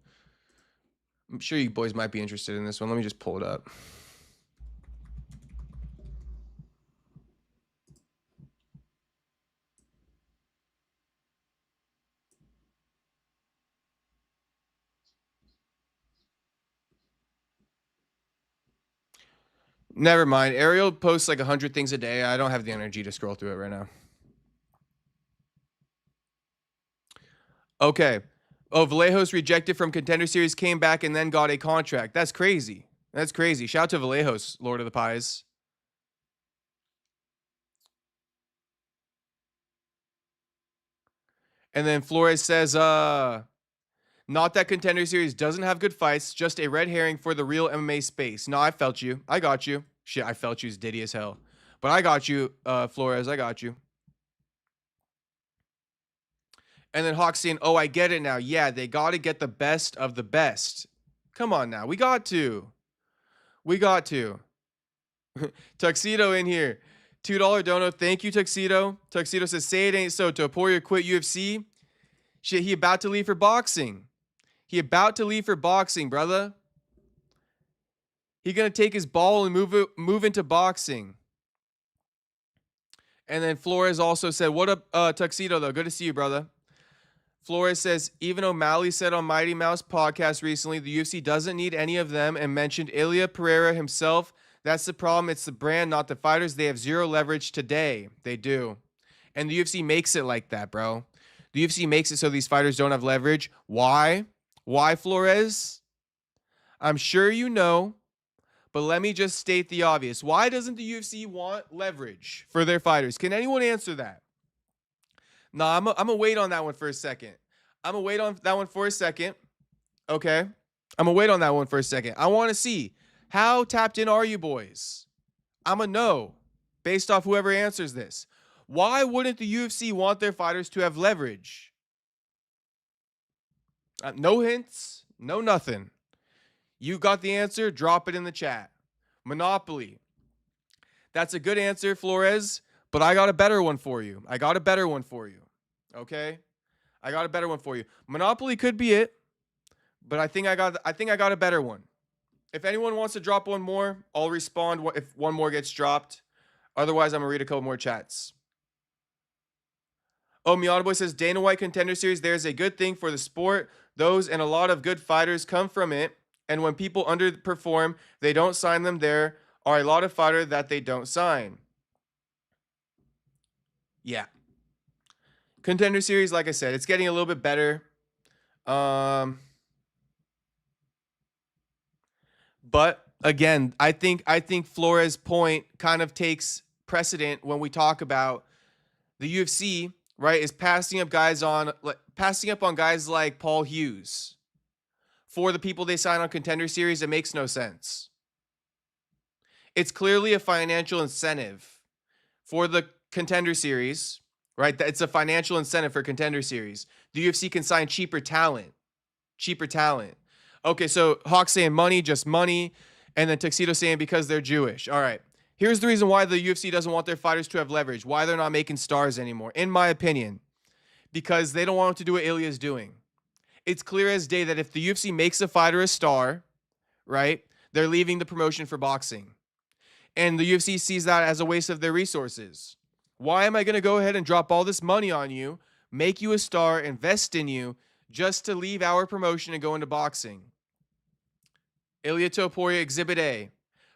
I'm sure you boys might be interested in this one. Let me just pull it up. Never mind. Ariel posts like 100 things a day. I don't have the energy to scroll through it right now. Okay. Oh, Vallejos rejected from Contender Series, came back, and then got a contract. That's crazy. That's crazy. Shout out to Vallejos, Lord of the Pies. And then Flores says, not that Contender Series doesn't have good fights, just a red herring for the real MMA space. No, I felt you. I got you. Shit, I felt you is diddy as hell. But I got you, Flores. I got you. And then Hawk saying, oh, I get it now. Yeah, they got to get the best of the best. Come on now. We got to. We got to. Tuxedo in here. $2 dono. Thank you, Tuxedo. Tuxedo says, say it ain't so. Topuria quit UFC. Shit, he about to leave for boxing. He about to leave for boxing, brother. He gonna take his ball and move into boxing. And then Flores also said, what up, Tuxedo, though? Good to see you, brother. Flores says, even O'Malley said on Mighty Mouse podcast recently, the UFC doesn't need any of them, and mentioned Ilia Pereira himself. That's the problem. It's the brand, not the fighters. They have zero leverage today. They do. And the UFC makes it like that, bro. The UFC makes it so these fighters don't have leverage. Why? Why, Flores? I'm sure you know, but let me just state the obvious. Why doesn't the UFC want leverage for their fighters? Can anyone answer that? No, I'm going to wait on that one for a second. I'm going to wait on that one for a second. Okay? I'm going to wait on that one for a second. I want to see, how tapped in are you boys? I'm going to know based off whoever answers this. Why wouldn't the UFC want their fighters to have leverage? No hints, no nothing. You got the answer, drop it in the chat. Monopoly. That's a good answer, Flores, but I got a better one for you. Okay? I got a better one for you. Monopoly could be it, but I think I got a better one. If anyone wants to drop one more, I'll respond if one more gets dropped. Otherwise, I'm going to read a couple more chats. Oh, Miata Boy says, Dana White Contender Series, there's a good thing for the sport. Those and a lot of good fighters come from it. And when people underperform, they don't sign them. There are a lot of fighters that they don't sign. Yeah. Contender Series, like I said, it's getting a little bit better. But again, I think Flores' point kind of takes precedent when we talk about the UFC, right? Is passing up on guys like Paul Hughes for the people they sign on Contender Series. It makes no sense. It's clearly a financial incentive for the Contender Series, right? It's a financial incentive for Contender Series. The UFC can sign cheaper talent. Okay, so Hawk saying money, just money. And then Tuxedo saying because they're Jewish. All right. Here's the reason why the UFC doesn't want their fighters to have leverage. Why they're not making stars anymore, in my opinion. Because they don't want to do what Ilia's doing. It's clear as day that if the UFC makes a fighter a star, right, they're leaving the promotion for boxing. And the UFC sees that as a waste of their resources. Why am I going to go ahead and drop all this money on you, make you a star, invest in you, just to leave our promotion and go into boxing? Ilia Topuria, Exhibit A.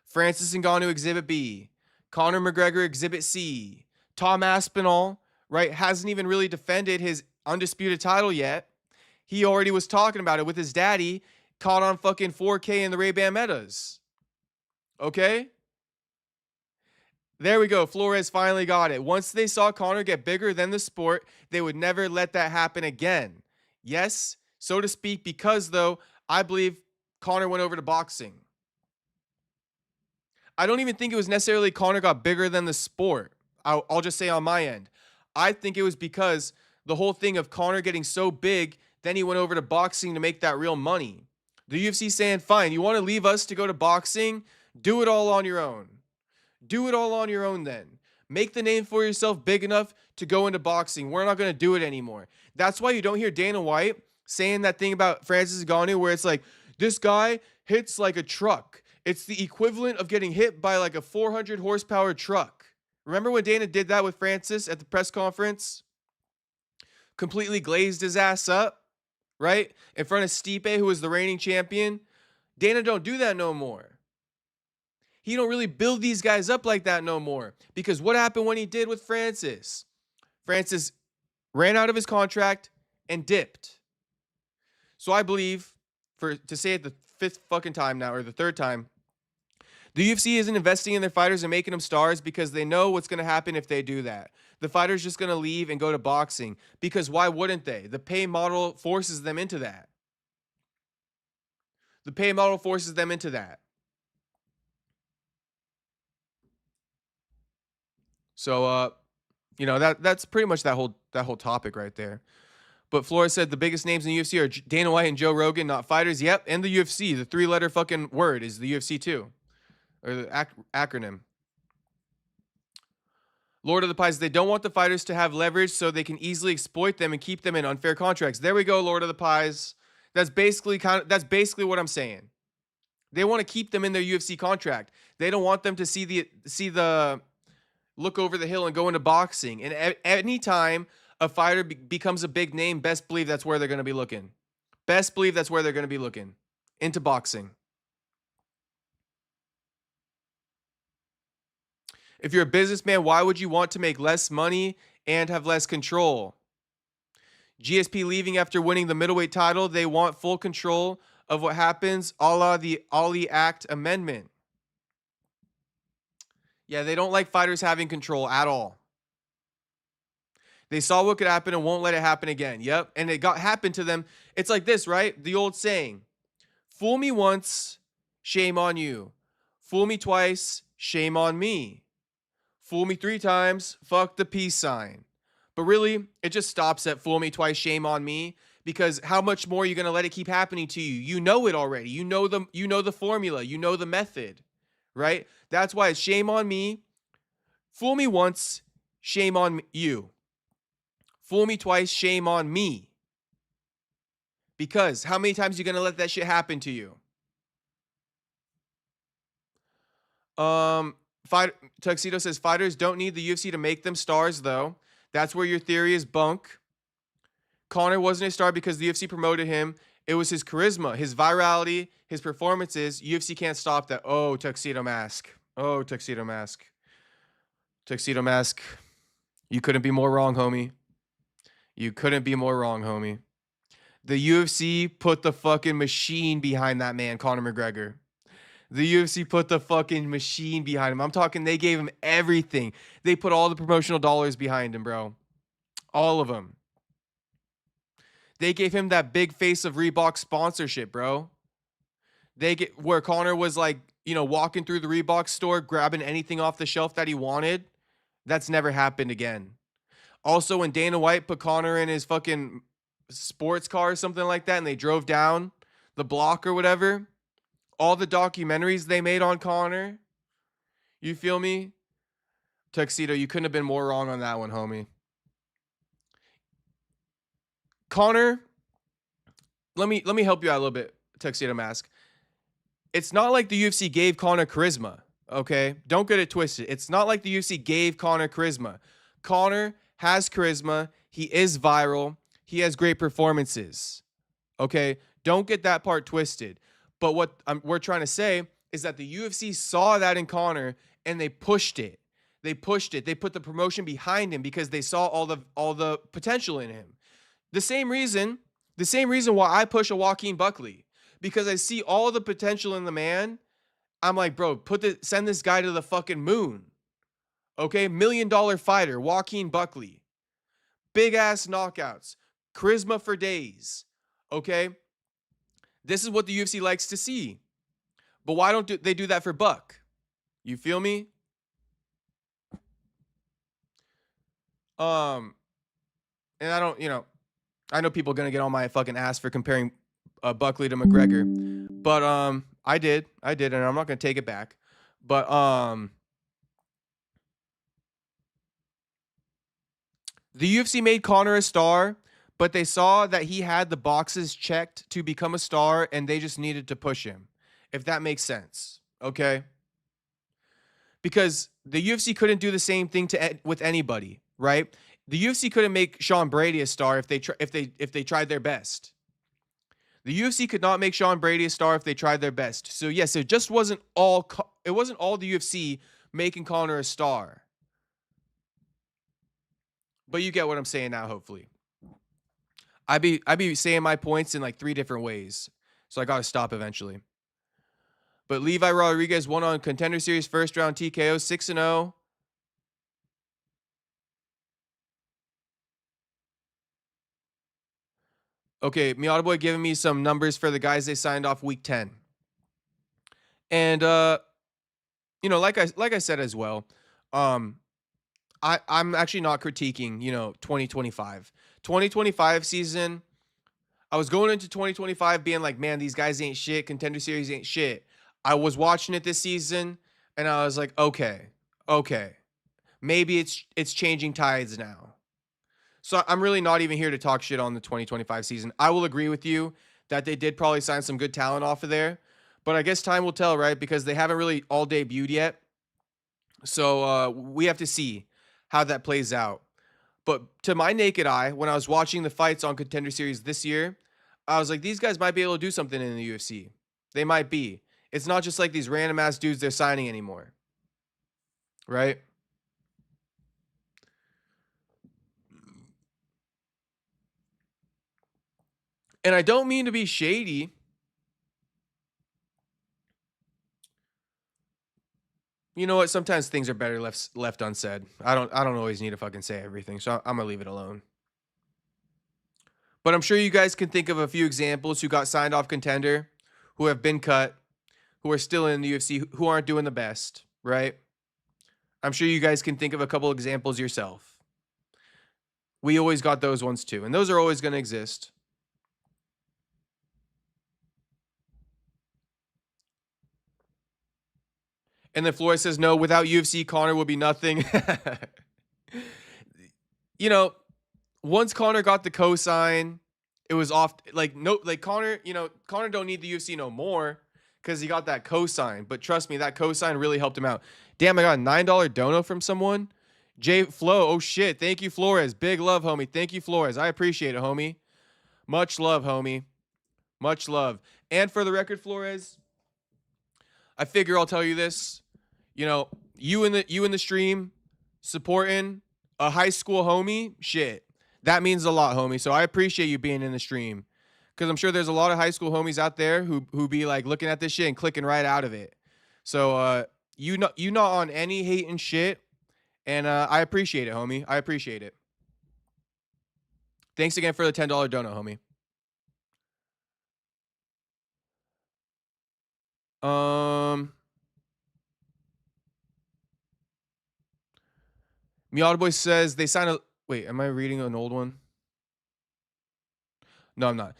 Francis Ngannou, Exhibit B. Conor McGregor, Exhibit C. Tom Aspinall, right, hasn't even really defended his undisputed title yet. He already was talking about it with his daddy, caught on fucking 4K in the Ray-Ban Metas. Okay? There we go. Flores finally got it. Once they saw Conor get bigger than the sport, they would never let that happen again. Yes, so to speak, because, though, I believe Conor went over to boxing. I don't even think it was necessarily Conor got bigger than the sport. I'll just say on my end. I think it was because the whole thing of Conor getting so big, then he went over to boxing to make that real money. The UFC saying, fine, you want to leave us to go to boxing? Do it all on your own. Do it all on your own then. Make the name for yourself big enough to go into boxing. We're not going to do it anymore. That's why you don't hear Dana White saying that thing about Francis Ngannou where it's like, this guy hits like a truck. It's the equivalent of getting hit by like a 400 horsepower truck. Remember when Dana did that with Francis at the press conference? Completely glazed his ass up, right? In front of Stipe, who was the reigning champion. Dana don't do that no more. he don't really build these guys up like that no more. Because what happened when he did with Francis? Francis ran out of his contract and dipped. So I believe, to say it the fifth fucking time now, or the third time, the UFC isn't investing in their fighters and making them stars because they know what's going to happen if they do that. The fighter's just going to leave and go to boxing, because why wouldn't they? The pay model forces them into that. The pay model forces them into that. So, that's pretty much that whole topic right there. But Flores said the biggest names in the UFC are Dana White and Joe Rogan, not fighters. Yep, and the UFC. The 3-letter fucking word is the UFC too, or the acronym. Lord of the Pies, they don't want the fighters to have leverage so they can easily exploit them and keep them in unfair contracts. There we go, Lord of the Pies. That's basically what I'm saying. They want to keep them in their UFC contract. They don't want them to see the look over the hill and go into boxing. And any time a fighter becomes a big name, best believe that's where they're going to be looking. Best believe that's where they're going to be looking. Into boxing. If you're a businessman, why would you want to make less money and have less control? GSP leaving after winning the middleweight title. They want full control of what happens, a la the Ali Act amendment. Yeah, they don't like fighters having control at all. They saw what could happen and won't let it happen again. Yep, and it happened to them. It's like this, right? The old saying, fool me once, shame on you. Fool me twice, shame on me. Fool me 3 times, fuck the peace sign. But really, it just stops at fool me twice, shame on me, because how much more are you going to let it keep happening to you? You know it already. You know the formula. You know the method, right? That's why it's shame on me. Fool me once, shame on you. Fool me twice, shame on me. Because how many times are you going to let that shit happen to you? Tuxedo says fighters don't need the UFC to make them stars, though. That's where your theory is bunk. Conor wasn't a star because the UFC promoted him. It was his charisma, his virality, his performances. UFC can't stop that. Oh, Tuxedo Mask. Oh, Tuxedo Mask. Tuxedo Mask. You couldn't be more wrong, homie. You couldn't be more wrong, homie. The UFC put the fucking machine behind that man, Conor McGregor. The UFC put the fucking machine behind him. I'm talking they gave him everything. They put all the promotional dollars behind him, bro. All of them. They gave him that big face of Reebok sponsorship, bro. Where Conor was like, walking through the Reebok store, grabbing anything off the shelf that he wanted. That's never happened again. Also, when Dana White put Conor in his fucking sports car or something like that, and they drove down the block or whatever, all the documentaries they made on Conor, you feel me? Tuxedo, you couldn't have been more wrong on that one, homie. Conor, let me help you out a little bit, Tuxedo Mask. It's not like the UFC gave Conor charisma, okay? Don't get it twisted. It's not like the UFC gave Conor charisma. Conor has charisma. He is viral. He has great performances, okay? Don't get that part twisted. But what we're trying to say is that the UFC saw that in Conor and they pushed it. They pushed it. They put the promotion behind him because they saw all the potential in him. The same reason why I push a Joaquin Buckley, because I see all the potential in the man. I'm like, bro, send this guy to the fucking moon. Okay, $1 million fighter, Joaquin Buckley. Big ass knockouts, charisma for days. Okay, this is what the UFC likes to see. But why don't they do that for Buck? You feel me? And I don't, I know people are gonna get on my fucking ass for comparing Buckley to McGregor, but I did, and I'm not gonna take it back. But the UFC made Conor a star, but they saw that he had the boxes checked to become a star, and they just needed to push him. If that makes sense, okay? Because the UFC couldn't do the same thing with anybody, right? The UFC couldn't make Sean Brady a star if they tried their best. The UFC could not make Sean Brady a star if they tried their best. So yes, it just wasn't all it wasn't all the UFC making Conor a star. But you get what I'm saying now, hopefully. I be saying my points in like 3 different ways. So I got to stop eventually. But Levi Rodriguez won on Contender Series first round TKO, 6-0. Okay, Miata Boy giving me some numbers for the guys they signed off week 10. And you know, like I said as well, I'm actually not critiquing, 2025. 2025 season, I was going into 2025 being like, man, these guys ain't shit. Contender Series ain't shit. I was watching it this season and I was like, okay. Maybe it's changing tides now. So I'm really not even here to talk shit on the 2025 season. I will agree with you that they did probably sign some good talent off of there. But I guess time will tell, right? Because they haven't really all debuted yet. So we have to see how that plays out. But to my naked eye, when I was watching the fights on Contender Series this year, I was like, these guys might be able to do something in the UFC. They might be. It's not just like these random ass dudes they're signing anymore. Right? And I don't mean to be shady. You know what? Sometimes things are better left unsaid. I don't always need to fucking say everything, so I'm gonna leave it alone. But I'm sure you guys can think of a few examples who got signed off Contender, who have been cut, who are still in the UFC, who aren't doing the best, right? I'm sure you guys can think of a couple examples yourself. We always got those ones too, and those are always going to exist. And then Flores says, no, without UFC, Conor would be nothing. Once Conor got the cosign, it was off. Conor, Conor don't need the UFC no more because he got that cosign. But trust me, that cosign really helped him out. Damn, I got a $9 dono from someone. Jay Flo, oh shit. Thank you, Flores. Big love, homie. Thank you, Flores. I appreciate it, homie. Much love, homie. Much love. And for the record, Flores, I figure I'll tell you this. You in the stream supporting a high school homie, shit. That means a lot, homie. So I appreciate you being in the stream. Because I'm sure there's a lot of high school homies out there who be like looking at this shit and clicking right out of it. So you not on any hate and shit. And I appreciate it, homie. I appreciate it. Thanks again for the $10 dono, homie. Miata Boy says they signed a... Wait, am I reading an old one? No, I'm not.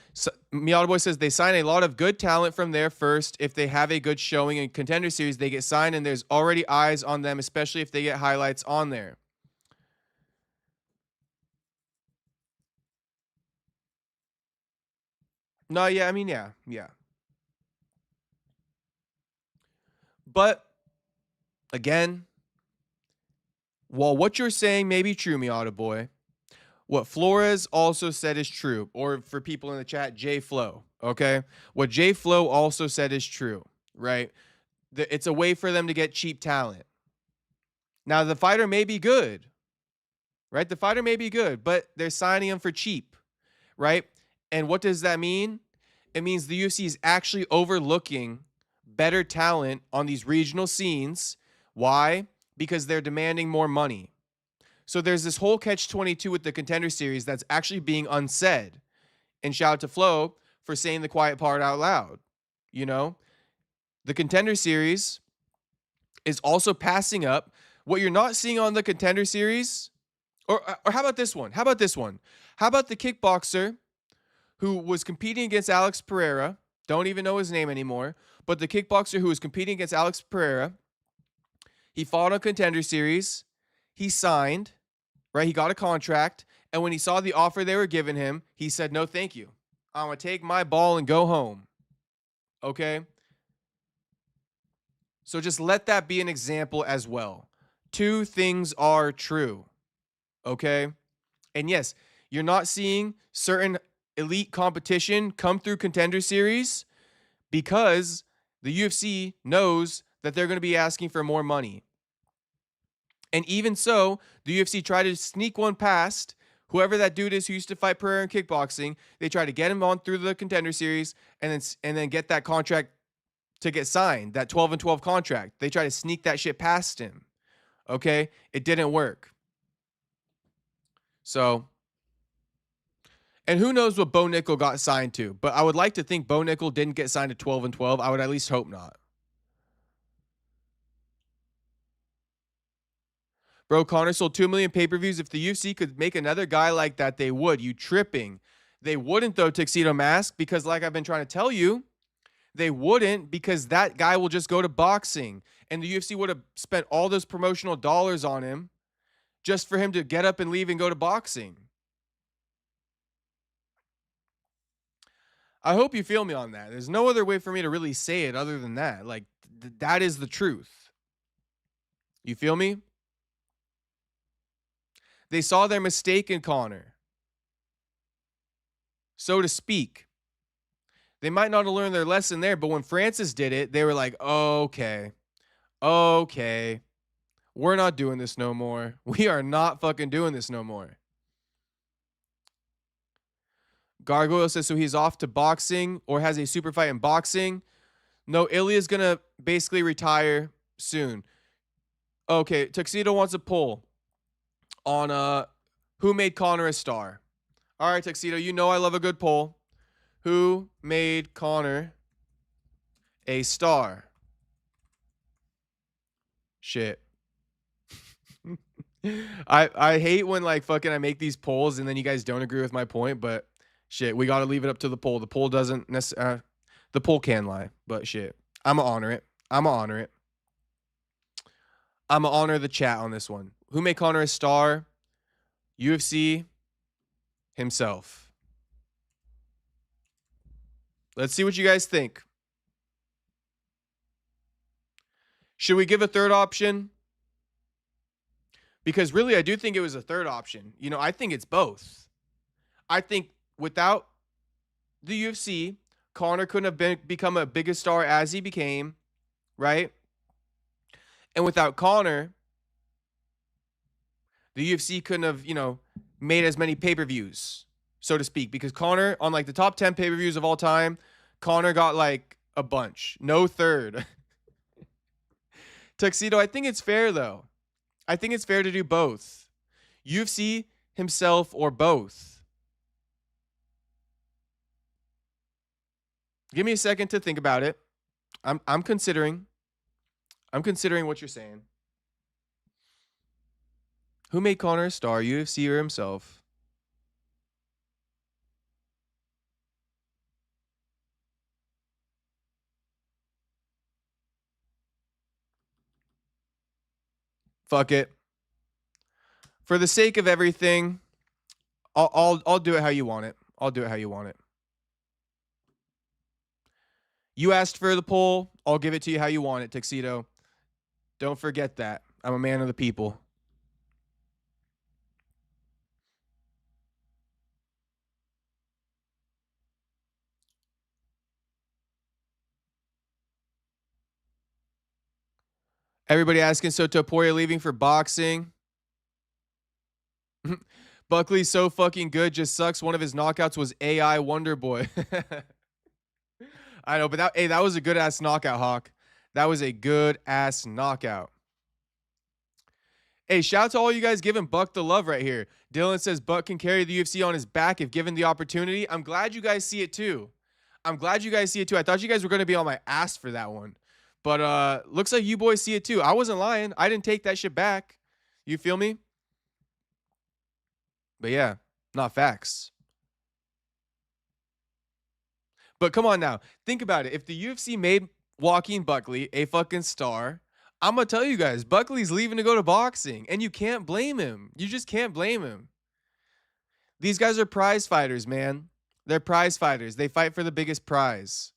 Miata Boy says they sign a lot of good talent from there first. If they have a good showing in Contender Series, they get signed and there's already eyes on them, especially if they get highlights on there. No, yeah, I mean, yeah. But, again, while what you're saying may be true, Miata Boy, what Flores also said is true. Or for people in the chat, J Flo, okay? What J Flo also said is true, right? It's a way for them to get cheap talent. Now, the fighter may be good, right? The fighter may be good, but they're signing him for cheap, right? And what does that mean? It means the UFC is actually overlooking better talent on these regional scenes. Why? Because they're demanding more money. So there's this whole catch-22 with the Contender Series that's actually being unsaid. And shout out to Flo for saying the quiet part out loud. The Contender Series is also passing up what you're not seeing on the Contender Series. Or how about this one? How about the kickboxer who was competing against Alex Pereira? Don't even know his name anymore. But the kickboxer who was competing against Alex Pereira, he fought on Contender Series. He signed, right? He got a contract. And when he saw the offer they were giving him, he said, no, thank you. I'm going to take my ball and go home. Okay? So just let that be an example as well. Two things are true. Okay? And yes, you're not seeing certain elite competition come through Contender Series because the UFC knows that they're going to be asking for more money. And even so, the UFC tried to sneak one past whoever that dude is who used to fight Pereira in kickboxing. They tried to get him on through the Contender Series and then get that contract to get signed, that 12-12 contract. They tried to sneak that shit past him. Okay? It didn't work. So, and who knows what Bo Nickel got signed to, but I would like to think Bo Nickel didn't get signed to 12-12. I would at least hope not. Bro, Conor sold 2 million pay-per-views. If the UFC could make another guy like that, they would. You tripping. They wouldn't, though, Tuxedo Mask, because like I've been trying to tell you, they wouldn't, because that guy will just go to boxing. And the UFC would have spent all those promotional dollars on him just for him to get up and leave and go to boxing. I hope you feel me on that. There's no other way for me to really say it other than that. Like, that is the truth. You feel me? They saw their mistake in Conor, so to speak. They might not have learned their lesson there, but when Francis did it, they were like, oh, okay, we're not doing this no more. We are not fucking doing this no more. Gargoyle says, so he's off to boxing or has a super fight in boxing. No, Ilia's going to basically retire soon. Okay, Tuxedo wants a poll on who made Conor a star. All right, Tuxedo, you know I love a good poll. Who made Conor a star? Shit. I hate when like fucking I make these polls and then you guys don't agree with my point, but shit, we got to leave it up to the poll. The poll doesn't necessarily the poll can lie, but shit. I'm going to honor it. I'm going to honor the chat on this one. Who made Conor a star? UFC himself. Let's see what you guys think. Should we give a third option? Because really, I do think it was a third option. You know, I think it's both. I think without the UFC, Conor couldn't have become a bigger star as he became, right? And without Conor, the UFC couldn't have, you know, made as many pay-per-views, so to speak. Because Conor, on like the top 10 pay-per-views of all time, Conor got like a bunch. No third. Tuxedo, I think it's fair, though. I think it's fair to do both. UFC himself or both. Give me a second to think about it. I'm considering what you're saying. Who made Conor a star, UFC or himself? Fuck it. For the sake of everything, I'll do it how you want it. I'll do it how you want it. You asked for the poll. I'll give it to you how you want it, Tuxedo. Don't forget that. I'm a man of the people. Everybody asking, so Topuria leaving for boxing? Buckley's so fucking good, just sucks. One of his knockouts was AI Wonder Boy. I know, but that was a good ass knockout, Hawk. That was a good ass knockout. Hey, shout out to all you guys giving Buck the love right here. Dylan says Buck can carry the UFC on his back if given the opportunity. I'm glad you guys see it too. I thought you guys were going to be on my ass for that one. But looks like you boys see it too. I wasn't lying. I didn't take that shit back. You feel me? But yeah, not facts. But come on now. Think about it. If the UFC made Joaquin Buckley a fucking star, I'm going to tell you guys, Buckley's leaving to go to boxing. And you can't blame him. You just can't blame him. These guys are prize fighters, man. They're prize fighters. They fight for the biggest prize.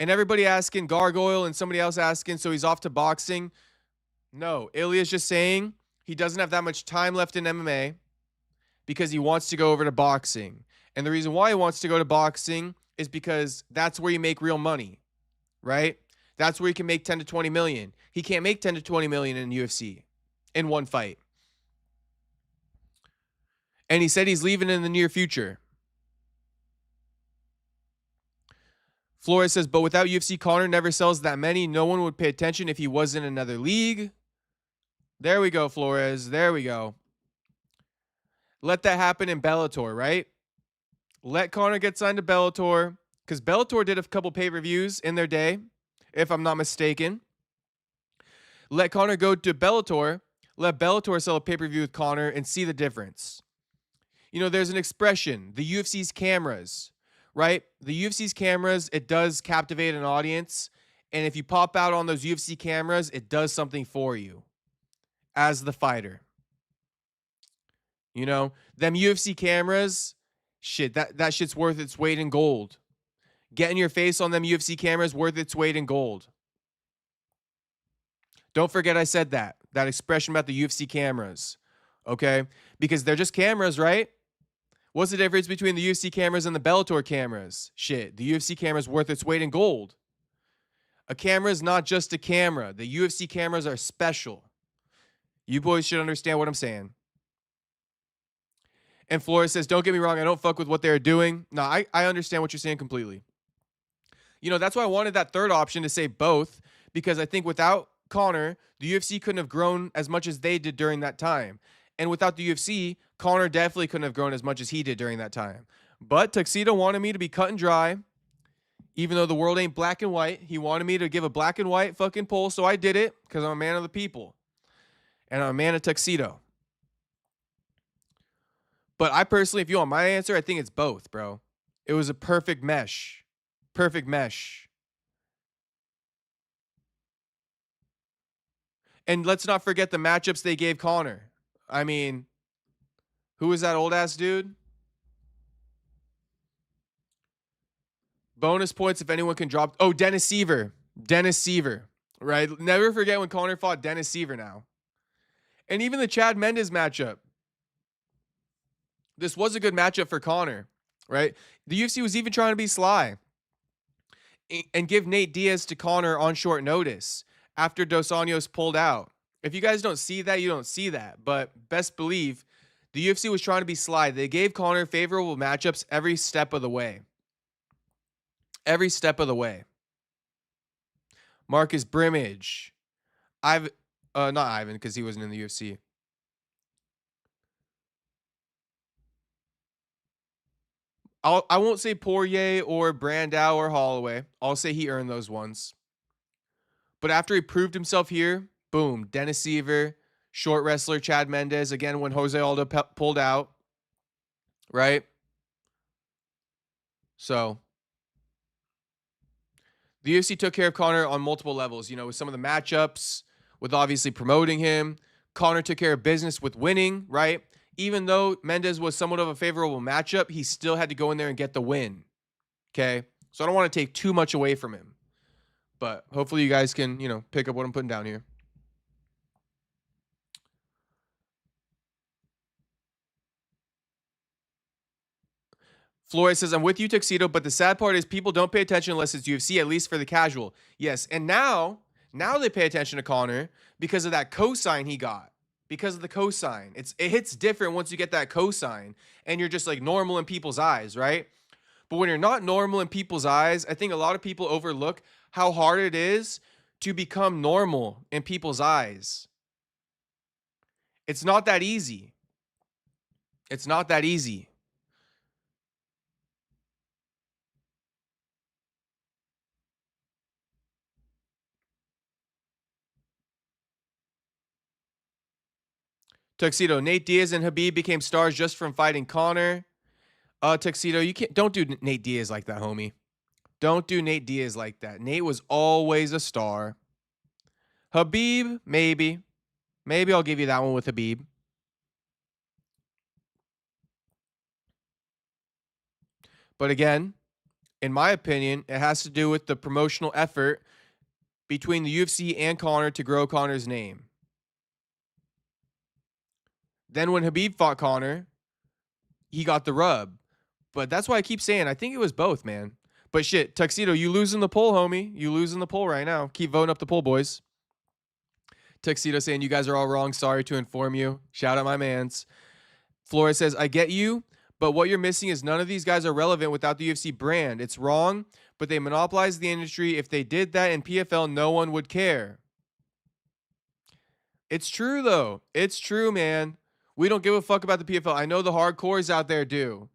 And everybody asking, Gargoyle and somebody else asking, so he's off to boxing. No, Ilia's just saying he doesn't have that much time left in MMA because he wants to go over to boxing. And the reason why he wants to go to boxing is because that's where you make real money, right? That's where he can make 10 to 20 million. He can't make 10 to 20 million in UFC in one fight. And he said he's leaving in the near future. Flores says, but without UFC, Conor never sells that many. No one would pay attention if he was in another league. There we go, Flores. There we go. Let that happen in Bellator, right? Let Conor get signed to Bellator, because Bellator did a couple pay-per-views in their day, if I'm not mistaken. Let Conor go to Bellator. Let Bellator sell a pay-per-view with Conor and see the difference. You know, there's an expression, the UFC's cameras, right? The UFC's cameras, it does captivate an audience. And if you pop out on those UFC cameras, it does something for you as the fighter. You know, them UFC cameras, shit, that shit's worth its weight in gold. Getting your face on them UFC cameras worth its weight in gold. Don't forget I said that expression about the UFC cameras, okay? Because they're just cameras, right? What's the difference between the UFC cameras and the Bellator cameras? Shit, the UFC camera's worth its weight in gold. A camera is not just a camera. The UFC cameras are special. You boys should understand what I'm saying. And Flores says, don't get me wrong, I don't fuck with what they're doing. No, I understand what you're saying completely. You know, that's why I wanted that third option to say both, because I think without Conor, the UFC couldn't have grown as much as they did during that time. And without the UFC, Conor definitely couldn't have grown as much as he did during that time. But Tuxedo wanted me to be cut and dry, even though the world ain't black and white. He wanted me to give a black and white fucking poll, so I did it, because I'm a man of the people. And I'm a man of Tuxedo. But I personally, if you want my answer, I think it's both, bro. It was a perfect mesh. Perfect mesh. And let's not forget the matchups they gave Conor. I mean, who was that old ass dude? Bonus points if anyone can drop. Oh, Dennis Seaver. Dennis Seaver. Right? Never forget when Conor fought Dennis Seaver now. And even the Chad Mendes matchup. This was a good matchup for Conor, right? The UFC was even trying to be sly and give Nate Diaz to Conor on short notice after Dos Anjos pulled out. If you guys don't see that, you don't see that. But best believe the UFC was trying to be sly. They gave Conor favorable matchups every step of the way. Every step of the way. Marcus Brimage. Not Ivan, because he wasn't in the UFC. I won't say Poirier or Brandao or Holloway. I'll say he earned those ones. But after he proved himself here, boom, Dennis Seaver, short wrestler Chad Mendes, again when Jose Aldo pulled out, right? So the UFC took care of Conor on multiple levels, you know, with some of the matchups, with obviously promoting him. Conor took care of business with winning, right? Even though Mendes was somewhat of a favorable matchup, he still had to go in there and get the win. Okay? So I don't want to take too much away from him. But hopefully you guys can, you know, pick up what I'm putting down here. Flores says, I'm with you, Tuxedo, but the sad part is people don't pay attention unless it's UFC, at least for the casual. Yes, and now they pay attention to Conor because of that cosign he got. Because of the cosign. It hits different once you get that cosign and you're just like normal in people's eyes, right? But when you're not normal in people's eyes, I think a lot of people overlook how hard it is to become normal in people's eyes. It's not that easy. It's not that easy. Tuxedo, Nate Diaz and Khabib became stars just from fighting Conor. Tuxedo, don't do Nate Diaz like that, homie. Don't do Nate Diaz like that. Nate was always a star. Khabib, maybe. Maybe I'll give you that one with Khabib. But again, in my opinion, it has to do with the promotional effort between the UFC and Conor to grow Conor's name. Then when Khabib fought Conor, he got the rub. But that's why I keep saying I think it was both, man. But shit, Tuxedo, you losing the poll, homie. You losing the poll right now. Keep voting up the poll, boys. Tuxedo saying you guys are all wrong. Sorry to inform you. Shout out my mans. Flores says, I get you, but what you're missing is none of these guys are relevant without the UFC brand. It's wrong, but they monopolize the industry. If they did that in PFL, no one would care. It's true, though. It's true, man. We don't give a fuck about the PFL. I know the hardcores out there do,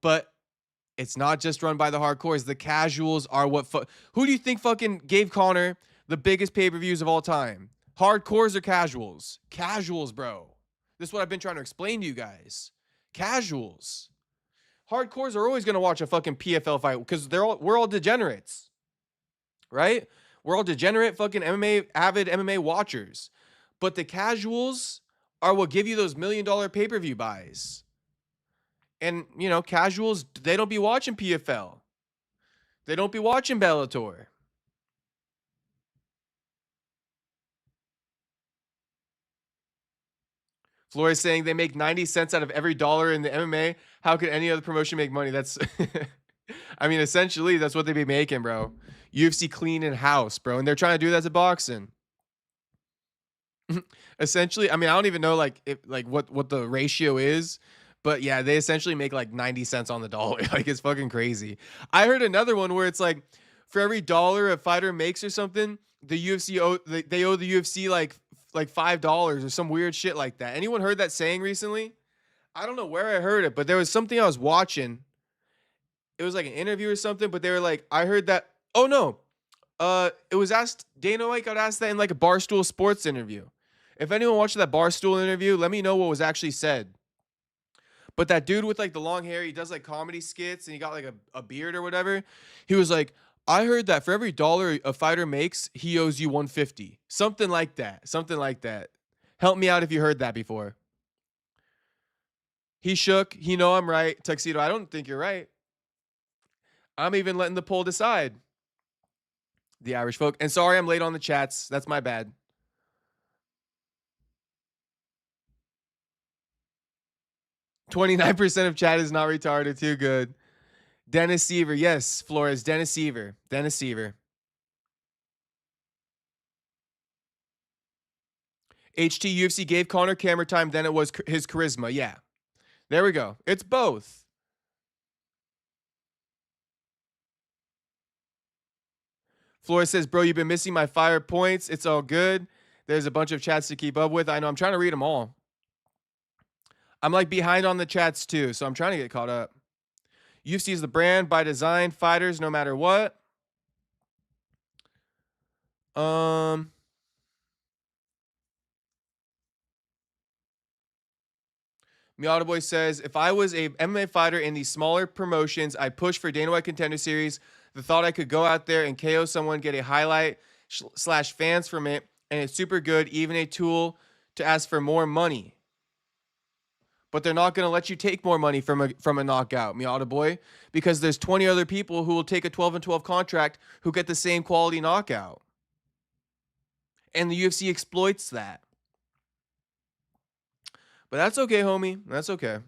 but it's not just run by the hardcores. The casuals are what who do you think fucking gave Conor the biggest pay-per-views of all time? Hardcores or casuals? Casuals, bro. This is what I've been trying to explain to you guys. Casuals. Hardcores are always going to watch a fucking PFL fight because we're all degenerates. Right? We're all degenerate fucking avid MMA watchers. But the casuals are what give you those $1 million pay-per-view buys. And, you know, casuals, they don't be watching PFL. They don't be watching Bellator. Flores saying they make 90 cents out of every dollar in the MMA. How could any other promotion make money? That's, I mean, essentially, that's what they be making, bro. UFC clean in house, bro. And they're trying to do that to boxing. Essentially, I mean, I don't even know like what the ratio is, but yeah, they essentially make like 90 cents on the dollar. Like it's fucking crazy. I heard another one where it's like for every dollar a fighter makes or something, the UFC they owe the UFC like $5 or some weird shit like that. Anyone heard that saying recently? I don't know where I heard it, but there was something I was watching. It was like an interview or something, but they were like, I heard that. Oh no. It was asked, Dana White got asked that in like a Barstool Sports interview. If anyone watched that Barstool interview, let me know what was actually said. But that dude with like the long hair, he does like comedy skits and he got like a beard or whatever. He was like, I heard that for every dollar a fighter makes, he owes you 150. Something like that. Something like that. Help me out if you heard that before. He shook. He know I'm right. Tuxedo, I don't think you're right. I'm even letting the poll decide. The Irish folk. And sorry I'm late on the chats. That's my bad. %29% of chat is not retarded. Too good. Dennis Seaver. Yes, Flores. Dennis Seaver. Dennis Seaver. HT UFC gave Conor camera time, then it was his charisma. Yeah. There we go. It's both. Flores says, bro, you've been missing my fire points. It's all good. There's a bunch of chats to keep up with. I know. I'm trying to read them all. I'm like behind on the chats too, so I'm trying to get caught up. UFC is the brand by design, fighters no matter what. Miata Boy says, if I was a MMA fighter in these smaller promotions, I push for Dana White Contender Series. The thought I could go out there and KO someone, get a highlight / fans from it, and it's super good, even a tool to ask for more money. But they're not going to let you take more money from a knockout, Miata Boy, because there's 20 other people who will take a 12-12 contract who get the same quality knockout. And the UFC exploits that. But that's okay, homie. That's okay.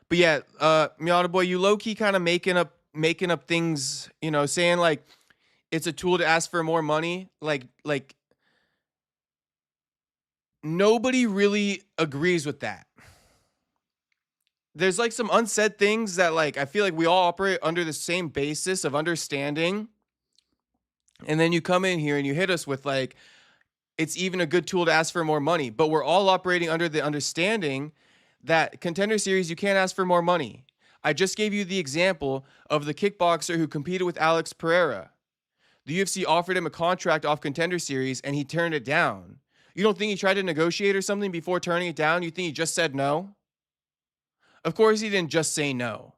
But yeah, Miata Boy, you low-key kind of making up things, you know, saying like it's a tool to ask for more money. Like nobody really agrees with that. There's like some unsaid things that like I feel like we all operate under the same basis of understanding. And then you come in here and you hit us with like it's even a good tool to ask for more money, but we're all operating under the understanding that Contender Series, you can't ask for more money. I just gave you the example of the kickboxer who competed with Alex Pereira. The UFC offered him a contract off Contender Series and he turned it down. You don't think he tried to negotiate or something before turning it down? You think he just said no? Of course he didn't just say no.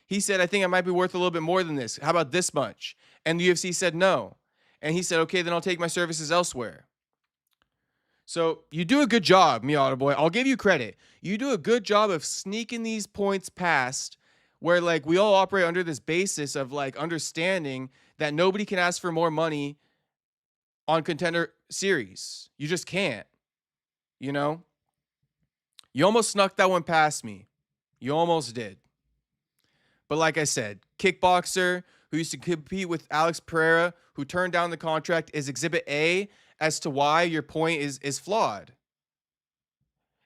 He said, I think I might be worth a little bit more than this. How about this much? And the UFC said no. And he said, okay, then I'll take my services elsewhere. So you do a good job, Miata boy. I'll give you credit. You do a good job of sneaking these points past where like we all operate under this basis of like understanding that nobody can ask for more money on Contender Series. You just can't, you know? You almost snuck that one past me. You almost did. But like I said, kickboxer who used to compete with Alex Pereira, who turned down the contract, is Exhibit A as to why your point is flawed.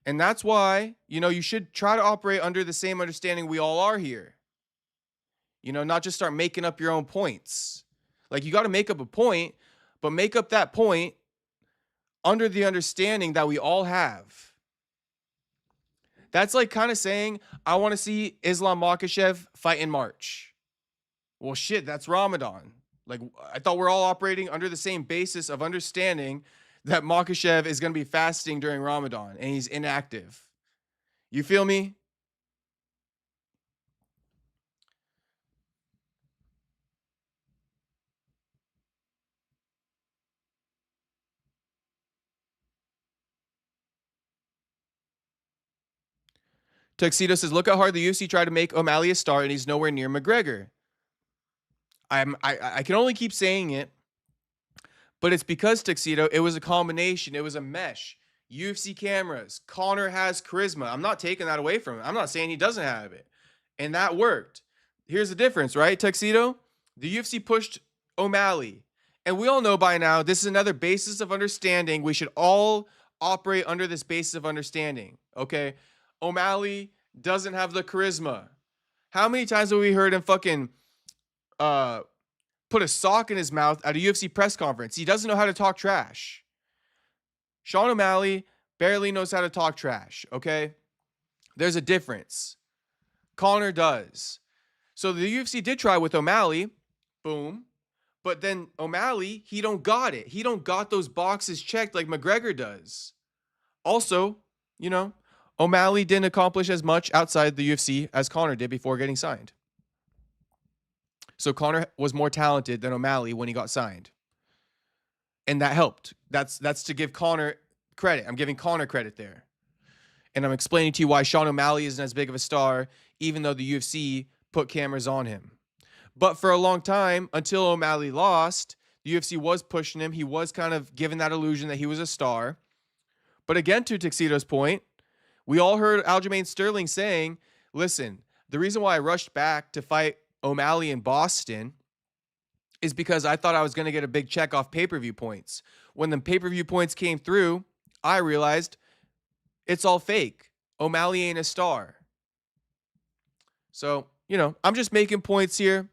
And that's why, you know, you should try to operate under the same understanding we all are here. You know, not just start making up your own points. Like, you got to make up a point, but make up that point under the understanding that we all have. That's like kind of saying, I want to see Islam Makhachev fight in March. Well, shit, that's Ramadan. Like, I thought we're all operating under the same basis of understanding that Makhachev is going to be fasting during Ramadan and he's inactive. You feel me? Tuxedo says, look how hard the UFC tried to make O'Malley a star and he's nowhere near McGregor. I can only keep saying it, but it's because, Tuxedo, it was a combination. It was a mesh. UFC cameras. Conor has charisma. I'm not taking that away from him. I'm not saying he doesn't have it. And that worked. Here's the difference, right, Tuxedo? The UFC pushed O'Malley. And we all know by now, this is another basis of understanding. We should all operate under this basis of understanding, okay? O'Malley doesn't have the charisma. How many times have we heard him fucking put a sock in his mouth at a UFC press conference? He doesn't know how to talk trash. Sean O'Malley barely knows how to talk trash, okay? There's a difference. Conor does. So the UFC did try with O'Malley. Boom. But then O'Malley, he don't got it. He don't got those boxes checked like McGregor does. Also, you know, O'Malley didn't accomplish as much outside the UFC as Conor did before getting signed. So Conor was more talented than O'Malley when he got signed. And that helped. That's to give Conor credit. I'm giving Conor credit there. And I'm explaining to you why Sean O'Malley isn't as big of a star, even though the UFC put cameras on him. But for a long time, until O'Malley lost, the UFC was pushing him. He was kind of given that illusion that he was a star. But again, to Tuxedo's point, we all heard Aljamain Sterling saying, listen, the reason why I rushed back to fight O'Malley in Boston is because I thought I was going to get a big check off pay-per-view points. When the pay-per-view points came through, I realized it's all fake. O'Malley ain't a star. So, you know, I'm just making points here.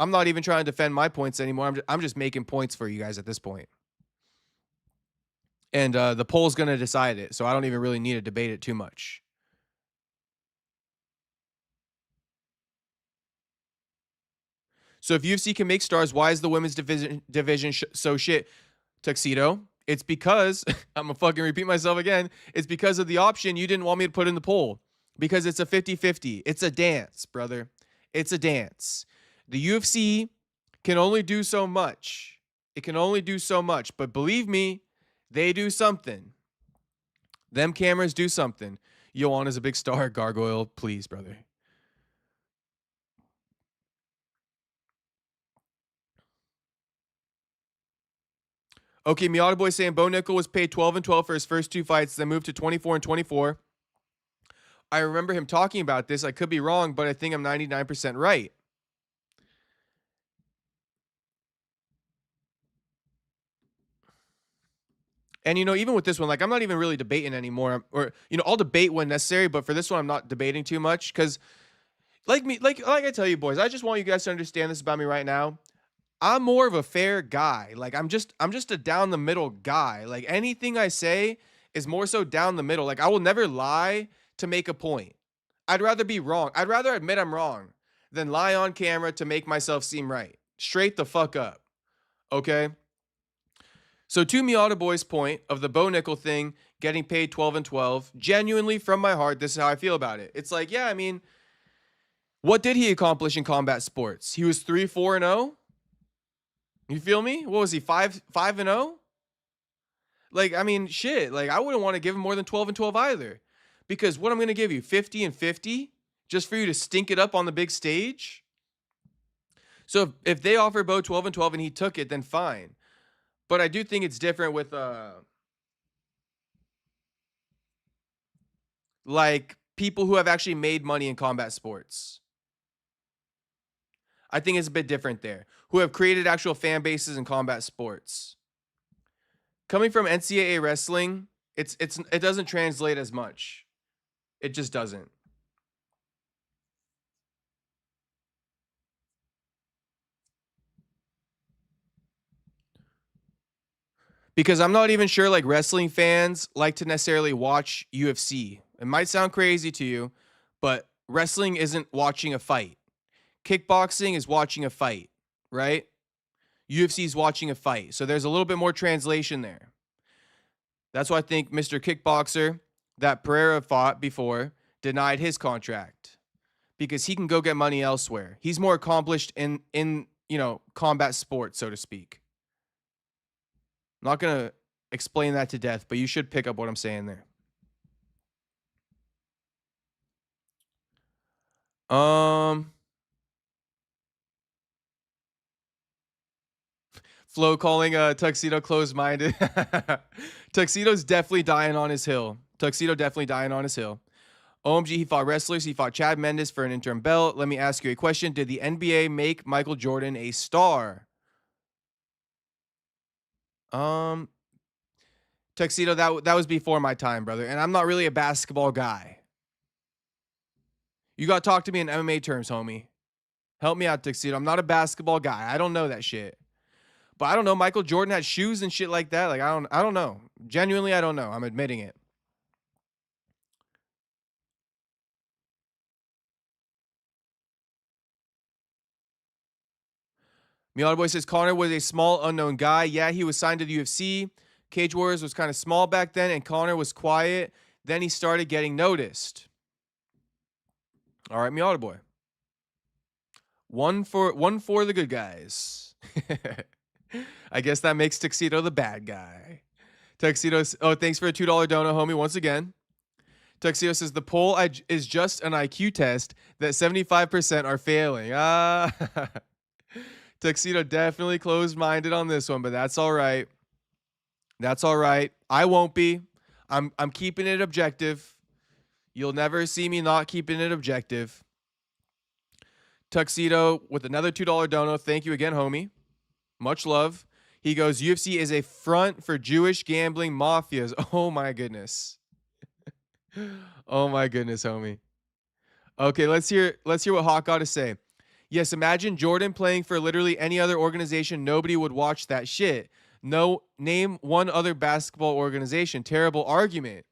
I'm not even trying to defend my points anymore. I'm just making points for you guys at this point. And the poll's going to decide it, so I don't even really need to debate it too much. So if UFC can make stars, why is the women's division so shit? Tuxedo, it's because, I'm going to fucking repeat myself again, it's because of the option you didn't want me to put in the poll. Because it's a 50-50. It's a dance, brother. It's a dance. The UFC can only do so much. It can only do so much. But believe me, they do something. Them cameras do something. Yoan is a big star. Gargoyle, please, brother. Okay, Miata Boy saying Bo Nickel was paid 12-12 for his first two fights, then moved to 24-24. I remember him talking about this. I could be wrong, but I think I'm 99% right. And, you know, even with this one, like, I'm not even really debating anymore. Or, you know, I'll debate when necessary, but for this one, I'm not debating too much. Because, like I tell you, boys, I just want you guys to understand this about me right now. I'm more of a fair guy. Like, I'm just a down the middle guy. Like, anything I say is more so down the middle. Like, I will never lie to make a point. I'd rather be wrong. I'd rather admit I'm wrong than lie on camera to make myself seem right. Straight the fuck up. Okay? So to Miata Boy's point of the Bo Nickel thing, getting paid 12-12, genuinely from my heart, this is how I feel about it. It's like, yeah, I mean, what did he accomplish in combat sports? He was 3-4-0. You feel me? What was he, 5-0? Like, I mean, shit. Like, I wouldn't want to give him more than 12 and 12 either. Because what I'm going to give you, 50 and 50, just for you to stink it up on the big stage? So if they offer Bo 12 and 12 and he took it, then fine. But I do think it's different with like people who have actually made money in combat sports. I think it's a bit different there. Who have created actual fan bases in combat sports. Coming from NCAA wrestling, it doesn't translate as much. It just doesn't. Because I'm not even sure like wrestling fans like to necessarily watch UFC. It might sound crazy to you, but wrestling isn't watching a fight. Kickboxing is watching a fight, right? UFC is watching a fight. So there's a little bit more translation there. That's why I think Mr. Kickboxer that Pereira fought before denied his contract because he can go get money elsewhere. He's more accomplished in combat sports, so to speak. I'm not going to explain that to death, but you should pick up what I'm saying there. Flo calling Tuxedo closed-minded. Tuxedo's definitely dying on his hill. Tuxedo definitely dying on his hill. OMG, he fought wrestlers. He fought Chad Mendes for an interim belt. Let me ask you a question. Did the NBA make Michael Jordan a star? Tuxedo, that was before my time, brother. And I'm not really a basketball guy. You got to talk to me in MMA terms, homie. Help me out, Tuxedo. I'm not a basketball guy. I don't know that shit. But I don't know. Michael Jordan had shoes and shit like that. Like, I don't know. Genuinely, I don't know. I'm admitting it. Miata Boy says Conor was a small unknown guy. Yeah, he was signed to the UFC. Cage Warriors was kind of small back then, and Conor was quiet. Then he started getting noticed. All right, Miata Boy. One for the good guys. I guess that makes Tuxedo the bad guy. Tuxedo, oh, thanks for a $2 dono, homie, once again. Tuxedo says the poll is just an IQ test that 75% are failing. Tuxedo definitely closed-minded on this one, but that's all right. That's all right. I won't be. I'm keeping it objective. You'll never see me not keeping it objective. Tuxedo with another $2 dono. Thank you again, homie. Much love. He goes, UFC is a front for Jewish gambling mafias. Oh my goodness. Oh my goodness, homie. Okay, let's hear what Hawk got to say. Yes, imagine Jordan playing for literally any other organization. Nobody would watch that shit. No, name one other basketball organization. Terrible argument.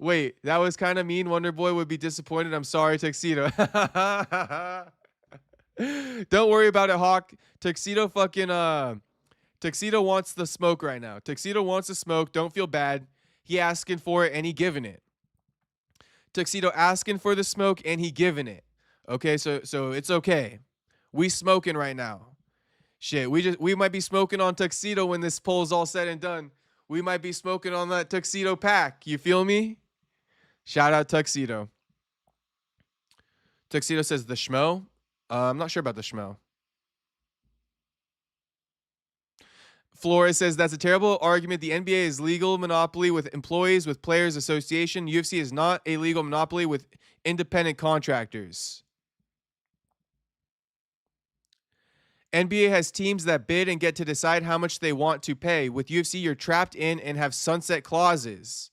Wait, that was kind of mean. Wonder Boy would be disappointed. I'm sorry, Tuxedo. Don't worry about it, Hawk. Tuxedo wants the smoke right now. Tuxedo wants the smoke. Don't feel bad. He asking for it and he giving it. Tuxedo asking for the smoke and he giving it. Okay, so it's okay. We smoking right now. Shit, we might be smoking on Tuxedo when this poll's all said and done. We might be smoking on that Tuxedo pack. You feel me? Shout out Tuxedo. Tuxedo says the schmo. I'm not sure about the schmo. Flores says that's a terrible argument. The NBA is legal monopoly with employees with players association. UFC is not a legal monopoly with independent contractors. NBA has teams that bid and get to decide how much they want to pay. With UFC, you're trapped in and have sunset clauses.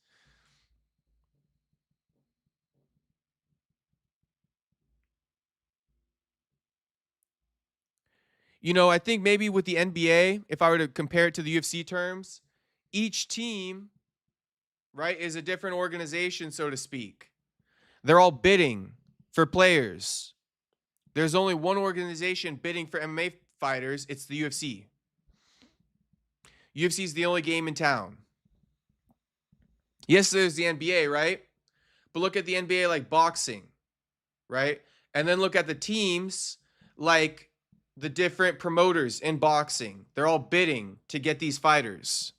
You know, I think maybe with the NBA, if I were to compare it to the UFC terms, each team, right, is a different organization, so to speak. They're all bidding for players. There's only one organization bidding for MMA fighters. It's the UFC. UFC is the only game in town. Yes, there's the NBA, right? But look at the NBA like boxing, right? And then look at the teams like the different promoters in boxing. They're all bidding to get these fighters.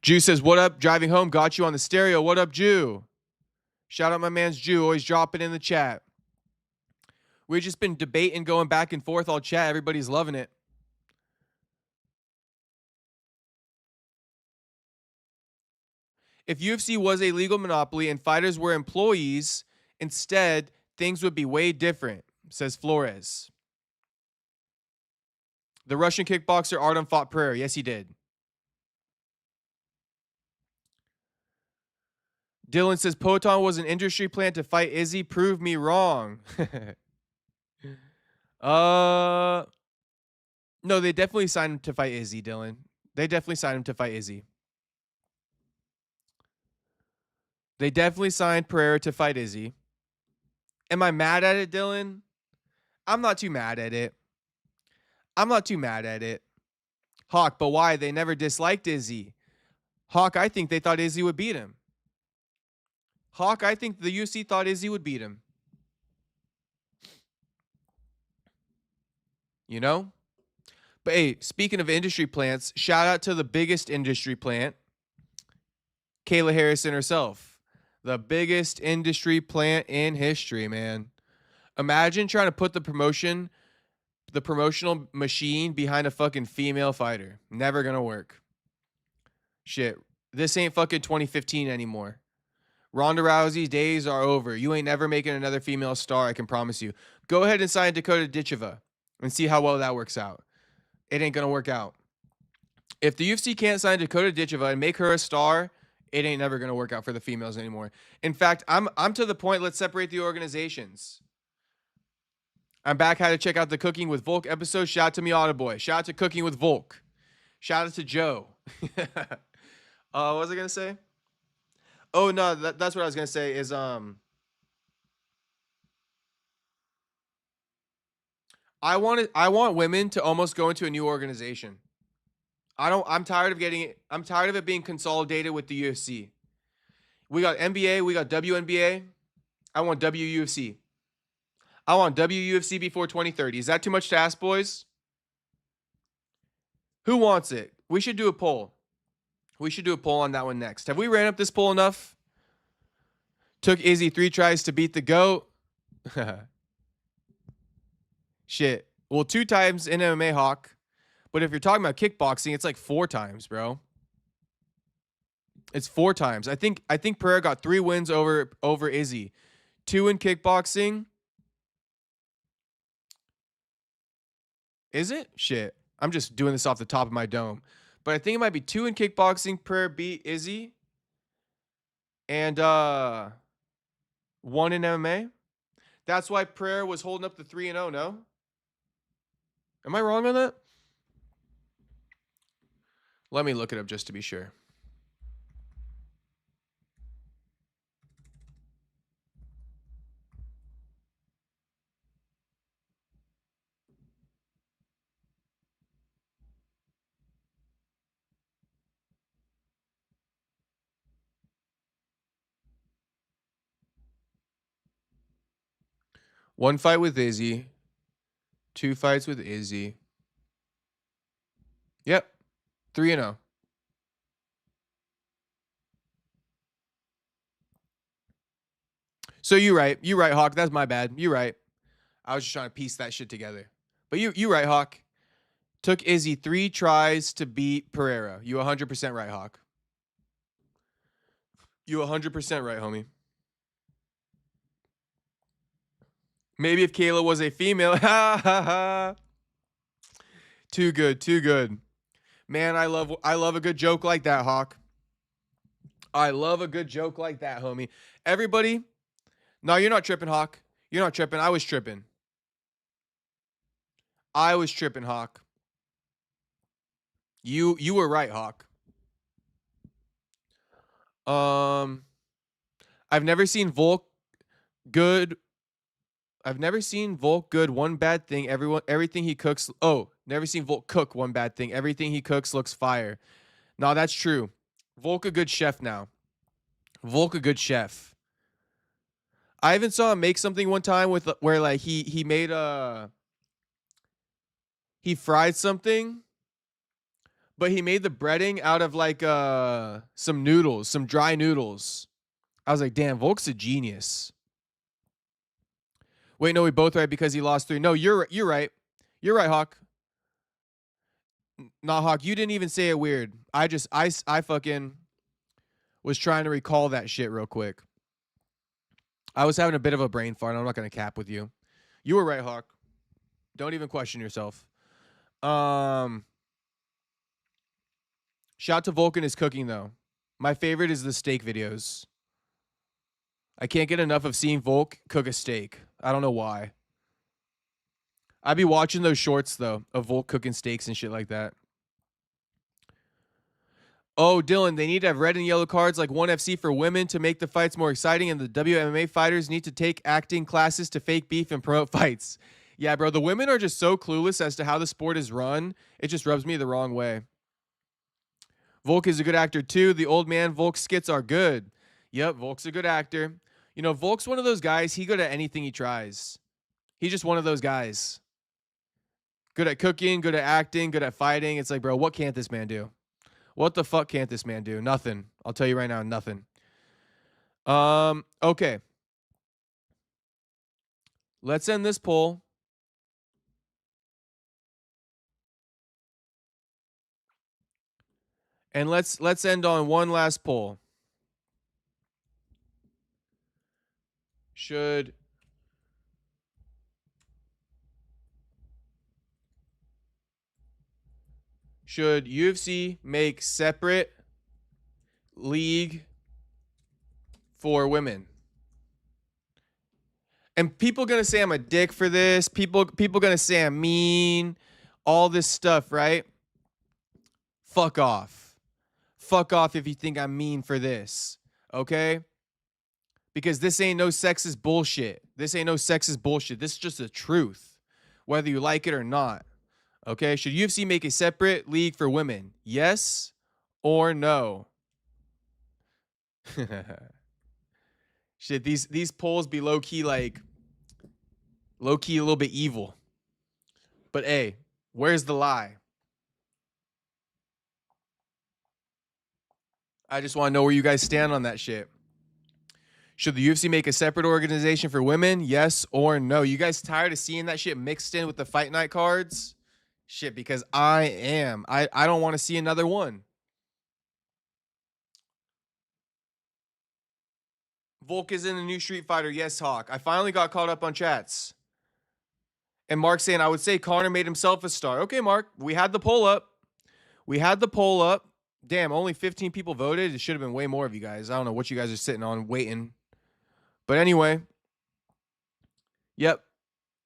Jew says, what up? Driving home, got you on the stereo. What up, Jew? Shout out my man's Jew, always dropping in the chat. We've just been debating, going back and forth all chat. Everybody's loving it. If UFC was a legal monopoly and fighters were employees, instead, things would be way different, says Flores. The Russian kickboxer Artem fought Pereira. Yes, he did. Dylan says, Poton was an industry plant to fight Izzy. Prove me wrong. No, they definitely signed him to fight Izzy, Dylan. They definitely signed him to fight Izzy. They definitely signed Pereira to fight Izzy. Am I mad at it, Dylan? I'm not too mad at it. Hawk, but why? They never disliked Izzy. Hawk, I think they thought Izzy would beat him. Hawk, I think the UFC thought Izzy would beat him. You know? But hey, speaking of industry plants, shout out to the biggest industry plant, Kayla Harrison herself. The biggest industry plant in history, man. Imagine trying to put the promotional machine behind a fucking female fighter. Never gonna work. Shit. This ain't fucking 2015 anymore. Ronda Rousey's days are over. You ain't never making another female star, I can promise you. Go ahead and sign Dakota Ditcheva and see how well that works out. It ain't gonna work out. If the UFC can't sign Dakota Ditcheva and make her a star, it ain't never gonna work out for the females anymore. In fact, I'm to the point, let's separate the organizations. I'm back. How to check out the Cooking with Volk episode. Shout out to me, Autoboy. Shout out to Cooking with Volk. Shout out to Joe. What was I gonna say? Oh no, that's what I was gonna say is I want women to almost go into a new organization. I'm tired of it being consolidated with the UFC. We got NBA, we got WNBA. I want WUFC. I want WUFC before 2030. Is that too much to ask, boys? Who wants it? We should do a poll. We should do a poll on that one next. Have we ran up this poll enough? Took Izzy 3 tries to beat the GOAT. Shit. Well, 2 times in MMA, Hawk. But if you're talking about kickboxing, it's like 4 times, bro. It's 4 times. I think Pereira got 3 wins over Izzy. 2 in kickboxing. Is it? Shit. I'm just doing this off the top of my dome. But I think it might be 2 in kickboxing. Pereira beat Izzy. And 1 in MMA. That's why Pereira was holding up the 3-0, no? Am I wrong on that? Let me look it up just to be sure. One fight with Izzy. 2 fights with Izzy. Yep. 3-0. So you're right. You're right, Hawk. That's my bad. You're right. I was just trying to piece that shit together. But you're right, Hawk. Took Izzy 3 tries to beat Pereira. You 100% right, Hawk. You 100% right, homie. Maybe if Kayla was a female. Ha ha ha. Too good. Too good. Man, I love a good joke like that, Hawk. I love a good joke like that, homie. Everybody. No, you're not tripping, Hawk. You're not tripping. I was tripping. I was tripping, Hawk. You were right, Hawk. I've never seen Volk good. I've never seen Volk good. One bad thing. Everything he cooks. Oh, never seen Volk cook one bad thing. Everything he cooks looks fire. No, that's true. Volk a good chef now. Volk a good chef. I even saw him make something one time with where like he made he fried something, But he made the breading out of like some noodles, some dry noodles. I was like, damn, Volk's a genius. Wait, no, we both right because he lost 3. No, you're right. You're right, Hawk. Not Hawk. You didn't even say it weird. I fucking was trying to recall that shit real quick. I was having a bit of a brain fart. I'm not gonna cap with you. You were right, Hawk. Don't even question yourself. Shout to Volk and his cooking though. My favorite is the steak videos. I can't get enough of seeing Volk cook a steak. I don't know why. I'd be watching those shorts though of Volk cooking steaks and shit like that. Oh, Dylan, they need to have red and yellow cards like ONE FC for women to make the fights more exciting, and the WMMA fighters need to take acting classes to fake beef and promote fights. Yeah, bro, the women are just so clueless as to how the sport is run. It just rubs me the wrong way. Volk is a good actor too. The old man Volk skits are good. Yep, Volk's a good actor. You know, Volk's one of those guys, he good at anything he tries. He's just one of those guys. Good at cooking, good at acting, good at fighting. It's like, bro, what can't this man do? What the fuck can't this man do? Nothing. I'll tell you right now, nothing. Okay. Let's end this poll. And let's end on one last poll. Should UFC make separate league for women? And people gonna say I'm a dick for this. People gonna say I'm mean. All this stuff, right? Fuck off. Fuck off if you think I'm mean for this. Okay? Because this ain't no sexist bullshit. This ain't no sexist bullshit. This is just the truth. Whether you like it or not. Okay? Should UFC make a separate league for women? Yes or no? Shit, these polls be low-key like low-key a little bit evil. But hey, where's the lie? I just want to know where you guys stand on that shit. Should the UFC make a separate organization for women? Yes or no? You guys tired of seeing that shit mixed in with the fight night cards? Shit, because I am. I don't want to see another one. Volk is in the new Street Fighter. Yes, Hawk. I finally got caught up on chats. And Mark saying, I would say Connor made himself a star. Okay, Mark, we had the poll up. Damn, only 15 people voted. It should have been way more of you guys. I don't know what you guys are sitting on waiting. But anyway. Yep.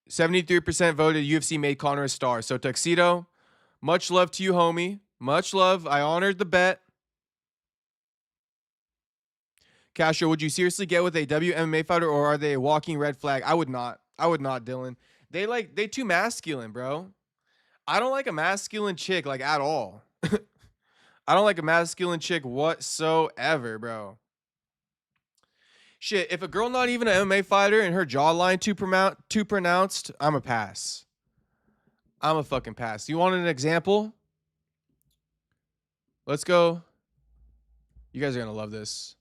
73% voted UFC made Connor a star. So Tuxedo, much love to you, homie. Much love. I honored the bet. Castro, would you seriously get with a WMMA fighter, or are they a walking red flag? I would not. I would not, Dylan. They too masculine, bro. I don't like a masculine chick like at all. I don't like a masculine chick whatsoever, bro. Shit, if a girl not even an MMA fighter and her jawline too pronounced, I'm a pass. I'm a fucking pass. You want an example? Let's go. You guys are gonna love this.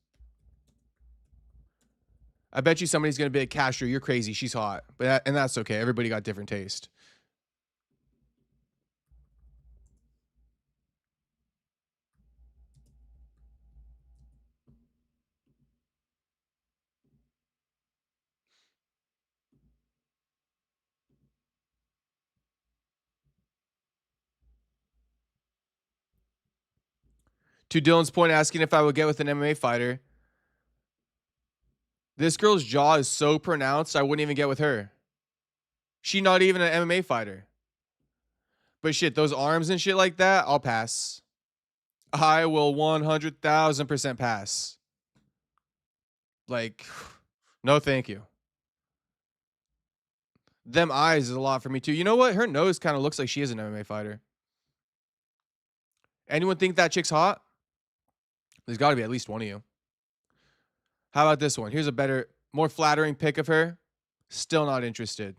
I bet you somebody's gonna be like, Castro, you're crazy. She's hot, and that's okay. Everybody got different taste. To Dylan's point, asking if I would get with an MMA fighter. This girl's jaw is so pronounced, I wouldn't even get with her. She not even an MMA fighter. But shit, those arms and shit like that, I'll pass. I will 100,000% pass. Like, no thank you. Them eyes is a lot for me too. You know what? Her nose kind of looks like she is an MMA fighter. Anyone think that chick's hot? There's got to be at least one of you. How about this one? Here's a better, more flattering pic of her. Still not interested.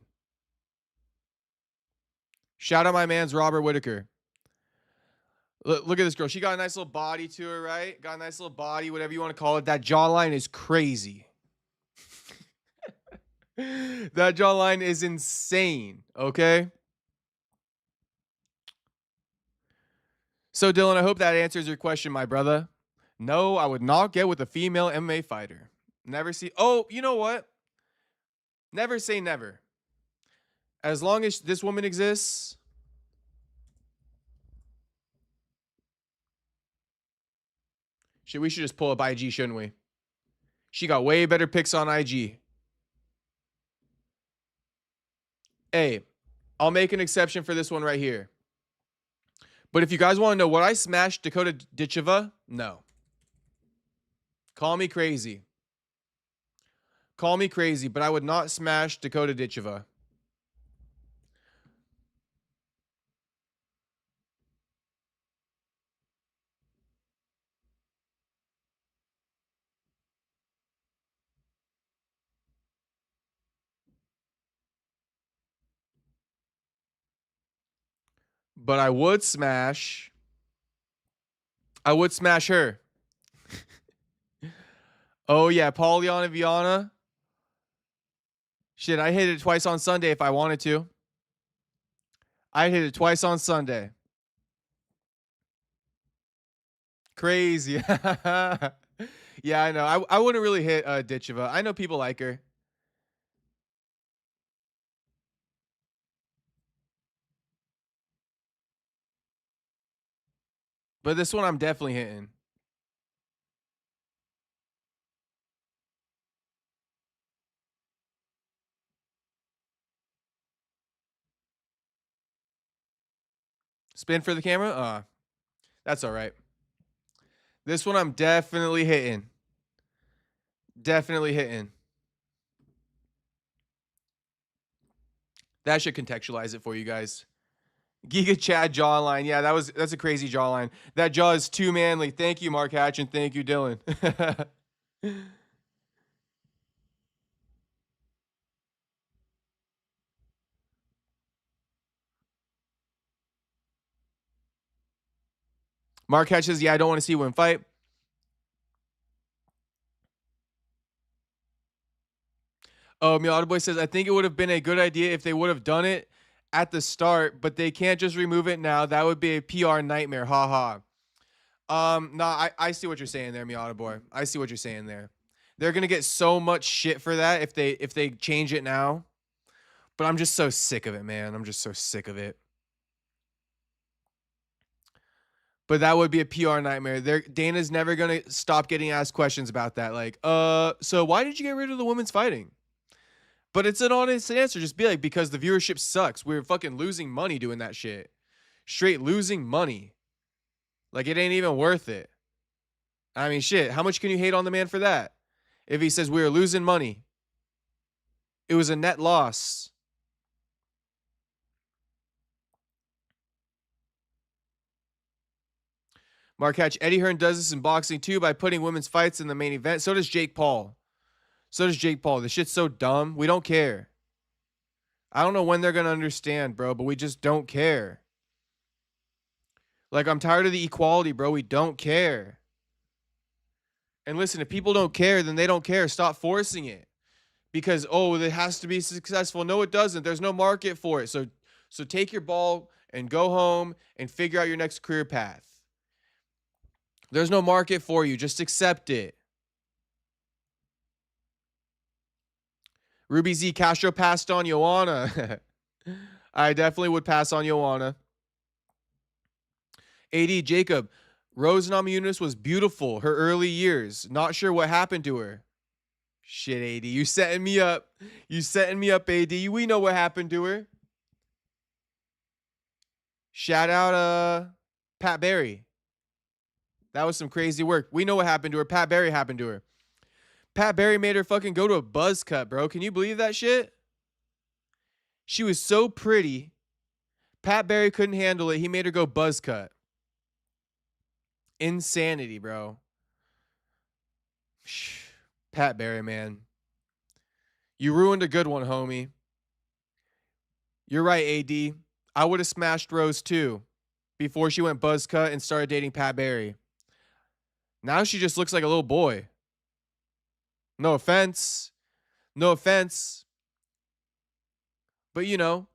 Shout out my man's Robert Whitaker. Look at this girl. She got a nice little body to her, right? Got a nice little body, whatever you want to call it. That jawline is crazy. That jawline is insane, okay? So, Dylan, I hope that answers your question, my brother. No, I would not get with a female MMA fighter. Never see. Oh, you know what? Never say never. As long as this woman exists, we should just pull up IG, shouldn't we? She got way better pics on IG. Hey, I'll make an exception for this one right here. But if you guys want to know what I smashed Dakota Ditcheva, no. Call me crazy. Call me crazy, but I would not smash Dakota Ditcheva. But I would smash her. Oh yeah, Pauliana Viana. Shit, I hit it twice on Sunday if I wanted to. I hit it twice on Sunday. Crazy. Yeah, I know. I wouldn't really hit Ditcheva. I know people like her. But this one I'm definitely hitting. Spin for the camera? That's all right. This one I'm definitely hitting. Definitely hitting. That should contextualize it for you guys. Giga Chad jawline. Yeah, that's a crazy jawline. That jaw is too manly. Thank you, Mark Hatch, and thank you, Dylan. Mark Hatch says, yeah, I don't want to see women fight. Oh, Miata Boy says, I think it would have been a good idea if they would have done it at the start, but they can't just remove it now. That would be a PR nightmare. Ha ha. No, I see what you're saying there, Miata Boy. I see what you're saying there. They're gonna get so much shit for that if they change it now. But I'm just so sick of it, man. I'm just so sick of it. But that would be a PR nightmare. Dana's never gonna stop getting asked questions about that. Like, so why did you get rid of the women's fighting? But it's an honest answer. Just be like, because the viewership sucks. We're fucking losing money doing that shit. Straight losing money. Like, it ain't even worth it. I mean, shit. How much can you hate on the man for that? If he says we were losing money, it was a net loss. Mark Hatch, Eddie Hearn does this in boxing too by putting women's fights in the main event. So does Jake Paul. This shit's so dumb. We don't care. I don't know when they're going to understand, bro, but we just don't care. Like, I'm tired of the equality, bro. We don't care. And listen, if people don't care, then they don't care. Stop forcing it. Because, oh, it has to be successful. No, it doesn't. There's no market for it. So take your ball and go home and figure out your next career path. There's no market for you. Just accept it. Ruby Z Castro passed on Joanna. I definitely would pass on Joanna. AD Jacob, Rose Namajunas was beautiful her early years. Not sure what happened to her. Shit, AD, you setting me up. You setting me up, AD. We know what happened to her. Shout out Pat Barry. That was some crazy work. We know what happened to her. Pat Barry happened to her. Pat Barry made her fucking go to a buzz cut, bro. Can you believe that shit? She was so pretty. Pat Barry couldn't handle it. He made her go buzz cut. Insanity, bro. Pat Barry, man. You ruined a good one, homie. You're right, AD. I would have smashed Rose too. before she went buzz cut and started dating Pat Barry. Now she just looks like a little boy. No offense. No offense. But you know,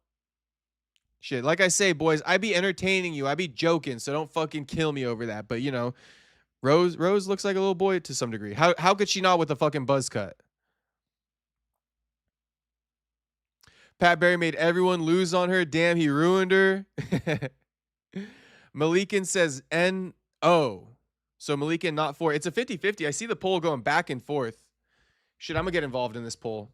shit, like I say, boys, I be entertaining you. I be joking, so don't fucking kill me over that. But you know, Rose looks like a little boy to some degree. How could she not with a fucking buzz cut? Pat Barry made everyone lose on her. Damn, he ruined her. Malikan says N-O. So Malikan not for. It's a 50-50. I see the poll going back and forth. Shit, I'm going to get involved in this poll.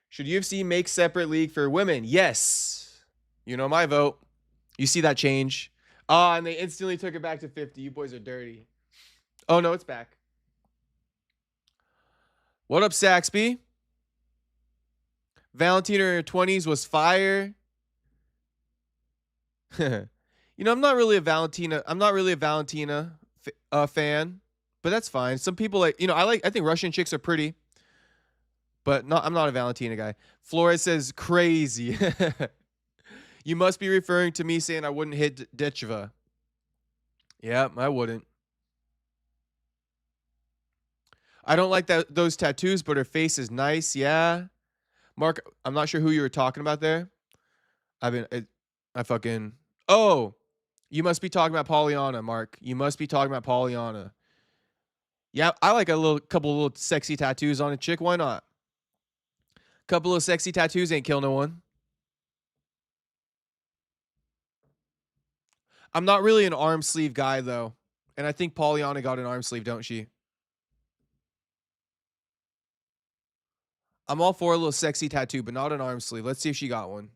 Should UFC make separate league for women? Yes. You know my vote. You see that change. And they instantly took it back to 50. You boys are dirty. Oh, no, it's back. What up, Saxby? Valentina in her 20s was fire. You know, I'm not really a Valentina fan, but that's fine. Some people like, you know, I think Russian chicks are pretty, but I'm not a Valentina guy. Flores says crazy. You must be referring to me saying I wouldn't hit Ditcheva. Yeah, I wouldn't. I don't like those tattoos, but her face is nice. Yeah. Mark, I'm not sure who you were talking about there. Oh, you must be talking about Pollyanna, Mark. You must be talking about Pollyanna. Yeah, I like couple of little sexy tattoos on a chick. Why not? Couple of sexy tattoos ain't kill no one. I'm not really an arm sleeve guy though. And I think Pollyanna got an arm sleeve, don't she? I'm all for a little sexy tattoo, but not an arm sleeve. Let's see if she got one.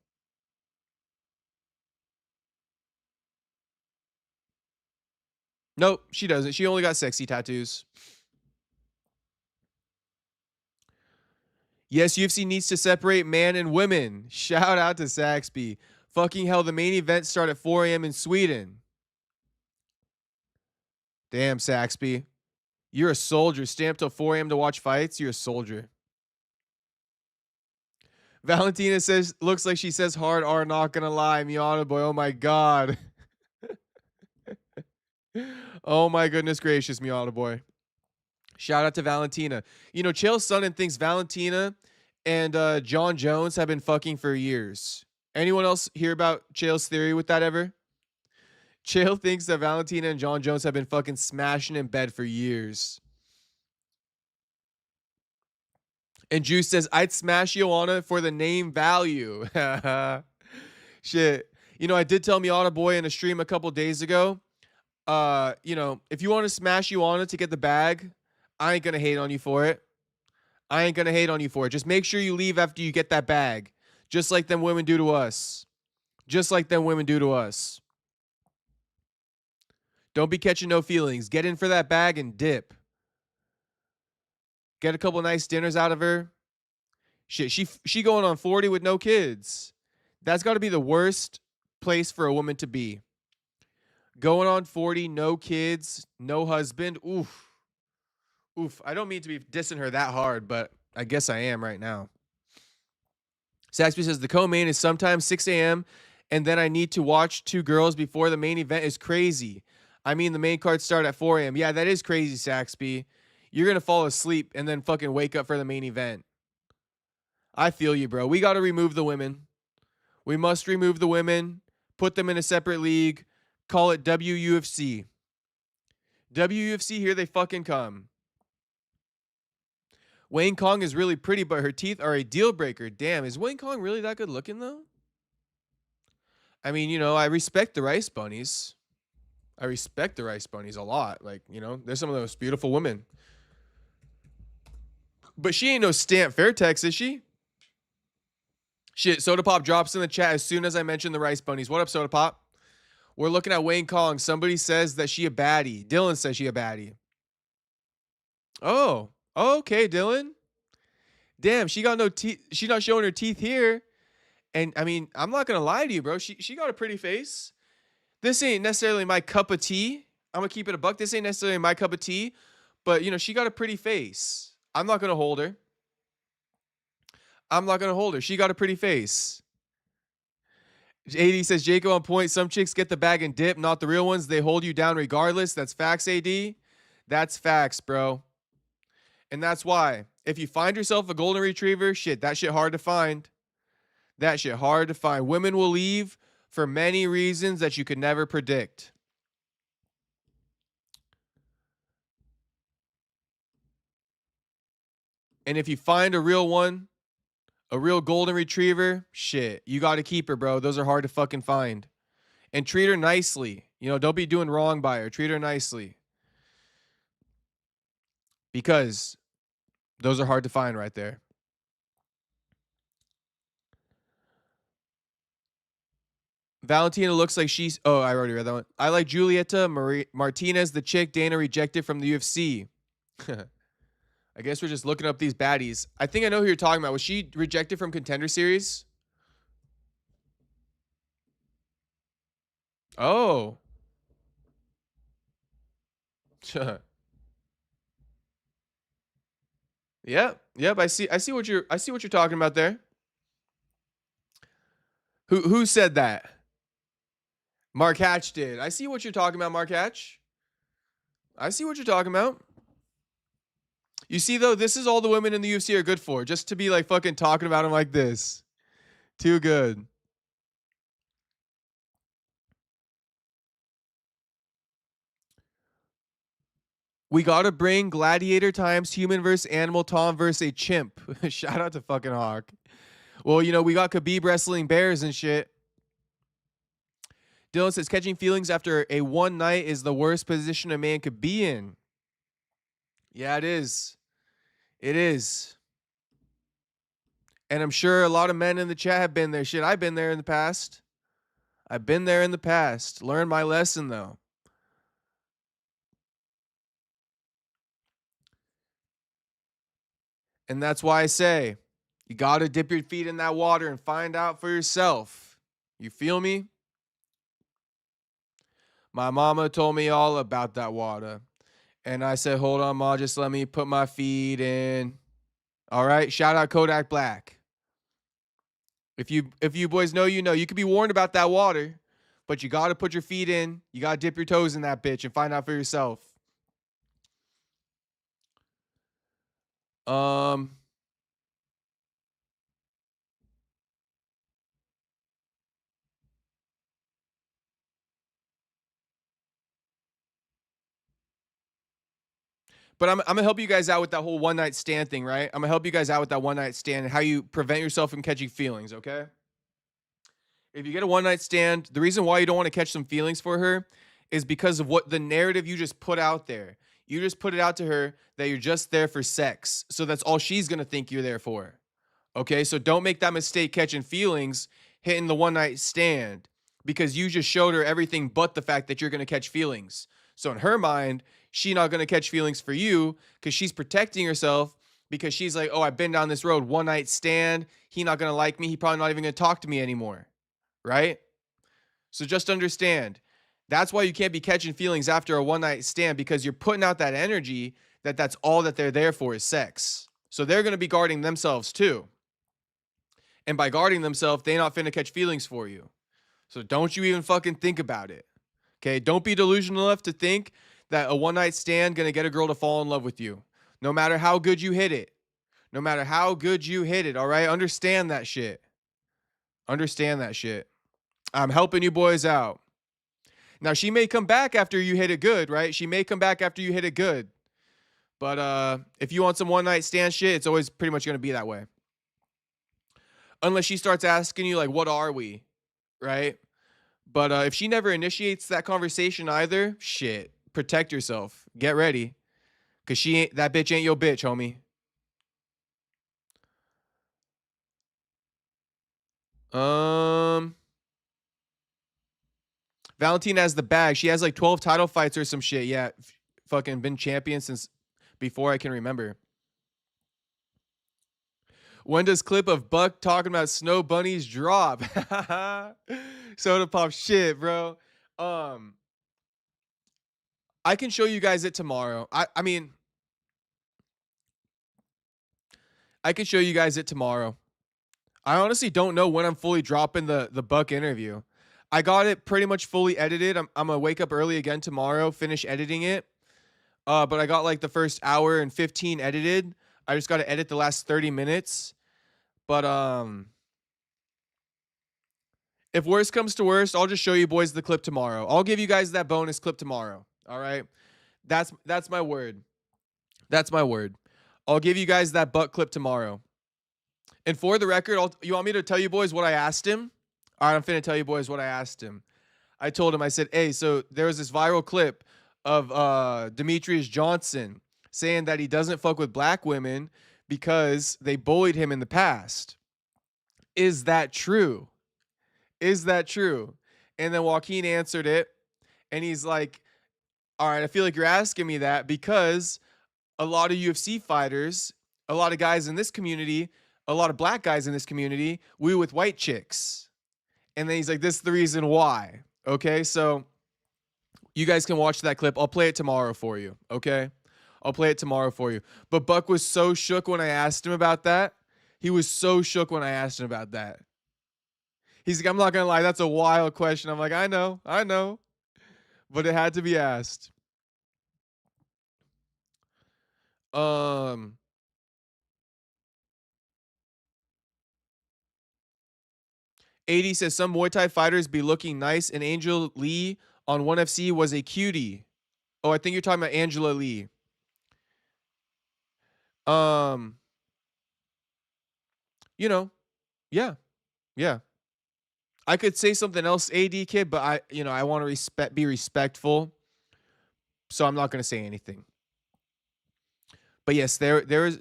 Nope, she doesn't. She only got sexy tattoos. Yes, UFC needs to separate man and women. Shout out to Saxby. Fucking hell, the main event start at 4 a.m. in Sweden. Damn, Saxby. You're a soldier. Stay up till 4 a.m. to watch fights. You're a soldier. Valentina says, looks like she says hard R, not gonna lie. Miata boy, oh my God. Oh my goodness gracious, Miata boy. Shout out to Valentina. You know, Chael Sonnen thinks Valentina and John Jones have been fucking for years. Anyone else hear about Chael's theory with that ever? Chael thinks that Valentina and John Jones have been fucking smashing in bed for years. And Juice says, I'd smash Joanna for the name value. Shit. You know, I did tell Miata boy in a stream a couple days ago, you know, if you want to smash Joanna to get the bag, I ain't going to hate on you for it. I ain't going to hate on you for it. Just make sure you leave after you get that bag. Just like them women do to us. Just like them women do to us. Don't be catching no feelings. Get in for that bag and dip. Get a couple nice dinners out of her. Shit, she going on 40 with no kids. That's got to be the worst place for a woman to be. Going on 40, no kids, no husband. Oof. Oof. I don't mean to be dissing her that hard, but I guess I am right now. Saxby says the co-main is sometimes 6 a.m. and then I need to watch two girls before the main event is crazy. I mean, the main card start at 4 a.m. Yeah, that is crazy, Saxby. You're going to fall asleep and then fucking wake up for the main event. I feel you, bro. We got to remove the women. We must remove the women, put them in a separate league, call it WUFC. WUFC, here they fucking come. Wayne Kong is really pretty, but her teeth are a deal breaker. Damn, is Wayne Kong really that good looking, though? I mean, you know, I respect the Rice Bunnies. I respect the Rice Bunnies a lot. Like, you know, they're some of the most beautiful women. But she ain't no Stamp Fairtex, is she? Shit, Soda Pop drops in the chat as soon as I mention the Rice Bunnies. What up, Soda Pop? We're looking at Wayne Kong. Somebody says that she a baddie. Dylan says she a baddie. Oh, okay, Dylan. Damn, she got no teeth. She's not showing her teeth here. And, I mean, I'm not going to lie to you, bro. She got a pretty face. This ain't necessarily my cup of tea. I'm going to keep it a buck. This ain't necessarily my cup of tea. But, you know, she got a pretty face. I'm not going to hold her. I'm not going to hold her. She got a pretty face. AD says, Jacob on point. Some chicks get the bag and dip, not the real ones. They hold you down regardless. That's facts, AD. That's facts, bro. And that's why, if you find yourself a golden retriever, shit, that shit hard to find. That shit hard to find. Women will leave for many reasons that you could never predict. And if you find a real one, a real golden retriever, shit, you got to keep her, bro. Those are hard to fucking find. And treat her nicely. You know, don't be doing wrong by her. Treat her nicely. Because those are hard to find right there. Valentina looks like she's... Oh, I already read that one. I like Julieta Martinez, the chick Dana rejected from the UFC. I guess we're just looking up these baddies. I think I know who you're talking about. Was she rejected from Contender Series? Oh. Yep. I see what you're talking about there. Who said that? Mark Hatch did. I see what you're talking about, Mark Hatch. I see what you're talking about. You see, though, this is all the women in the UFC are good for. Just to be like fucking talking about them like this. Too good. We got to bring Gladiator times human versus animal, Tom versus a chimp. Shout out to fucking Hawk. Well, you know, we got Khabib wrestling bears and shit. Dylan says, catching feelings after a one night is the worst position a man could be in. Yeah, it is. It is. And I'm sure a lot of men in the chat have been there. Shit, I've been there in the past. I've been there in the past. Learned my lesson, though. And that's why I say, you got to dip your feet in that water and find out for yourself. You feel me? My mama told me all about that water. And I said, hold on, Ma, just let me put my feet in. All right. Shout out Kodak Black. If you boys know, you know. You could be warned about that water, but you got to put your feet in. You got to dip your toes in that bitch and find out for yourself. But I'm going to help you guys out with that whole one night stand thing, right? I'm going to help you guys out with that one night stand and how you prevent yourself from catching feelings, okay? If you get a one night stand, the reason why you don't want to catch some feelings for her is because of what the narrative you just put out there. You just put it out to her that you're just there for sex. So that's all she's going to think you're there for. Okay? So don't make that mistake catching feelings hitting the one night stand because you just showed her everything but the fact that you're going to catch feelings. So in her mind, she's not going to catch feelings for you because she's protecting herself because she's like, oh, I've been down this road, one night stand. He not going to like me. He probably not even going to talk to me anymore. Right? So just understand, that's why you can't be catching feelings after a one night stand because you're putting out that energy that that's all that they're there for is sex. So they're going to be guarding themselves too. And by guarding themselves, they not finna catch feelings for you. So don't you even fucking think about it. Okay? Don't be delusional enough to think that a one night stand going to get a girl to fall in love with you. No matter how good you hit it. No matter how good you hit it, all right? Understand that shit. Understand that shit. I'm helping you boys out. Now, she may come back after you hit it good, right? She may come back after you hit it good. But if you want some one-night stand shit, it's always pretty much going to be that way. Unless she starts asking you, like, what are we? Right? But if she never initiates that conversation either, shit, protect yourself. Get ready. Because that bitch ain't your bitch, homie. Valentina has the bag. She has like 12 title fights or some shit. Yeah. Fucking been champion since before I can remember. When does clip of Buck talking about snow bunnies drop? Soda pop shit, bro. I can show you guys it tomorrow. I mean, I can show you guys it tomorrow. I honestly don't know when I'm fully dropping the Buck interview. I got it pretty much fully edited. I'm gonna wake up early again tomorrow, finish editing it. But I got like the first hour and 15 edited. I just got to edit the last 30 minutes. But if worst comes to worst, I'll just show you boys the clip tomorrow. I'll give you guys that bonus clip tomorrow. All right? That's my word. That's my word. I'll give you guys that butt clip tomorrow. And for the record, you want me to tell you boys what I asked him? All right, I'm finna tell you boys what I asked him. I told him, I said, hey, so there was this viral clip of Demetrius Johnson saying that he doesn't fuck with black women because they bullied him in the past. Is that true? Is that true? And then Joaquin answered it, and he's like, all right, I feel like you're asking me that because a lot of UFC fighters, a lot of guys in this community, a lot of black guys in this community, we with white chicks. And then he's like, this is the reason why. Okay, so you guys can watch that clip. I'll play it tomorrow for you, okay? I'll play it tomorrow for you. But Buck was so shook when I asked him about that. He was so shook when I asked him about that. He's like, I'm not going to lie, that's a wild question. I'm like, I know. But it had to be asked. 80 says some Muay Thai fighters be looking nice, and Angel Lee on 1FC was a cutie. Oh, I think you're talking about Angela Lee. You know, yeah. I could say something else, AD kid, but I want to be respectful, so I'm not going to say anything. But yes, there is,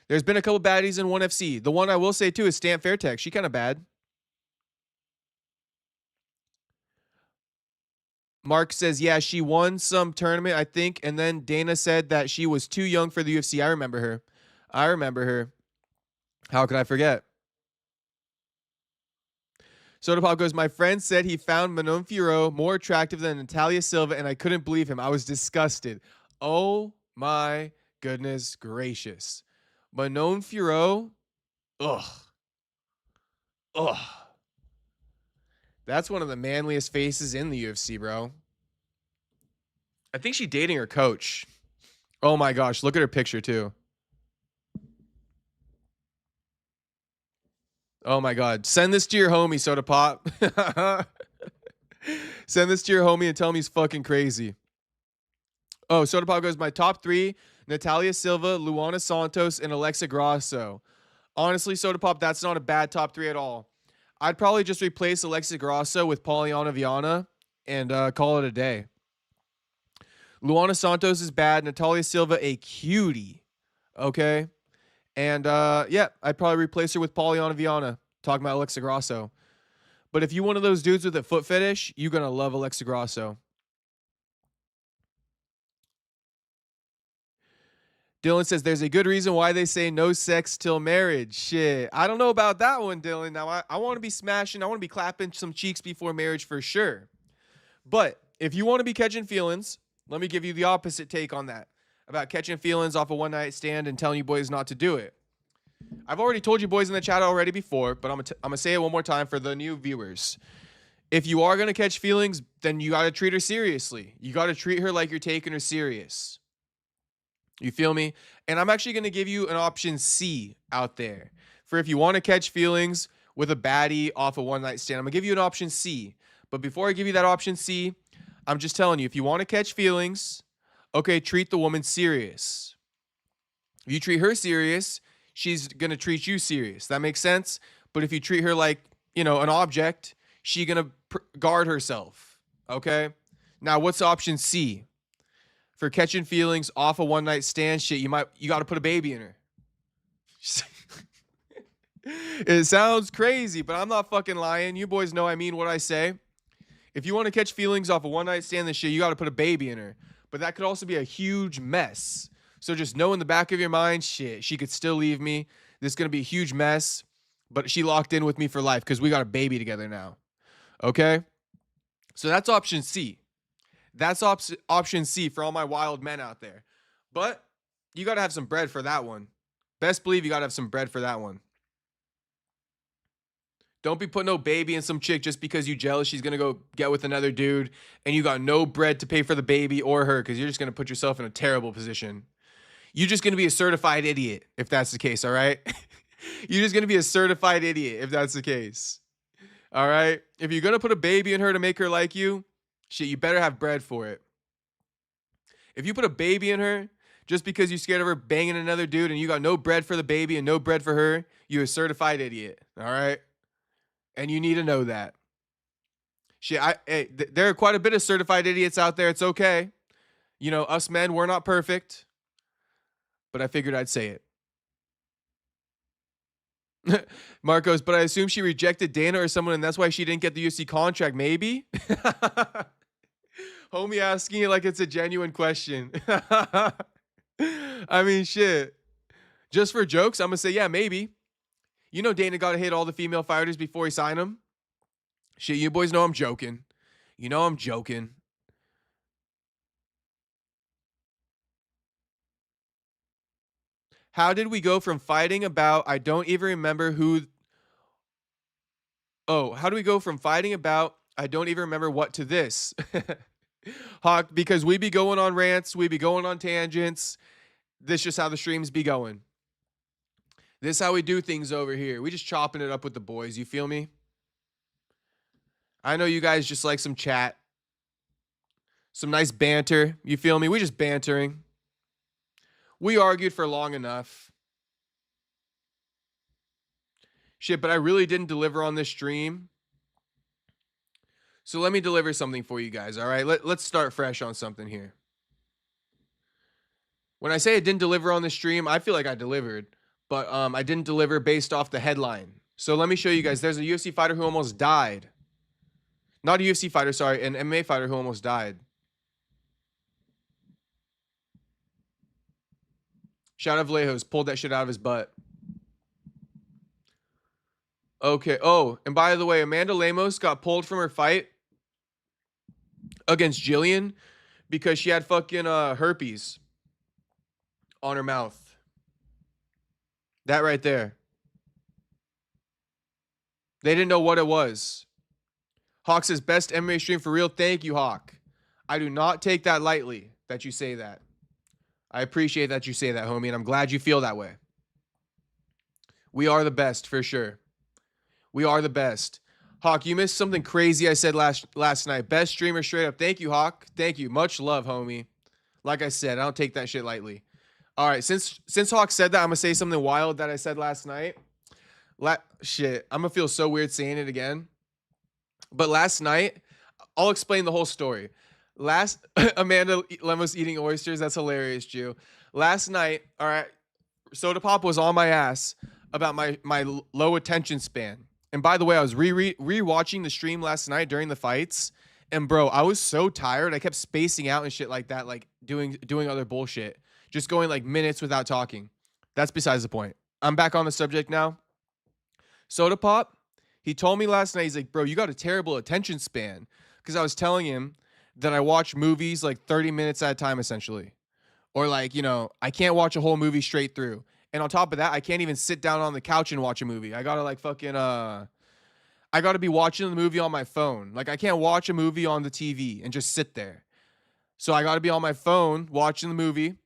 there's been a couple baddies in 1FC. The one I will say too is Stamp Fairtech. She kind of bad. Mark says, yeah, she won some tournament, I think, and then Dana said that she was too young for the UFC. I remember her. How could I forget? Soda Pop goes, my friend said he found Manon Fiorot more attractive than Natalia Silva, and I couldn't believe him. I was disgusted. Oh my goodness gracious. Manon Fiorot? Ugh. That's one of the manliest faces in the UFC, bro. I think she's dating her coach. Oh my gosh, look at her picture too. Oh my God. Send this to your homie, Soda Pop. Send this to your homie and tell him he's fucking crazy. Oh, Soda Pop goes, my top 3, Natalia Silva, Luana Santos, and Alexa Grasso. Honestly, Soda Pop, that's not a bad top 3 at all. I'd probably just replace Alexa Grasso with Poliana Viana and call it a day. Luana Santos is bad. Natalia Silva, a cutie. Okay? And, yeah, I'd probably replace her with Poliana Viana. Talking about Alexa Grasso. But if you're one of those dudes with a foot fetish, you're going to love Alexa Grasso. Dylan says, there's a good reason why they say no sex till marriage. Shit. I don't know about that one, Dylan. Now, I want to be smashing. I want to be clapping some cheeks before marriage for sure. But if you want to be catching feelings, let me give you the opposite take on that. About catching feelings off a one-night stand and telling you boys not to do it. I've already told you boys in the chat already before, but I'm going to say it one more time for the new viewers. If you are going to catch feelings, then you got to treat her seriously. You got to treat her like you're taking her serious. You feel me? And I'm actually going to give you an option C out there for if you want to catch feelings with a baddie off a one-night stand. I'm going to give you an option C. But before I give you that option C, I'm just telling you, if you want to catch feelings, okay, treat the woman serious. If you treat her serious, she's going to treat you serious. That makes sense? But if you treat her like, an object, she's going to guard herself. Okay? Now, what's option C? For catching feelings off a one-night stand shit, you got to put a baby in her. It sounds crazy, but I'm not fucking lying. You boys know I mean what I say. If you want to catch feelings off a one-night stand this shit, you got to put a baby in her. But that could also be a huge mess. So just know in the back of your mind, shit, she could still leave me. This is going to be a huge mess. But she locked in with me for life because we got a baby together now. Okay? So that's option C. That's option C for all my wild men out there. But you got to have some bread for that one. Best believe you got to have some bread for that one. Don't be putting no baby in some chick just because you jealous she's going to go get with another dude and you got no bread to pay for the baby or her because you're just going to put yourself in a terrible position. You're just going to be a certified idiot if that's the case, all right? You're just going to be a certified idiot if that's the case. All right? If you're going to put a baby in her to make her like you, shit, you better have bread for it. If you put a baby in her just because you're scared of her banging another dude and you got no bread for the baby and no bread for her, you're a certified idiot, all right? And you need to know that. Shit, there are quite a bit of certified idiots out there. It's okay. You know, us men, we're not perfect. But I figured I'd say it. Marcos, but I assume she rejected Dana or someone and that's why she didn't get the UFC contract, maybe? Homie asking it like it's a genuine question. I mean, shit. Just for jokes, I'm going to say, yeah, maybe. You know Dana got to hit all the female fighters before he signed them? Shit, you boys know I'm joking. You know I'm joking. How did we go from fighting about I don't even remember who... Oh, how do we go from fighting about I don't even remember what to this? Hawk, because we be going on rants, we be going on tangents. This just how the streams be going. This is how we do things over here. We just chopping it up with the boys, you feel me? I know you guys just like some chat. Some nice banter, you feel me? We just bantering. We argued for long enough. Shit, but I really didn't deliver on this stream. So let me deliver something for you guys, all right? Let's start fresh on something here. When I say I didn't deliver on the stream, I feel like I delivered. But I didn't deliver based off the headline. So let me show you guys. There's a UFC fighter who almost died. Not a UFC fighter, sorry. An MMA fighter who almost died. Shout out Vallejos. Pulled that shit out of his butt. Okay. Oh, and by the way, Amanda Lemos got pulled from her fight against Jillian because she had fucking herpes on her mouth. That right there. They didn't know what it was. Hawk says, best MMA stream for real. Thank you, Hawk. I do not take that lightly that you say that. I appreciate that you say that, homie, and I'm glad you feel that way. We are the best, for sure. We are the best. Hawk, you missed something crazy I said last night. Best streamer straight up. Thank you, Hawk. Thank you. Much love, homie. Like I said, I don't take that shit lightly. All right, since Hawk said that, I'm going to say something wild that I said last night. Shit, I'm going to feel so weird saying it again. But last night, I'll explain the whole story. Amanda Lemos eating oysters. That's hilarious, Jew. Last night, all right, Soda Pop was on my ass about my low attention span. And by the way, I was re-watching the stream last night during the fights. And bro, I was so tired. I kept spacing out and shit like that, like doing other bullshit. Just going like minutes without talking. That's besides the point. I'm back on the subject now. Soda Pop, he told me last night, he's like, bro, you got a terrible attention span. Because I was telling him that I watch movies like 30 minutes at a time, essentially. Or like, you know, I can't watch a whole movie straight through. And on top of that, I can't even sit down on the couch and watch a movie. I gotta like fucking, I gotta be watching the movie on my phone. Like I can't watch a movie on the TV and just sit there. So I gotta be on my phone watching the movie.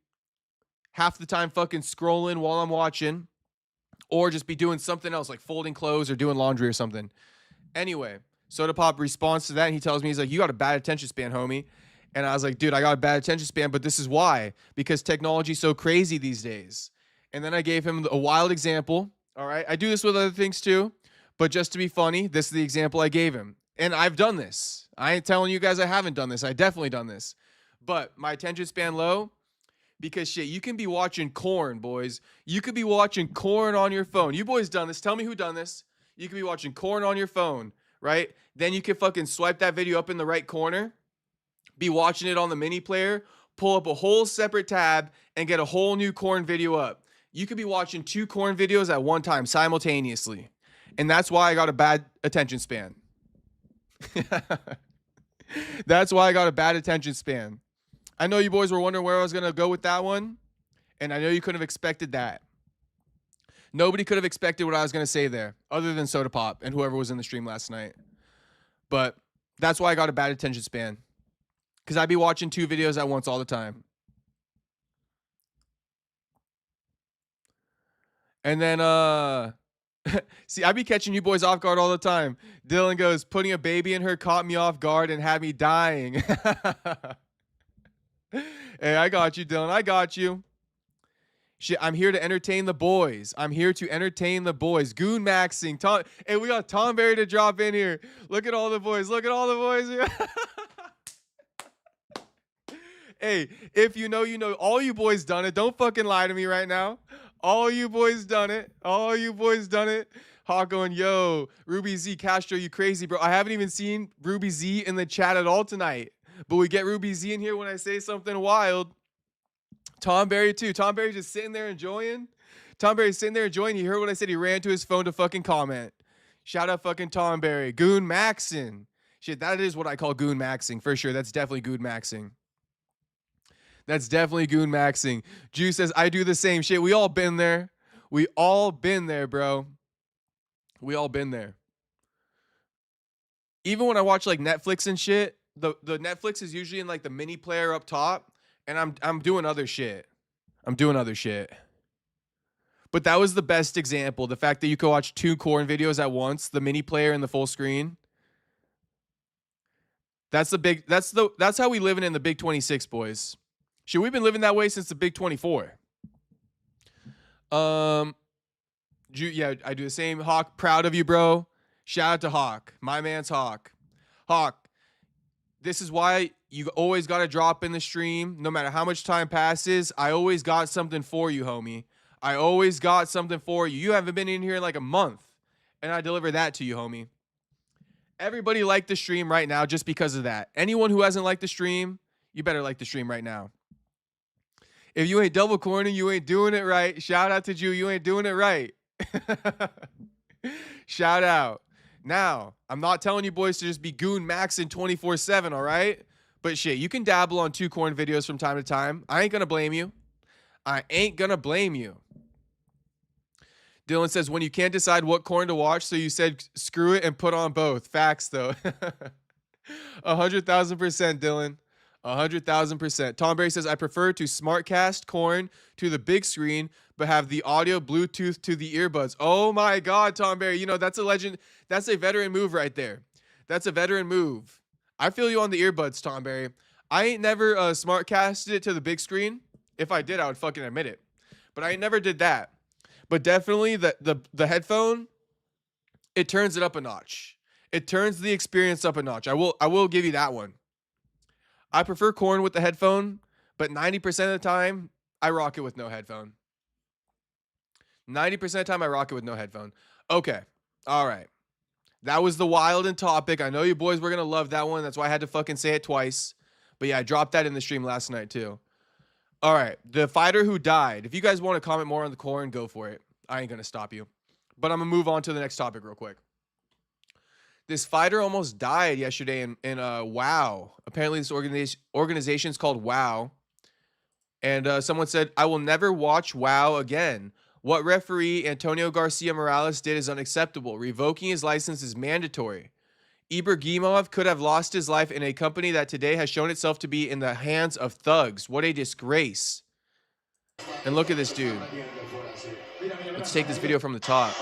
Half the time fucking scrolling while I'm watching. Or just be doing something else like folding clothes or doing laundry or something. Anyway, Soda Pop responds to that and he tells me, he's like, you got a bad attention span, homie. And I was like, dude, I got a bad attention span, but this is why. Because technology's so crazy these days. And then I gave him a wild example. All right. I do this with other things too. But just to be funny, this is the example I gave him. And I've done this. I ain't telling you guys I haven't done this. I definitely done this. But my attention span low. Because shit, you can be watching corn, boys. You could be watching corn on your phone. You boys done this. Tell me who done this. You could be watching corn on your phone, right? Then you can fucking swipe that video up in the right corner, be watching it on the mini player, pull up a whole separate tab, and get a whole new corn video up. You could be watching 2 corn videos at one time simultaneously. And that's why I got a bad attention span. That's why I got a bad attention span. I know you boys were wondering where I was going to go with that one, and I know you couldn't have expected that. Nobody could have expected what I was going to say there, other than Soda Pop and whoever was in the stream last night. But that's why I got a bad attention span. Because I'd be watching 2 videos at once all the time. And then, see, I be catching you boys off guard all the time. Dylan goes, putting a baby in her caught me off guard and had me dying. Hey, I got you, Dylan. I got you. Shit, I'm here to entertain the boys. I'm here to entertain the boys. Goon maxing. Tom, hey, we got Tom Berry to drop in here. Look at all the boys. Look at all the boys here. Hey, if you know, you know. All you boys done it. Don't fucking lie to me right now. All you boys done it. All you boys done it. Hawk going, yo, Ruby Z, Castro, you crazy, bro. I haven't even seen Ruby Z in the chat at all tonight. But we get Ruby Z in here when I say something wild. Tom Berry, too. Tom Berry just sitting there enjoying. Tom Berry's sitting there enjoying. You heard what I said. He ran to his phone to fucking comment. Shout out fucking Tom Berry. Goon maxing. Shit, that is what I call goon maxing. For sure. That's definitely goon maxing. That's definitely goon maxing. Juice says, I do the same shit. We all been there. We all been there, bro. We all been there. Even when I watch like Netflix and shit, the Netflix is usually in like the mini player up top, and I'm doing other shit. I'm doing other shit. But that was the best example. The fact that you could watch 2 corn videos at once, the mini player and the full screen. That's how we living in the Big 26, boys. Shit, we've been living that way since the Big 24. Yeah, I do the same. Hawk, proud of you, bro. Shout out to Hawk. My man's Hawk. Hawk, this is why you always got to drop in the stream. No matter how much time passes, I always got something for you, homie. I always got something for you. You haven't been in here in like a month, and I deliver that to you, homie. Everybody liked the stream right now just because of that. Anyone who hasn't liked the stream, you better like the stream right now. If you ain't double corning, you ain't doing it right. Shout out to Jew. You ain't doing it right. Shout out. Now, I'm not telling you boys to just be goon maxing 24/7, all right? But shit, you can dabble on 2 corn videos from time to time. I ain't gonna blame you. I ain't gonna blame you. Dylan says, when you can't decide what corn to watch, so you said screw it and put on both. Facts, though. 100,000%, Dylan. 100,000%. Tom Berry says, I prefer to smartcast corn to the big screen, but have the audio Bluetooth to the earbuds. Oh my God, Tom Berry. You know, that's a legend. That's a veteran move right there. That's a veteran move. I feel you on the earbuds, Tom Berry. I ain't never smartcasted it to the big screen. If I did, I would fucking admit it. But I never did that. But definitely the headphone, it turns it up a notch. It turns the experience up a notch. I will give you that one. I prefer corn with the headphone, but 90% of the time, I rock it with no headphone. 90% of the time, I rock it with no headphone. Okay. All right. That was the wild and topic. I know you boys were going to love that one. That's why I had to fucking say it twice. But yeah, I dropped that in the stream last night too. All right. The fighter who died. If you guys want to comment more on the corn, go for it. I ain't going to stop you. But I'm going to move on to the next topic real quick. This fighter almost died yesterday in WOW. Apparently this organization is called WOW. And someone said, I will never watch WOW again. What referee Antonio Garcia Morales did is unacceptable. Revoking his license is mandatory. Ibragimov could have lost his life in a company that today has shown itself to be in the hands of thugs. What a disgrace. And look at this dude. Let's take this video from the top.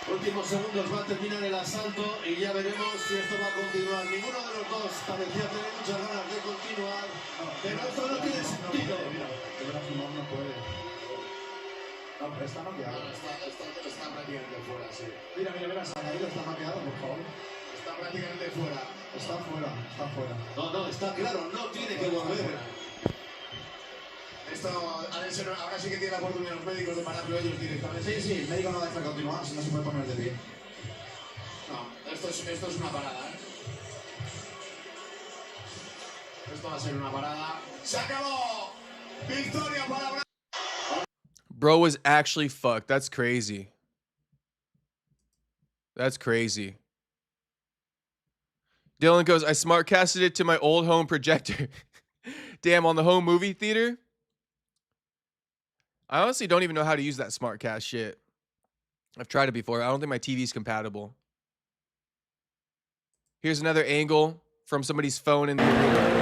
Últimos segundos va a terminar el asalto y ya veremos si esto va a continuar. Ninguno de los dos parecía tener muchas ganas de continuar, pero esto no tiene sentido. No puede. No, pero está noqueado. Está prácticamente fuera, sí. Mira, Sanaído está noqueado, por favor. Está prácticamente fuera. Está fuera. No, está claro, no tiene que volver. Esto, Alex, ahora sí que tiene la oportunidad los médicos de pararlo ellos directamente. Sí, el médico no deja continuar, si no se puede poner de pie. No, esto es una parada, ¿eh? Esto va a ser una parada. ¡Se acabó! ¡Victoria para... Bro was actually fucked. That's crazy. That's crazy. Dylan goes, I smartcasted it to my old home projector. Damn, on the home movie theater? I honestly don't even know how to use that SmartCast shit. I've tried it before. I don't think my TV's compatible. Here's another angle from somebody's phone in the arena.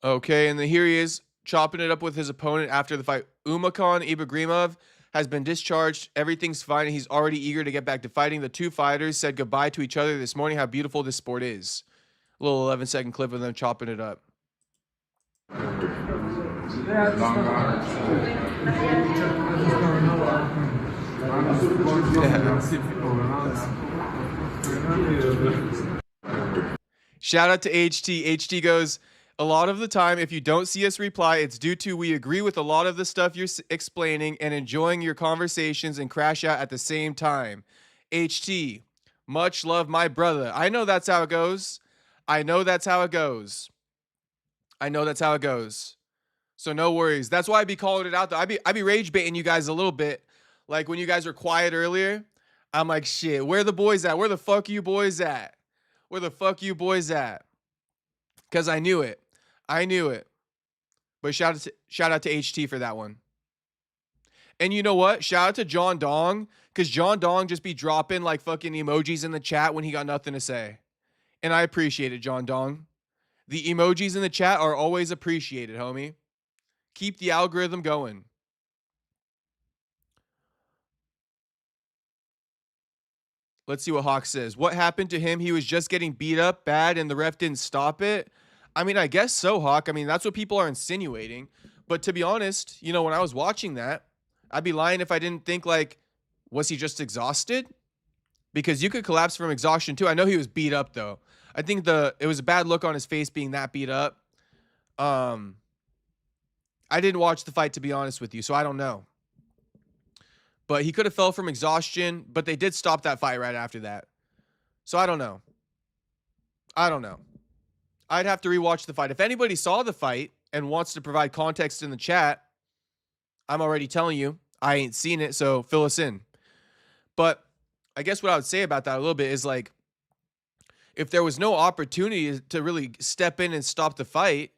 Okay, and then here he is chopping it up with his opponent after the fight. Umakhan Ibragimov has been discharged. Everything's fine, and he's already eager to get back to fighting. The two fighters said goodbye to each other this morning. How beautiful this sport is. A little 11-second clip of them chopping it up. Shout out to HT. HT goes, a lot of the time, if you don't see us reply, it's due to we agree with a lot of the stuff you're explaining and enjoying your conversations and crash out at the same time. HT, much love, my brother. I know that's how it goes. I know that's how it goes. I know that's how it goes. So no worries. That's why I be calling it out though. I be rage baiting you guys a little bit. Like when you guys were quiet earlier, I'm like, shit, where the boys at? Where the fuck you boys at? Where the fuck you boys at? Because I knew it. I knew it. But shout out to HT for that one. And you know what? Shout out to John Dong. Because John Dong just be dropping like fucking emojis in the chat when he got nothing to say. And I appreciate it, John Dong. The emojis in the chat are always appreciated, homie. Keep the algorithm going. Let's see what Hawk says. What happened to him? He was just getting beat up bad and the ref didn't stop it. I mean, I guess so, Hawk. I mean, that's what people are insinuating. But to be honest, you know, when I was watching that, I'd be lying if I didn't think like, was he just exhausted? Because you could collapse from exhaustion too. I know he was beat up though. I think it was a bad look on his face being that beat up. I didn't watch the fight to be honest with you, so I don't know. But he could have fell from exhaustion, but they did stop that fight right after that. So I don't know. I don't know. I'd have to rewatch the fight. If anybody saw the fight and wants to provide context in the chat, I'm already telling you, I ain't seen it, so fill us in. But I guess what I would say about that a little bit is like, if there was no opportunity to really step in and stop the fight,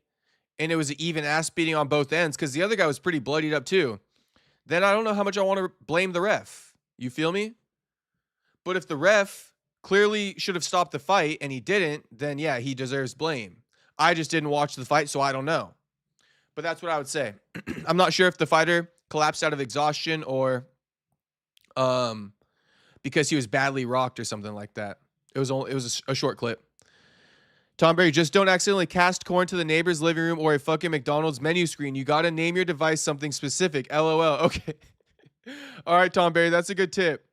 and it was an even ass beating on both ends, because the other guy was pretty bloodied up too, then I don't know how much I want to blame the ref. You feel me? But if the ref clearly should have stopped the fight and he didn't, then yeah, he deserves blame. I just didn't watch the fight, so I don't know. But that's what I would say. I'm not sure if the fighter collapsed out of exhaustion or because he was badly rocked or something like that. It was a short clip. Tom Berry, just don't accidentally cast corn to the neighbor's living room or a fucking McDonald's menu screen. You got to name your device something specific. LOL. Okay. All right, Tom Berry, that's a good tip.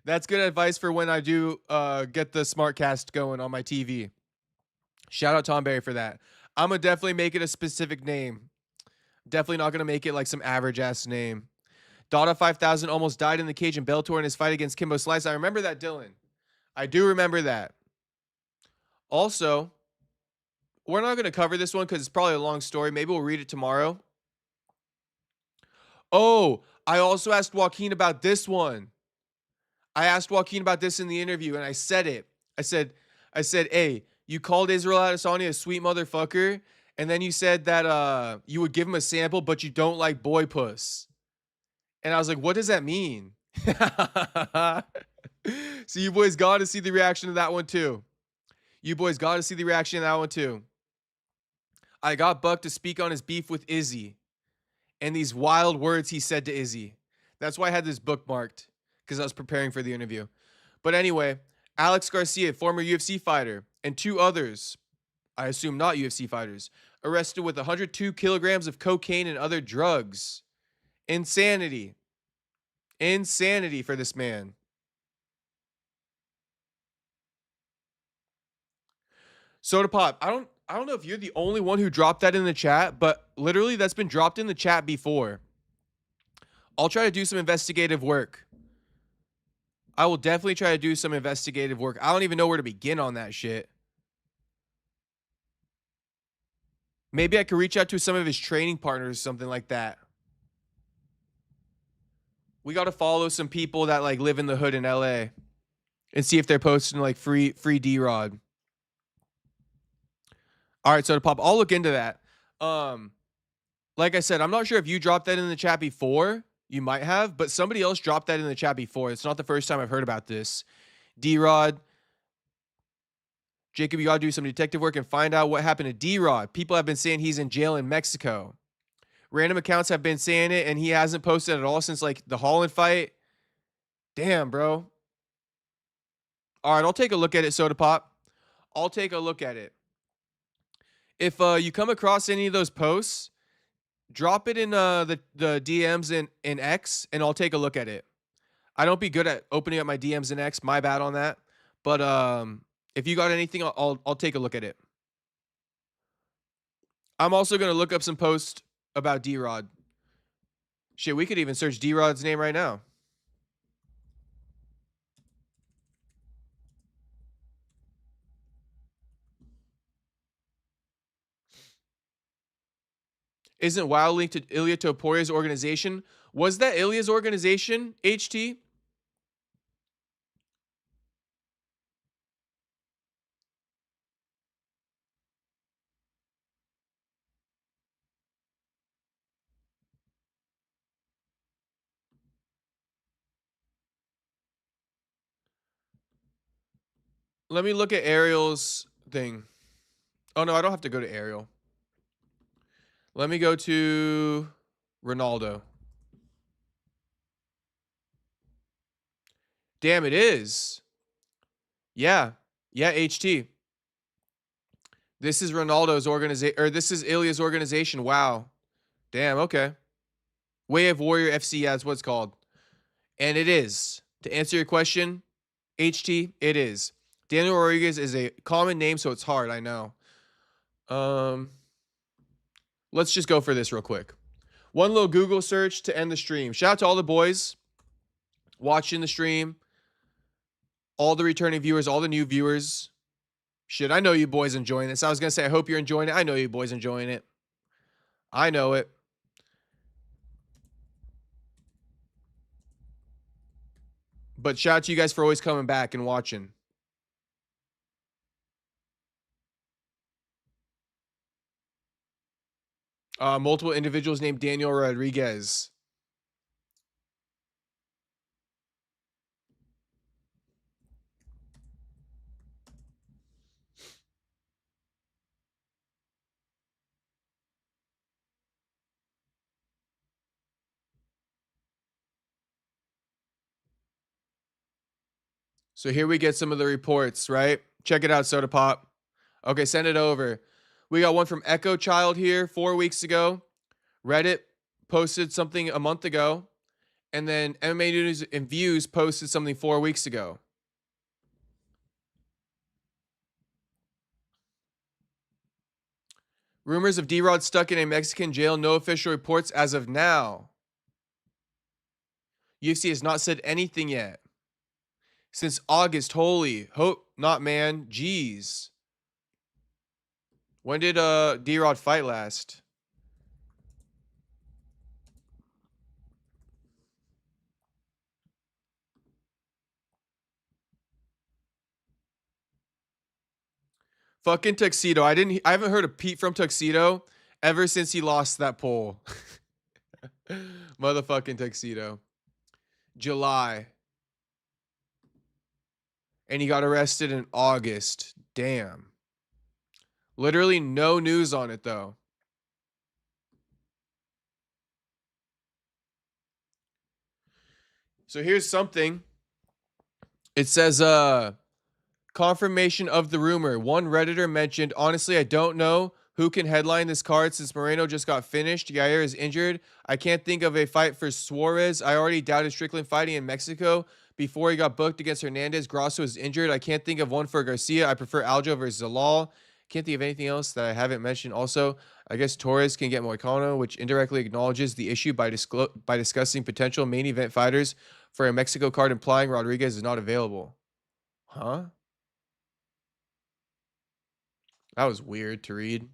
That's good advice for when I do get the SmartCast going on my TV. Shout out Tom Berry for that. I'm going to definitely make it a specific name. Definitely not going to make it like some average-ass name. Dada 5000 almost died in the cage in Bellator in his fight against Kimbo Slice. I remember that, Dylan. I do remember that. Also, we're not going to cover this one because it's probably a long story. Maybe we'll read it tomorrow. Oh, I also asked Joaquin about this one. I asked Joaquin about this in the interview, and I said it. I said, hey, you called Israel Adesanya a sweet motherfucker, and then you said that you would give him a sample, but you don't like boy puss. And I was like, what does that mean? So you boys got to see the reaction to that one too. You boys got to see the reaction to that one too. I got Buck to speak on his beef with Izzy and these wild words he said to Izzy. That's why I had this bookmarked, because I was preparing for the interview. But anyway, Alex Garcia, former UFC fighter, and two others, I assume not UFC fighters, arrested with 102 kilograms of cocaine and other drugs. Insanity. Insanity for this man. Soda Pop, I don't know if you're the only one who dropped that in the chat, but literally that's been dropped in the chat before. I'll try to do some investigative work. I will definitely try to do some investigative work. I don't even know where to begin on that shit. Maybe I could reach out to some of his training partners or something like that. We got to follow some people that like live in the hood in LA and see if they're posting like free D-Rod. All right, so to pop, I'll look into that. Like I said, I'm not sure if you dropped that in the chat before. You might have, but somebody else dropped that in the chat before. It's not the first time I've heard about this. D-Rod, Jacob, you got to do some detective work and find out what happened to D-Rod. People have been saying he's in jail in Mexico. Random accounts have been saying it, and he hasn't posted at all since like the Holland fight. Damn, bro. All right, I'll take a look at it, Soda Pop. I'll take a look at it. If you come across any of those posts, drop it in the DMs in X, and I'll take a look at it. I don't be good at opening up my DMs in X. My bad on that. But if you got anything, I'll take a look at it. I'm also gonna look up some posts about D-Rod. Shit, we could even search D-Rod's name right now. Isn't WoW linked to Ilia Toporia's organization? Was that Ilia's organization, HT? Let me look at Ariel's thing. Oh, no, I don't have to go to Ariel. Let me go to Ronaldo. Damn, it is. Yeah. Yeah, HT. This is Ronaldo's organization, or this is Ilia's organization. Wow. Damn, okay. Way of Warrior FC, yeah, that's what it's called. And it is. To answer your question, HT, it is. Daniel Rodriguez is a common name, so it's hard, I know. Let's just go for this real quick. One little Google search to end the stream. Shout out to all the boys watching the stream, all the returning viewers, all the new viewers. Shit, I know you boys enjoying this. I was going to say, I hope you're enjoying it. I know you boys enjoying it. I know it. But shout out to you guys for always coming back and watching. Multiple individuals named Daniel Rodriguez. So here we get some of the reports, right? Check it out, Soda Pop. Okay, send it over. We got one from Echo Child here 4 weeks ago. Reddit posted something a month ago. And then MMA News and Views posted something 4 weeks ago. Rumors of D-Rod stuck in a Mexican jail. No official reports as of now. UFC has not said anything yet. Since August, holy hope not, man. Jeez. When did D-Rod fight last? Fucking Tuxedo. I haven't heard of Pete from Tuxedo ever since he lost that poll. Motherfucking Tuxedo. July. And he got arrested in August. Damn. Literally no news on it though. So here's something. It says confirmation of the rumor. One Redditor mentioned, honestly, I don't know who can headline this card since Moreno just got finished. Yair is injured. I can't think of a fight for Suarez. I already doubted Strickland fighting in Mexico before he got booked against Hernandez. Grasso is injured. I can't think of one for Garcia. I prefer Aljo versus Zalal. Can't think of anything else that I haven't mentioned. Also, I guess Torres can get Moicano, which indirectly acknowledges the issue by discussing potential main event fighters for a Mexico card, implying Rodriguez is not available. Huh? That was weird to read.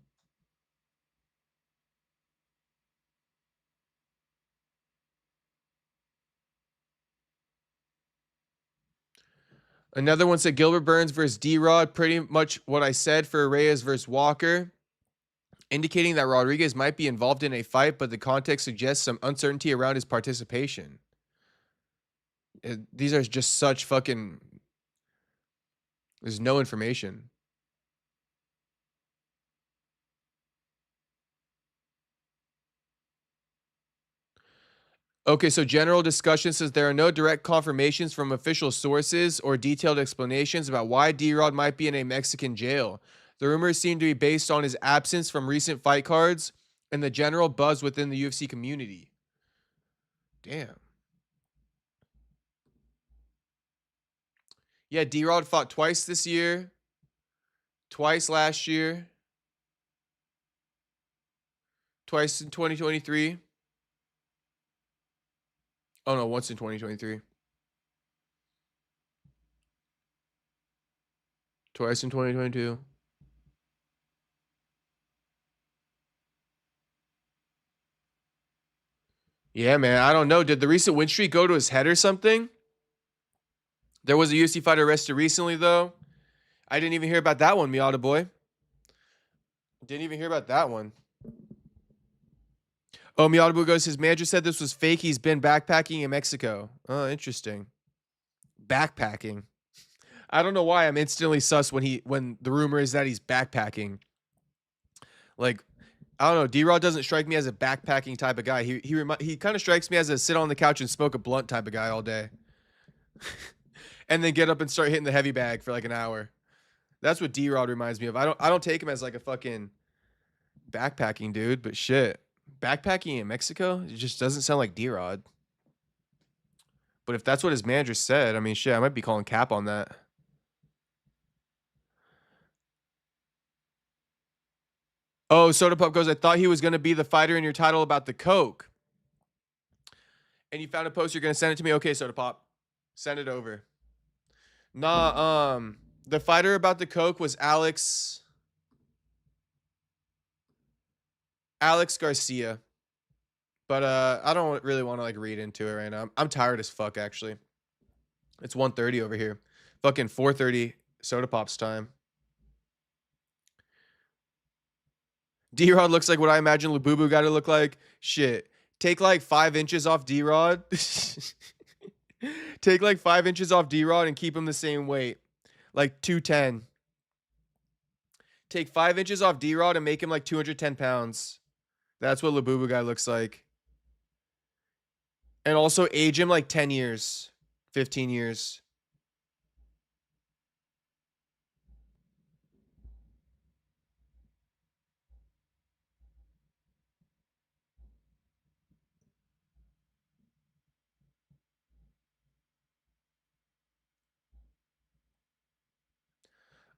Another one said Gilbert Burns versus D-Rod. Pretty much what I said for Reyes versus Walker, indicating that Rodriguez might be involved in a fight, but the context suggests some uncertainty around his participation. These are just such fucking... There's no information. Okay, so general discussion says there are no direct confirmations from official sources or detailed explanations about why D-Rod might be in a Mexican jail. The rumors seem to be based on his absence from recent fight cards and the general buzz within the UFC community. Damn. Yeah, D-Rod fought twice this year, twice last year, twice in 2023. Oh no, once in 2023. Twice in 2022. Yeah, man, I don't know. Did the recent win streak go to his head or something? There was a UFC fighter arrested recently, though. I didn't even hear about that one, Miata boy. Didn't even hear about that one. Oh, Miata boy goes, his manager said this was fake. He's been backpacking in Mexico. Oh, interesting. Backpacking. I don't know why I'm instantly sus when the rumor is that he's backpacking. Like, I don't know. D-Rod doesn't strike me as a backpacking type of guy. He kind of strikes me as a sit on the couch and smoke a blunt type of guy all day. And then get up and start hitting the heavy bag for like an hour. That's what D-Rod reminds me of. I don't take him as like a fucking backpacking dude, but shit. Backpacking in Mexico? It just doesn't sound like D-Rod. But if that's what his manager said, I mean, shit, I might be calling cap on that. Oh, Soda Pop goes, I thought he was going to be the fighter in your title about the Coke. And you found a post, you're going to send it to me? Okay, Soda Pop. Send it over. Nah, the fighter about the Coke was Alex Garcia. But I don't really want to like read into it right now. I'm tired as fuck, actually. It's 1:30 over here. Fucking 4:30 Soda Pop's time. D-Rod looks like what I imagine Labubu got to look like. Shit. Take like 5 inches off D-Rod. Take like 5 inches off D-Rod and keep him the same weight. Like 210. Take 5 inches off D-Rod and make him like 210 pounds. That's what Labubu guy looks like. And also age him like 10 years. 15 years.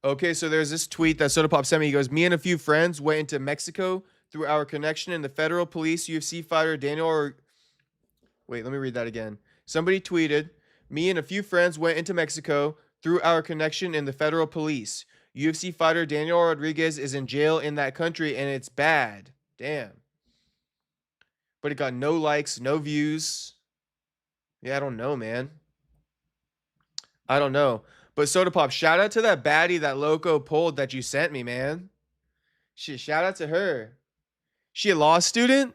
Okay, so there's this tweet that Soda Pop sent me. He goes, me and a few friends went into Mexico through our connection in the federal police. UFC fighter Daniel... Wait, let me read that again. Somebody tweeted, me and a few friends went into Mexico through our connection in the federal police. UFC fighter Daniel Rodriguez is in jail in that country, and it's bad. Damn. But it got no likes, no views. Yeah, I don't know, man. I don't know. But Soda Pop, shout out to that baddie that Loco pulled that you sent me, man. Shit, shout out to her. She a law student?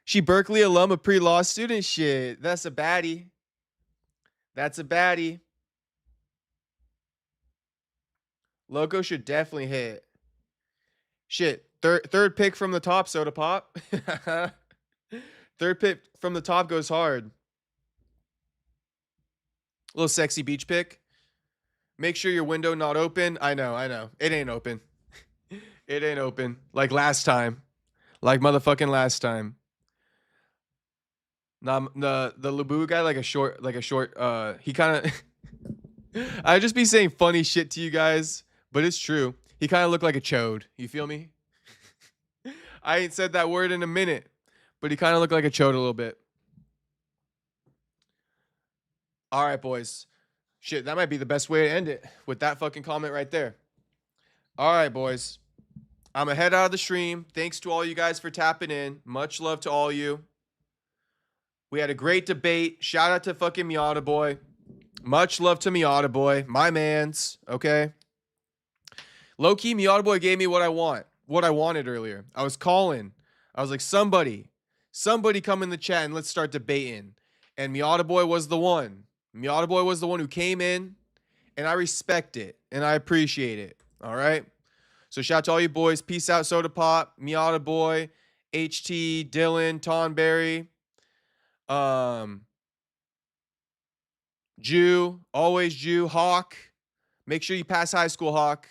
She Berkeley alum, a pre-law student? Shit, that's a baddie. That's a baddie. Loco should definitely hit. Shit, third pick from the top, Soda Pop. Third pick from the top goes hard. Little sexy beach pick. Make sure your window not open. I know. It ain't open. It ain't open. Like last time. Like motherfucking last time. Nah, the Labu guy, like a short, he kind of... I just be saying funny shit to you guys, but it's true. He kind of looked like a chode. You feel me? I ain't said that word in a minute, but he kind of looked like a chode a little bit. All right, boys. Shit, that might be the best way to end it with that fucking comment right there. All right, boys. I'm going to head out of the stream. Thanks to all you guys for tapping in. Much love to all you. We had a great debate. Shout out to fucking Miata boy. Much love to Miata Boy, my mans, okay? Low-key, Miata Boy gave me what I wanted earlier. I was calling. I was like, somebody come in the chat and let's start debating. And Miata Boy was the one. Miata Boy was the one who came in, and I respect it, and I appreciate it, all right? So shout out to all you boys. Peace out, Soda Pop, Miata Boy, HT, Dylan, Tonberry, Jew, always Jew, Hawk. Make sure you pass high school, Hawk.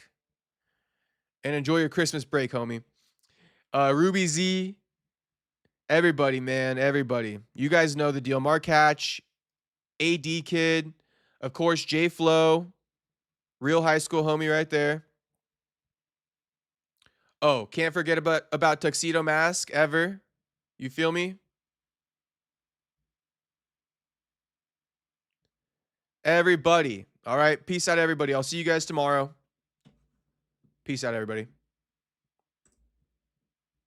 And enjoy your Christmas break, homie. Ruby Z. Everybody, man. Everybody. You guys know the deal. Mark Hatch. AD Kid. Of course, J Flow. Real high school homie right there. Oh, can't forget about Tuxedo Mask ever. You feel me? Everybody. All right. Peace out, everybody. I'll see you guys tomorrow. Peace out, everybody.